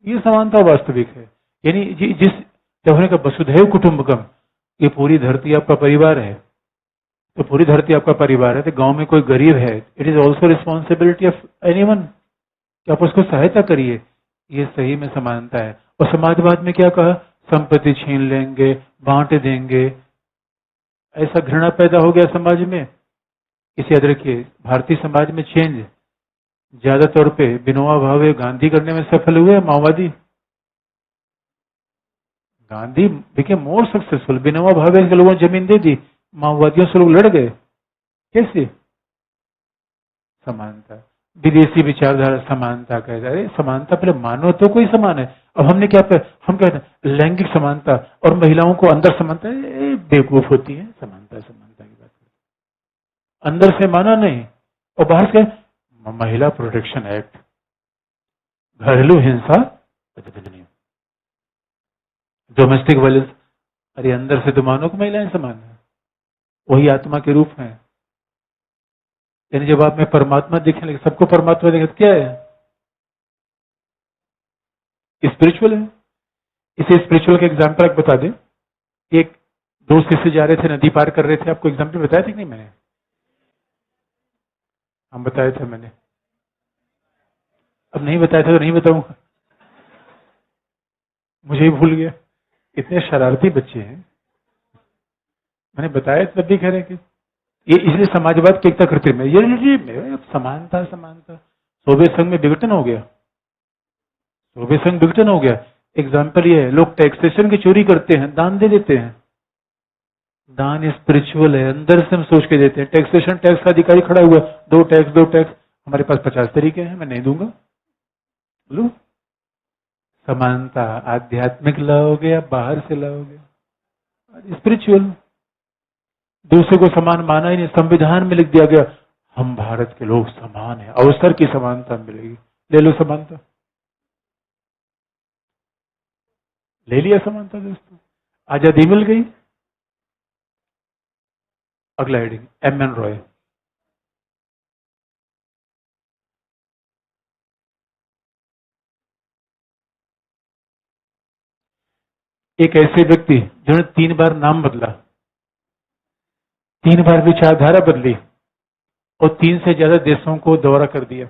ये समानता वास्तविक है। यानी जिस जब होने का वसुधैव कुटुंबकम, ये पूरी धरती आपका परिवार है। तो पूरी धरती आपका परिवार है, तो गांव में कोई गरीब है, it is also responsibility of anyone कि आप उसको सहायता करिए। ये सही में समानता है। और समाजवाद में क्या कहा? संपत्ति छीन लेंगे, बांट देंगे। ऐसा घृणा पैदा हो गया समाज में। इसे याद रखिए, भारतीय समाज में चेंज ज्यादा तौर पे विनोबा भावे गांधी करने में सफल हुए। माओवादी, Gandhi became more successful. Vinoba Bhave के लोगों ने जमीन दे दी, माओवादियों से लोग लड़ गए। कैसे? समानता। विदेशी विचारधारा समानता कहता है। समानता पहले मानो तो कोई समान है। अब हमने क्या हम कहते हैं लैंगिक समानता और महिलाओं को अंदर समानता, बेवकूफ होती है। समानता समानता की बात अंदर से माना नहीं और बाहर से महिला प्रोटेक्शन एक्ट, घरेलू हिंसा, डोमेस्टिक वायलेंस। अरे अंदर से तो मानो कि महिलाएं समान है, वही आत्मा के रूप है। यानी जब आप में परमात्मा दिखने लगे, सबको परमात्मा दिखे तो क्या है? स्पिरिचुअल है। इसे स्पिरिचुअल का एग्जाम्पल आप बता दें। एक दो शिष्य जा रहे थे, नदी पार कर रहे थे। आपको एग्जाम्पल बताया था कि नहीं मैंने? हम बताया था मैंने। अब नहीं बताया था तो नहीं बताऊंगा, मुझे ही भूल गया। इतने शरारती बच्चे हैं। मैंने बताया तब भी कह रहे कि ये इसलिए समाजवाद की एकता करते में ये समानता समानता। सोवियत संघ में विघटन हो गया। सोवियत संघ विघटन हो गया। एग्जाम्पल ये है, लोग टैक्सेशन की चोरी करते हैं, दान दे देते हैं। दान स्पिरिचुअल है, अंदर से हम सोच के देते हैं। टैक्सेशन, टैक्स का अधिकारी खड़ा हुआ, दो टैक्स दो टैक्स। हमारे पास 50 तरीके हैं, मैं नहीं दूंगा। लो, समानता आध्यात्मिक लाओगे या बाहर से लाओगे? स्पिरिचुअल। दूसरे को समान माना ही नहीं। संविधान में लिख दिया गया हम भारत के लोग समान है, अवसर की समानता मिलेगी। ले लो समानता, ले लिया समानता दोस्तों, आजादी मिल गई। अगला हेडिंग एम एन रॉय। एक ऐसे व्यक्ति जिन्होंने 3 बार नाम बदला, 3 बार विचारधारा बदली और 3 से ज्यादा देशों को दौरा कर दिया।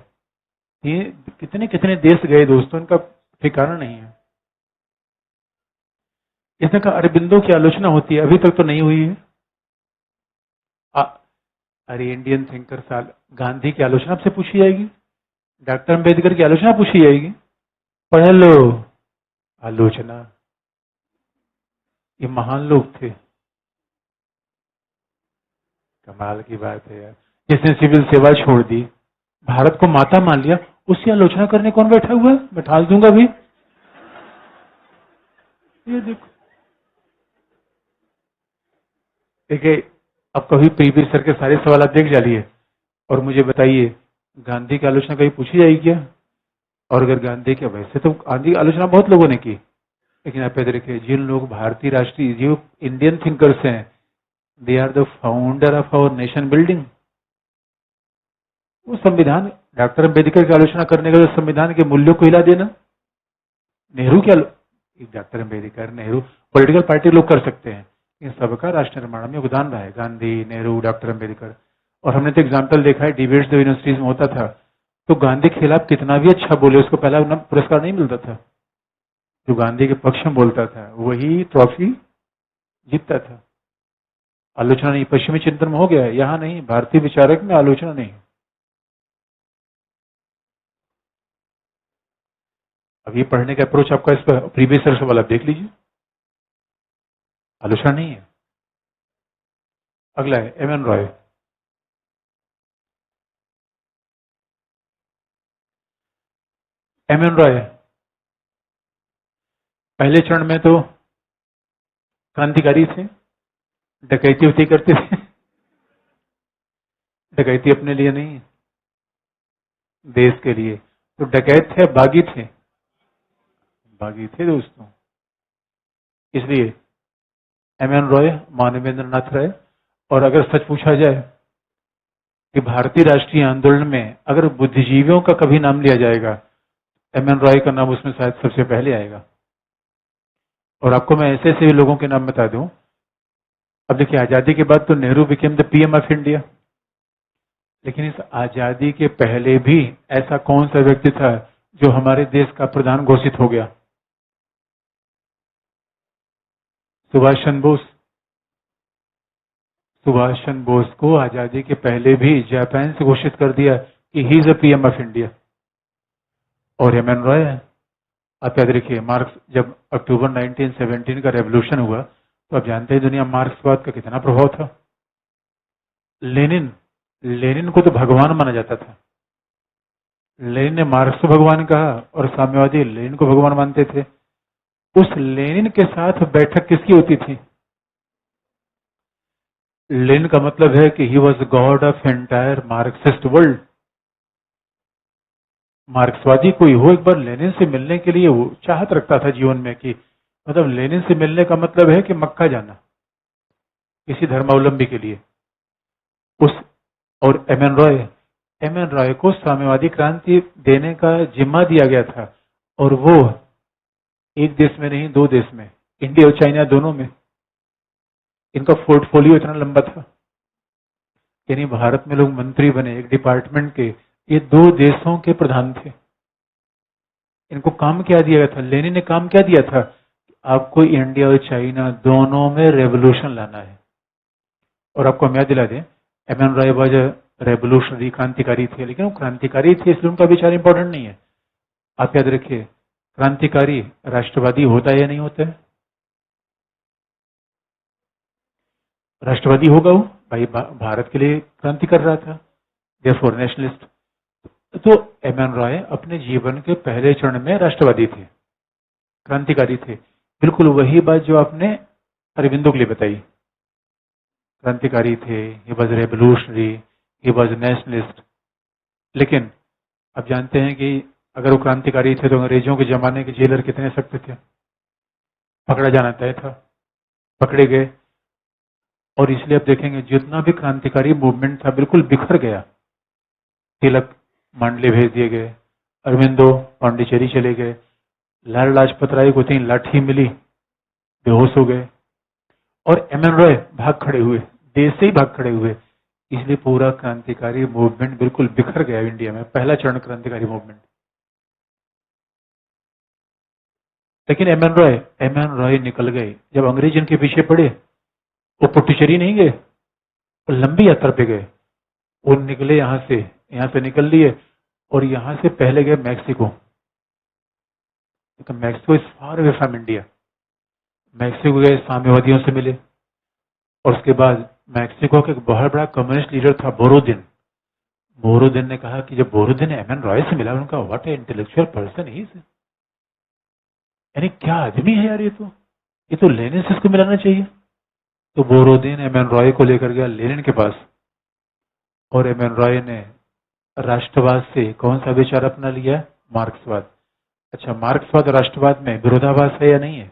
ये कितने कितने देश गए दोस्तों, इनका ठिकाना नहीं है। इसने कहा अरबिंदो की आलोचना होती है, अभी तक तो नहीं हुई है। अरे इंडियन थिंकर साल, गांधी की आलोचना आपसे पूछी जाएगी, डॉक्टर अंबेडकर की आलोचना पूछी जाएगी, पढ़ लो आलोचना। ये महान लोग थे, कमाल की बात है यार। जिसने सिविल सेवा छोड़ दी, भारत को माता मान लिया, उसकी आलोचना करने कौन बैठा हुआ है? मैं ठाल दूंगा भी। ये देखो, देखिए अब कभी पीवी सर के सारे सवाल आप देख डालिए और मुझे बताइए गांधी की आलोचना कभी पूछी जाएगी क्या? और अगर गांधी के, वैसे तो गांधी की आलोचना बहुत लोगों ने की, लेकिन आप देखिए जिन लोग भारतीय राष्ट्रीय, जो इंडियन थिंकर्स हैं, they are the founder of our nation building. वो संविधान, डॉक्टर अंबेडकर की आलोचना करने का संविधान के मूल्यों को हिला देना, नेहरू क्या, doctor Ambedkar, Nehru, political party लोग कर सकते हैं, इन सबका राष्ट्र निर्माण में योगदान रहा है, गांधी, नेहरू, डॉक्टर अंबेडकर। और हमने तो एग्जाम्पल देखा है, डिबेट्स जो यूनिवर्सिटीज में होता था, तो गांधी के खिलाफ कितना भी अच्छा बोले, उसको पहला पुरस्कार नहीं मिलता था। जो गांधी के पक्ष में बोलता था वही ट्रॉफी जीतता था। आलोचना नहीं, पश्चिमी चिंतन में हो गया, यहाँ नहीं, भारतीय विचारक में आलोचना नहीं। अब ये पढ़ने का अप्रोच आपका, इस पर प्रीवियस ईयर सवाल आप देख लीजिए, आलोचना नहीं है। अगला है M N Roy. M N Roy पहले चरण में तो क्रांतिकारी थे, डकैती उती करते थे। डकैती अपने लिए नहीं, देश के लिए। तो डकैत थे, बागी थे, बागी थे दोस्तों। इसलिए एम एन रॉय, मानवेंद्र नाथ राय। और अगर सच पूछा जाए कि भारतीय राष्ट्रीय आंदोलन में अगर बुद्धिजीवियों का कभी नाम लिया जाएगा, एम एन रॉय का नाम उसमें शायद सबसे पहले आएगा। और आपको मैं ऐसे ऐसे लोगों के नाम बता दूं। अब देखिए, आजादी के बाद तो Nehru became the PM of India, लेकिन इस आजादी के पहले भी ऐसा कौन सा व्यक्ति था जो हमारे देश का प्रधान घोषित हो गया? सुभाष चंद्र बोस। सुभाष चंद्र बोस को आजादी के पहले भी जापान से घोषित कर दिया कि he is a PM of India. और एम एन रॉय है। आप याद रखिए, मार्क्स, जब अक्टूबर 1917 का रेवोल्यूशन हुआ तो आप जानते हैं दुनिया मार्क्सवाद का कितना प्रभाव था। लेनिन, लेनिन को तो भगवान माना जाता था। लेनिन ने मार्क्स को भगवान कहा और साम्यवादी लेनिन को भगवान मानते थे। उस लेनिन के साथ बैठक किसकी होती थी? लेनिन का मतलब है कि he was God of entire Marxist world. मार्क्सवादी कोई हो, एक बार लेनिन से मिलने के लिए वो चाहत रखता था जीवन में, कि मतलब लेनिन से मिलने का मतलब है कि मक्का जाना किसी धर्मावलंबी के लिए। उस और एम एन रॉय को साम्यवादी क्रांति देने का जिम्मा दिया गया था, और वो एक देश में नहीं, 2 देश में, इंडिया और चाइना दोनों में। इनका पोर्टफोलियो इतना लंबा था, यानी भारत में लोग मंत्री बने एक डिपार्टमेंट के, ये 2 देशों के प्रधान थे। इनको काम क्या दिया गया था? लेनिन ने काम क्या दिया था? आपको इंडिया और चाइना दोनों में रेवोल्यूशन लाना है। और आपको हम याद दिला दें, M N Roy was revolutionary, क्रांतिकारी थे, लेकिन वो क्रांतिकारी थे इसलिए उनका विचार इंपॉर्टेंट नहीं है। आप याद रखिए, क्रांतिकारी राष्ट्रवादी होता है या नहीं होता है? राष्ट्रवादी होगा वो, भाई भारत के लिए क्रांति कर रहा था, देयरफॉर नेशनलिस्ट। तो एम एन रॉय अपने जीवन के पहले चरण में राष्ट्रवादी थे, क्रांतिकारी थे। बिल्कुल वही बात जो आपने अरविंदो के लिए बताई, क्रांतिकारी थे, he was revolutionary, he was nationalist. लेकिन आप जानते हैं कि अगर वो क्रांतिकारी थे तो अंग्रेजों के जमाने के जेलर कितने सख्त थे, पकड़ा जाना तय था, पकड़े गए। और इसलिए आप देखेंगे जितना भी क्रांतिकारी मूवमेंट था बिल्कुल बिखर गया। तिलक मांडले भेज दिए गए, अरविंदो पांडिचेरी चले गए, लाला लाजपत राय को 3 लाठी मिली, बेहोश हो गए और एम एन रॉय भाग खड़े हुए, देश से ही भाग खड़े हुए। इसलिए पूरा क्रांतिकारी मूवमेंट बिल्कुल बिखर गया इंडिया में, पहला चरण क्रांतिकारी मूवमेंट। लेकिन एम एन रॉय निकल गए। जब अंग्रेज इनके पीछे पड़े, वो पुट्टिचेरी नहीं गए, वो लंबी यात्रा पे गए। वो निकले यहाँ से निकल लिए और यहाँ से पहले गए Mexico. Mexico is far away from India. Mexico गए, साम्यवादियों से मिले और उसके बाद मैक्सिको का एक बहुत बड़ा कम्युनिस्ट लीडर था बोरोदिन। बोरोदिन ने कहा कि जब बोरोदिन एम एन रॉय से मिला, उनका व्हाट ए इंटेलेक्चुअल पर्सन ही, यानी क्या आदमी है यार, ये तो लेनिन से इसको मिलाना चाहिए। तो बोरोदिन एम एन रॉय को लेकर गया लेनिन के पास और एम एन रॉय ने राष्ट्रवाद से कौन सा विचार अपना लिया? मार्क्सवाद। अच्छा, मार्क्सवाद और राष्ट्रवाद में विरोधाभास है या नहीं है?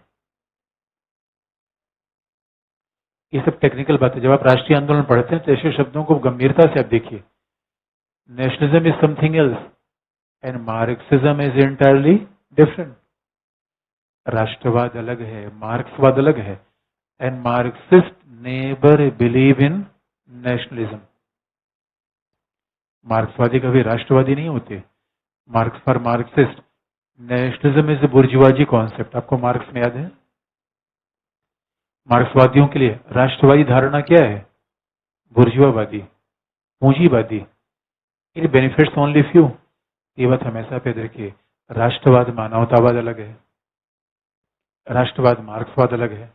ये सब टेक्निकल बात है। जब आप राष्ट्रीय आंदोलन पढ़ते हैं तो ऐसे शब्दों को गंभीरता से आप देखिए। Nationalism is something else and Marxism is entirely different. राष्ट्रवाद अलग है, मार्क्सवाद अलग है। And Marxist never believe in nationalism. मार्क्सवादी कभी राष्ट्रवादी नहीं होते। Marks for Marxist nationalism is bourgeoisie concept. आपको मार्क्स में याद है? मार्क्सवादियों के लिए राष्ट्रवादी धारणा क्या है? बुर्जुआवादी, पूंजीवादी। It benefits only few. ये बात हमेशा पे देखिए। राष्ट्रवाद मानवतावाद अलग है, राष्ट्रवाद मार्क्सवाद अलग है।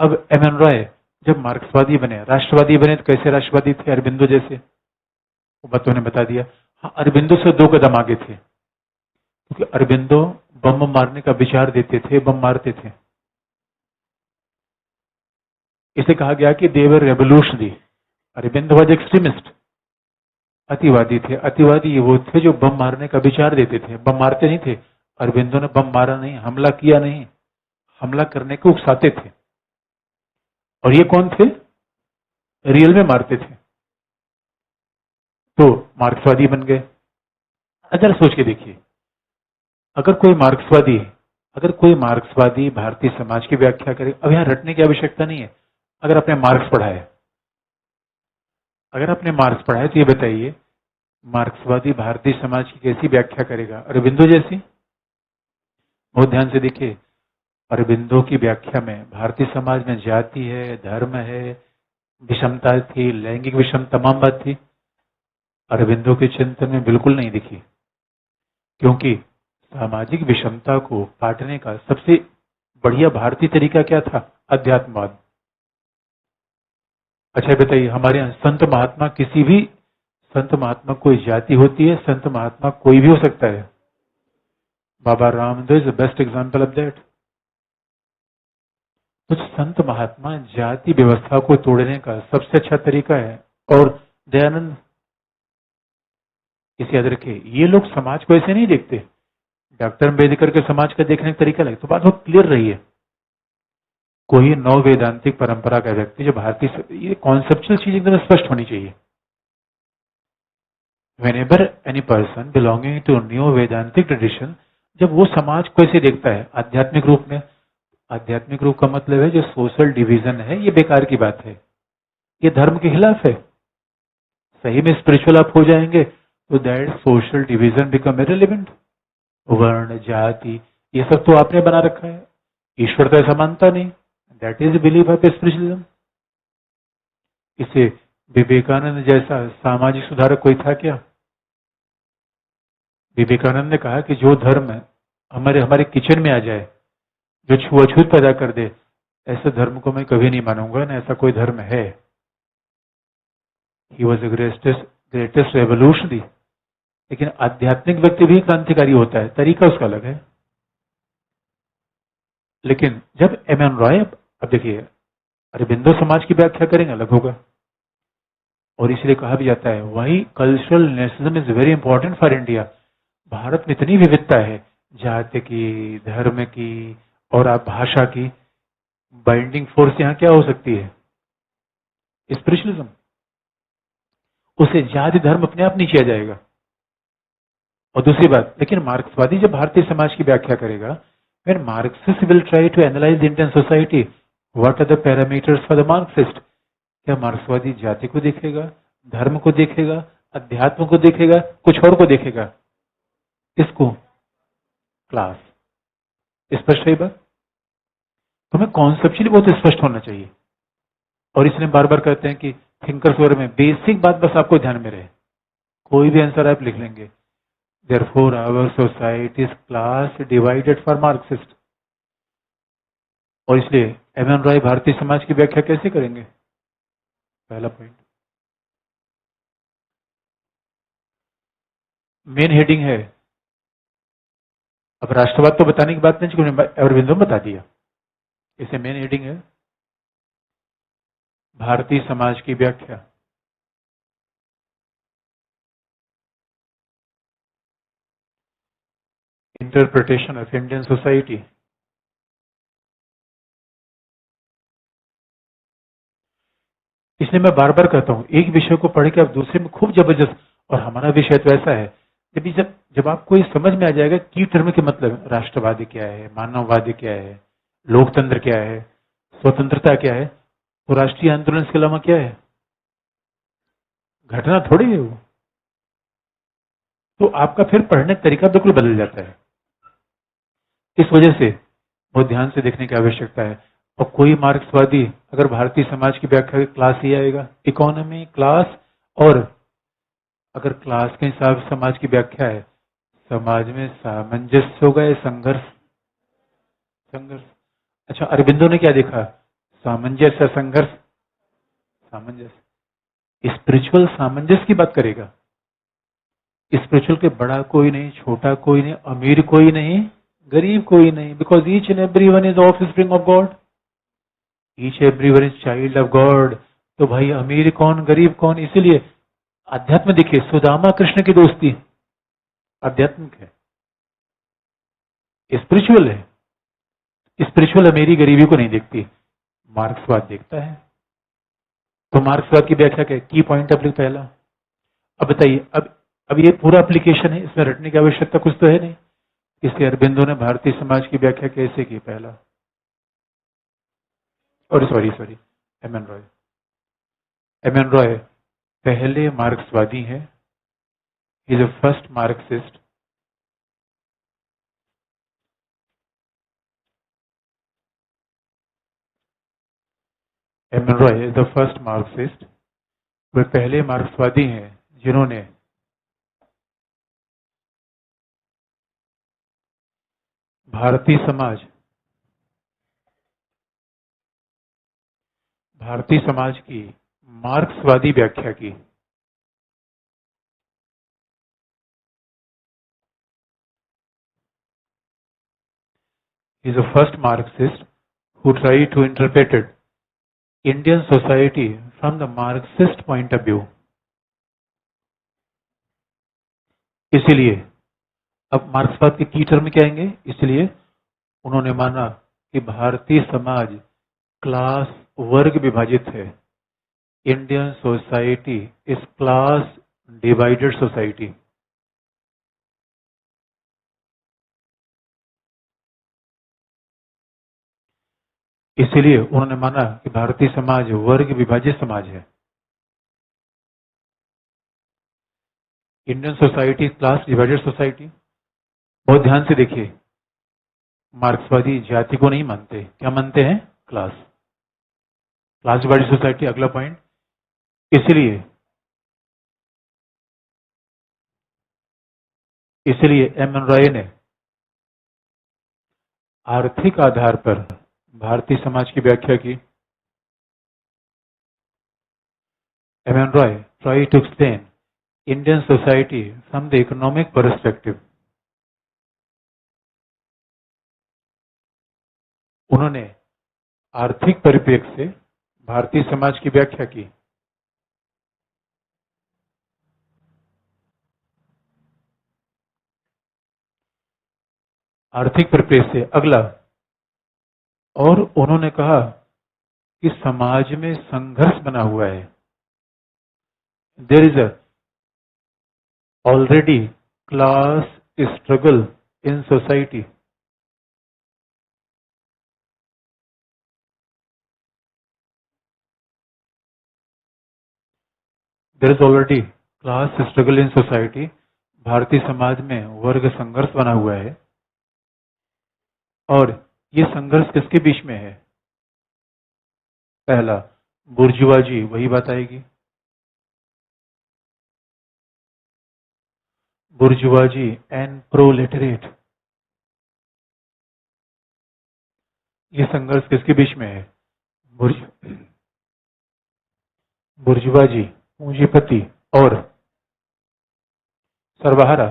अब एम एन रॉय जब मार्क्सवादी बने, राष्ट्रवादी बने, तो कैसे राष्ट्रवादी थे? अरबिंदो जैसे। वो बातों ने बता दिया। हाँ, अरबिंदो से 2 कदम आगे थे, क्योंकि अरबिंदो बम मारने का विचार देते थे, बम मारते थे। इसे कहा गया कि दे वर रेवोल्यूशनरी। अरबिंदो वाज एक्सट्रीमिस्ट, अतिवादी थे। अतिवादी वो थे जो बम मारने का विचार देते थे, बम मारते नहीं थे। अरबिंदो ने बम मारा नहीं, हमला किया नहीं, हमला करने को उकसाते थे। और ये कौन थे? रियल में मारते थे। तो मार्क्सवादी बन गए। अगर सोच के देखिए, अगर कोई मार्क्सवादी भारतीय समाज की व्याख्या करे, अब यहां रटने की आवश्यकता नहीं है। अगर आपने मार्क्स पढ़ा है, तो ये बताइए मार्क्सवादी भारतीय समाज की कैसी व्याख्या करेगा? अरबिंदो जैसी। बहुत ध्यान से देखिए, अरबिंदो की व्याख्या में भारतीय समाज में जाति है, धर्म है, विषमता थी, लैंगिक विषम तमाम बात थी। अरबिंदो के चिंतन में बिल्कुल नहीं दिखी, क्योंकि सामाजिक विषमता को पाटने का सबसे बढ़िया भारतीय तरीका क्या था? अध्यात्मवाद। अच्छा बताइए, हमारे यहाँ संत महात्मा कोई जाति होती है? संत महात्मा कोई भी हो सकता है। Baba Ramdev is the best example of that. कुछ संत महात्मा जाति व्यवस्था को तोड़ने का सबसे अच्छा तरीका है। और दयानंद, इसे याद रखिए, ये लोग समाज को ऐसे नहीं देखते। डॉक्टर अम्बेडकर के समाज का देखने का तरीका लगे तो बात बहुत क्लियर रही है। कोई नव वेदांतिक परंपरा का व्यक्ति जो भारतीय, ये कॉन्सेप्चुअल चीज एकदम स्पष्ट होनी चाहिए। Whenever any person belonging to new Vedantic tradition, जब वो समाज को ऐसे देखता है आध्यात्मिक रूप में, आध्यात्मिक रूप का मतलब है जो सोशल डिवीजन है, ये बेकार की बात है, ये धर्म के खिलाफ है। सही में स्पिरिचुअल आप हो जाएंगे तो that social division become irrelevant. वर्ण, जाति, ये सब तो आपने बना रखा है, ईश्वर तो ऐसा मानता नहीं। That is belief of spiritualism. इसे विवेकानंद जैसा सामाजिक सुधारक कोई था क्या? विवेकानंद ने कहा कि जो धर्म हमारे किचन में आ जाए, जो छुआछूत पैदा कर दे, ऐसे धर्म को मैं कभी नहीं मानूंगा, ना ऐसा कोई धर्म है। He was the greatest revolutionary. लेकिन आध्यात्मिक व्यक्ति भी क्रांतिकारी होता है, तरीका उसका अलग है। लेकिन जब एम एन रॉय, अब देखिए, अरबिंदो समाज की व्याख्या करेंगे अलग होगा। और इसलिए कहा भी जाता है वही cultural nationalism is very important for India. Bharat में इतनी विविधता है, जाति की, धर्म की और आप भाषा की। बाइंडिंग फोर्स यहाँ क्या हो सकती है? स्पिरिचुअलिज्म। उसे जाति धर्म अपने आप नीचे आ जाएगा। और दूसरी बात, लेकिन मार्क्सवादी जब भारतीय समाज की व्याख्या करेगा When Marxists will try to analyze the Indian society, what are the parameters for the Marxist? क्या मार्क्सवादी जाति को देखेगा, धर्म को देखेगा, अध्यात्म को देखेगा, कुछ और को देखेगा? इसको क्लास। स्पष्ट है बात? तो हमें कॉन्सेप्चुअली बहुत स्पष्ट होना चाहिए, और इसलिए बार बार कहते हैं कि थिंकर्स वगैरह में बेसिक बात बस आपको ध्यान में रहे, कोई भी आंसर आप लिख लेंगे। Therefore, our society is class divided for Marxist। और इसलिए एम.एन. रॉय भारतीय समाज की व्याख्या कैसे करेंगे? पहला पॉइंट, मेन हेडिंग है। अब राष्ट्रवाद तो बताने की बात नहीं, अरविंदो बता दिया। इसे मेन हेडिंग है भारतीय समाज की व्याख्या। Interpretation of Indian society. इसलिए मैं बार बार कहता हूं, एक विषय को पढ़ के आप दूसरे में खूब जबरदस्त, और हमारा विषय तो ऐसा है जब आपको ये समझ में आ जाएगा की टर्म के मतलब, राष्ट्रवादी क्या है, मानववादी क्या है, लोकतंत्र क्या है, स्वतंत्रता क्या है, तो राष्ट्रीय आंदोलन के अलावा क्या है? घटना थोड़ी है वो। तो आपका फिर पढ़ने का तरीका बिल्कुल बदल जाता है। इस वजह से बहुत ध्यान से देखने की आवश्यकता है। और कोई मार्क्सवादी अगर भारतीय समाज की व्याख्या क्लास ही आएगा, इकोनॉमी, क्लास, और अगर क्लास के हिसाब से समाज की व्याख्या है, समाज में सामंजस्य होगा या संघर्ष? संघर्ष। अच्छा, अरबिंदो ने क्या देखा? सामंजस्य, संघर्ष? सामंजस्य। स्पिरिचुअल सामंजस्य की बात करेगा। स्पिरिचुअल के बड़ा कोई नहीं, छोटा कोई नहीं, अमीर कोई नहीं, गरीब कोई नहीं, because each and every one is of spring of God, each every one is child of God. तो भाई अमीर कौन, गरीब कौन? इसीलिए अध्यात्म देखिए, सुदामा कृष्ण की दोस्ती आध्यात्मिक है, स्पिरिचुअल है। स्पिरिचुअल अमीरी गरीबी को नहीं देखती, मार्क्सवाद देखता है। तो मार्क्सवाद की व्याख्या क्या? की पॉइंट ऑफ व्यू पहला। अब बताइए, अब ये पूरा एप्लीकेशन है, इसमें रटने की आवश्यकता कुछ तो है नहीं। इसलिए अरबिंदो ने भारतीय समाज की व्याख्या कैसे की? पहला, और sorry M N. Roy. M N. Roy पहले मार्क्सवादी हैं, he is the first Marxist. M N. Roy is the first Marxist. वे पहले मार्क्सवादी हैं जिन्होंने भारतीय समाज की मार्क्सवादी व्याख्या की। He is the first Marxist who tried to interpret Indian society from the Marxist point of view। इसीलिए अब मार्क्सवाद के की टर्म क्या आएंगे? इसलिए उन्होंने माना कि भारतीय समाज क्लास, वर्ग विभाजित है। Indian society is class divided society. इसीलिए उन्होंने माना कि भारतीय समाज वर्ग विभाजित समाज है। Indian society class divided society. बहुत ध्यान से देखिए, मार्क्सवादी जाति को नहीं मानते, क्या मानते हैं? Class, class divided society. अगला पॉइंट, इसलिए एम.एन. रॉय ने आर्थिक आधार पर भारतीय समाज की व्याख्या की। M N. Roy try to explain Indian society from the economic perspective. उन्होंने आर्थिक परिप्रेक्ष्य से भारतीय समाज की व्याख्या की। आर्थिक परिप्रेक्ष्य से अगला, और उन्होंने कहा कि समाज में संघर्ष बना हुआ है। There is already class struggle in society. There is already class struggle in society, भारतीय समाज में वर्ग संघर्ष बना हुआ है, और ये संघर्ष किसके बीच में है? पहला बुर्जुआजी, वही बात आएगी, बुर्जुआजी एंड प्रोलेटरेट। ये संघर्ष किसके बीच में है? बुर्जुआजी, पूंजीपति और सर्वहारा।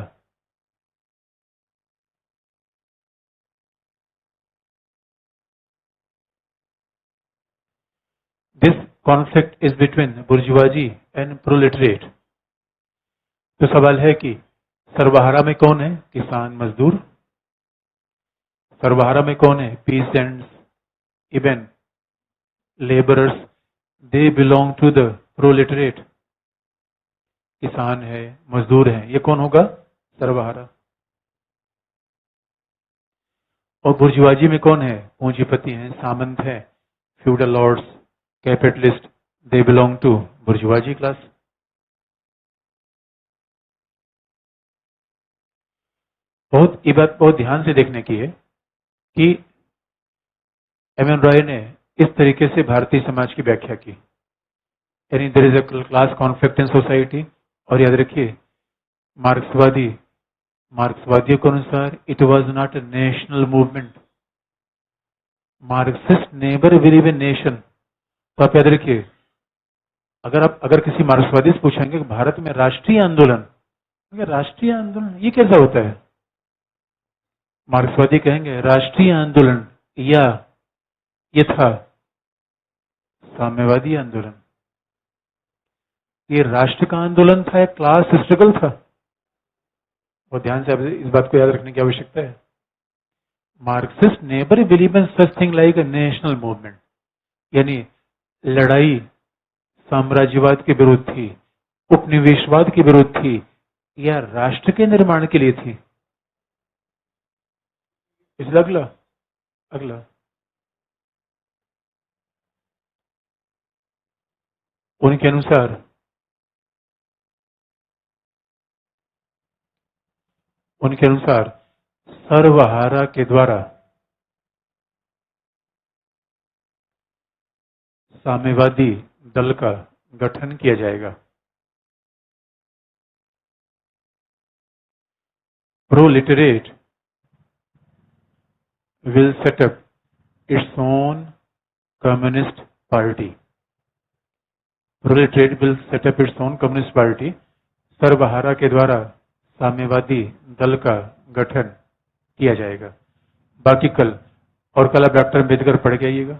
This conflict is between bourgeoisie and proletariat. तो सवाल है कि सर्वहारा में कौन है? किसान मजदूर। सर्वहारा में कौन है? Peasants, even labourers, they belong to the proletariat. किसान है, मजदूर है, ये कौन होगा? सर्वहारा। और बुर्जुआजी में कौन है? पूंजीपति हैं, सामंत है, feudal lords, capitalist, they belong to bourgeoisie class. ये बात बहुत ध्यान से देखने की है कि एम एन रॉय ने इस तरीके से भारतीय समाज की व्याख्या की, यानी there is a class conflict in society. और याद रखिए, मार्क्सवादियों के अनुसार it was not a national movement. Marxist never believe in nation. तो आप याद रखिए, अगर किसी मार्क्सवादी से पूछेंगे कि भारत में राष्ट्रीय आंदोलन, राष्ट्रीय आंदोलन ये कैसा होता है? मार्क्सवादी कहेंगे राष्ट्रीय आंदोलन या ये था साम्यवादी आंदोलन। ये राष्ट्र का आंदोलन था या क्लास स्ट्रगल था? और ध्यान से इस बात को याद रखने की आवश्यकता है। मार्क्सिस्ट नेवर बिलीव इन सच थिंग लाइक अ नेशनल मूवमेंट, यानी लड़ाई साम्राज्यवाद के विरुद्ध थी, उपनिवेशवाद के विरुद्ध थी, या राष्ट्र के निर्माण के लिए थी। इसलिए अगला उनके अनुसार सर्वहारा के द्वारा साम्यवादी दल का गठन किया जाएगा। प्रोलेटरेट will set up its own communist party. Proletariat will set up its own communist party. सर्वहारा के द्वारा साम्यवादी दल का गठन किया जाएगा। बाकी कल आप डॉक्टर अम्बेडकर पढ़ के आइएगा।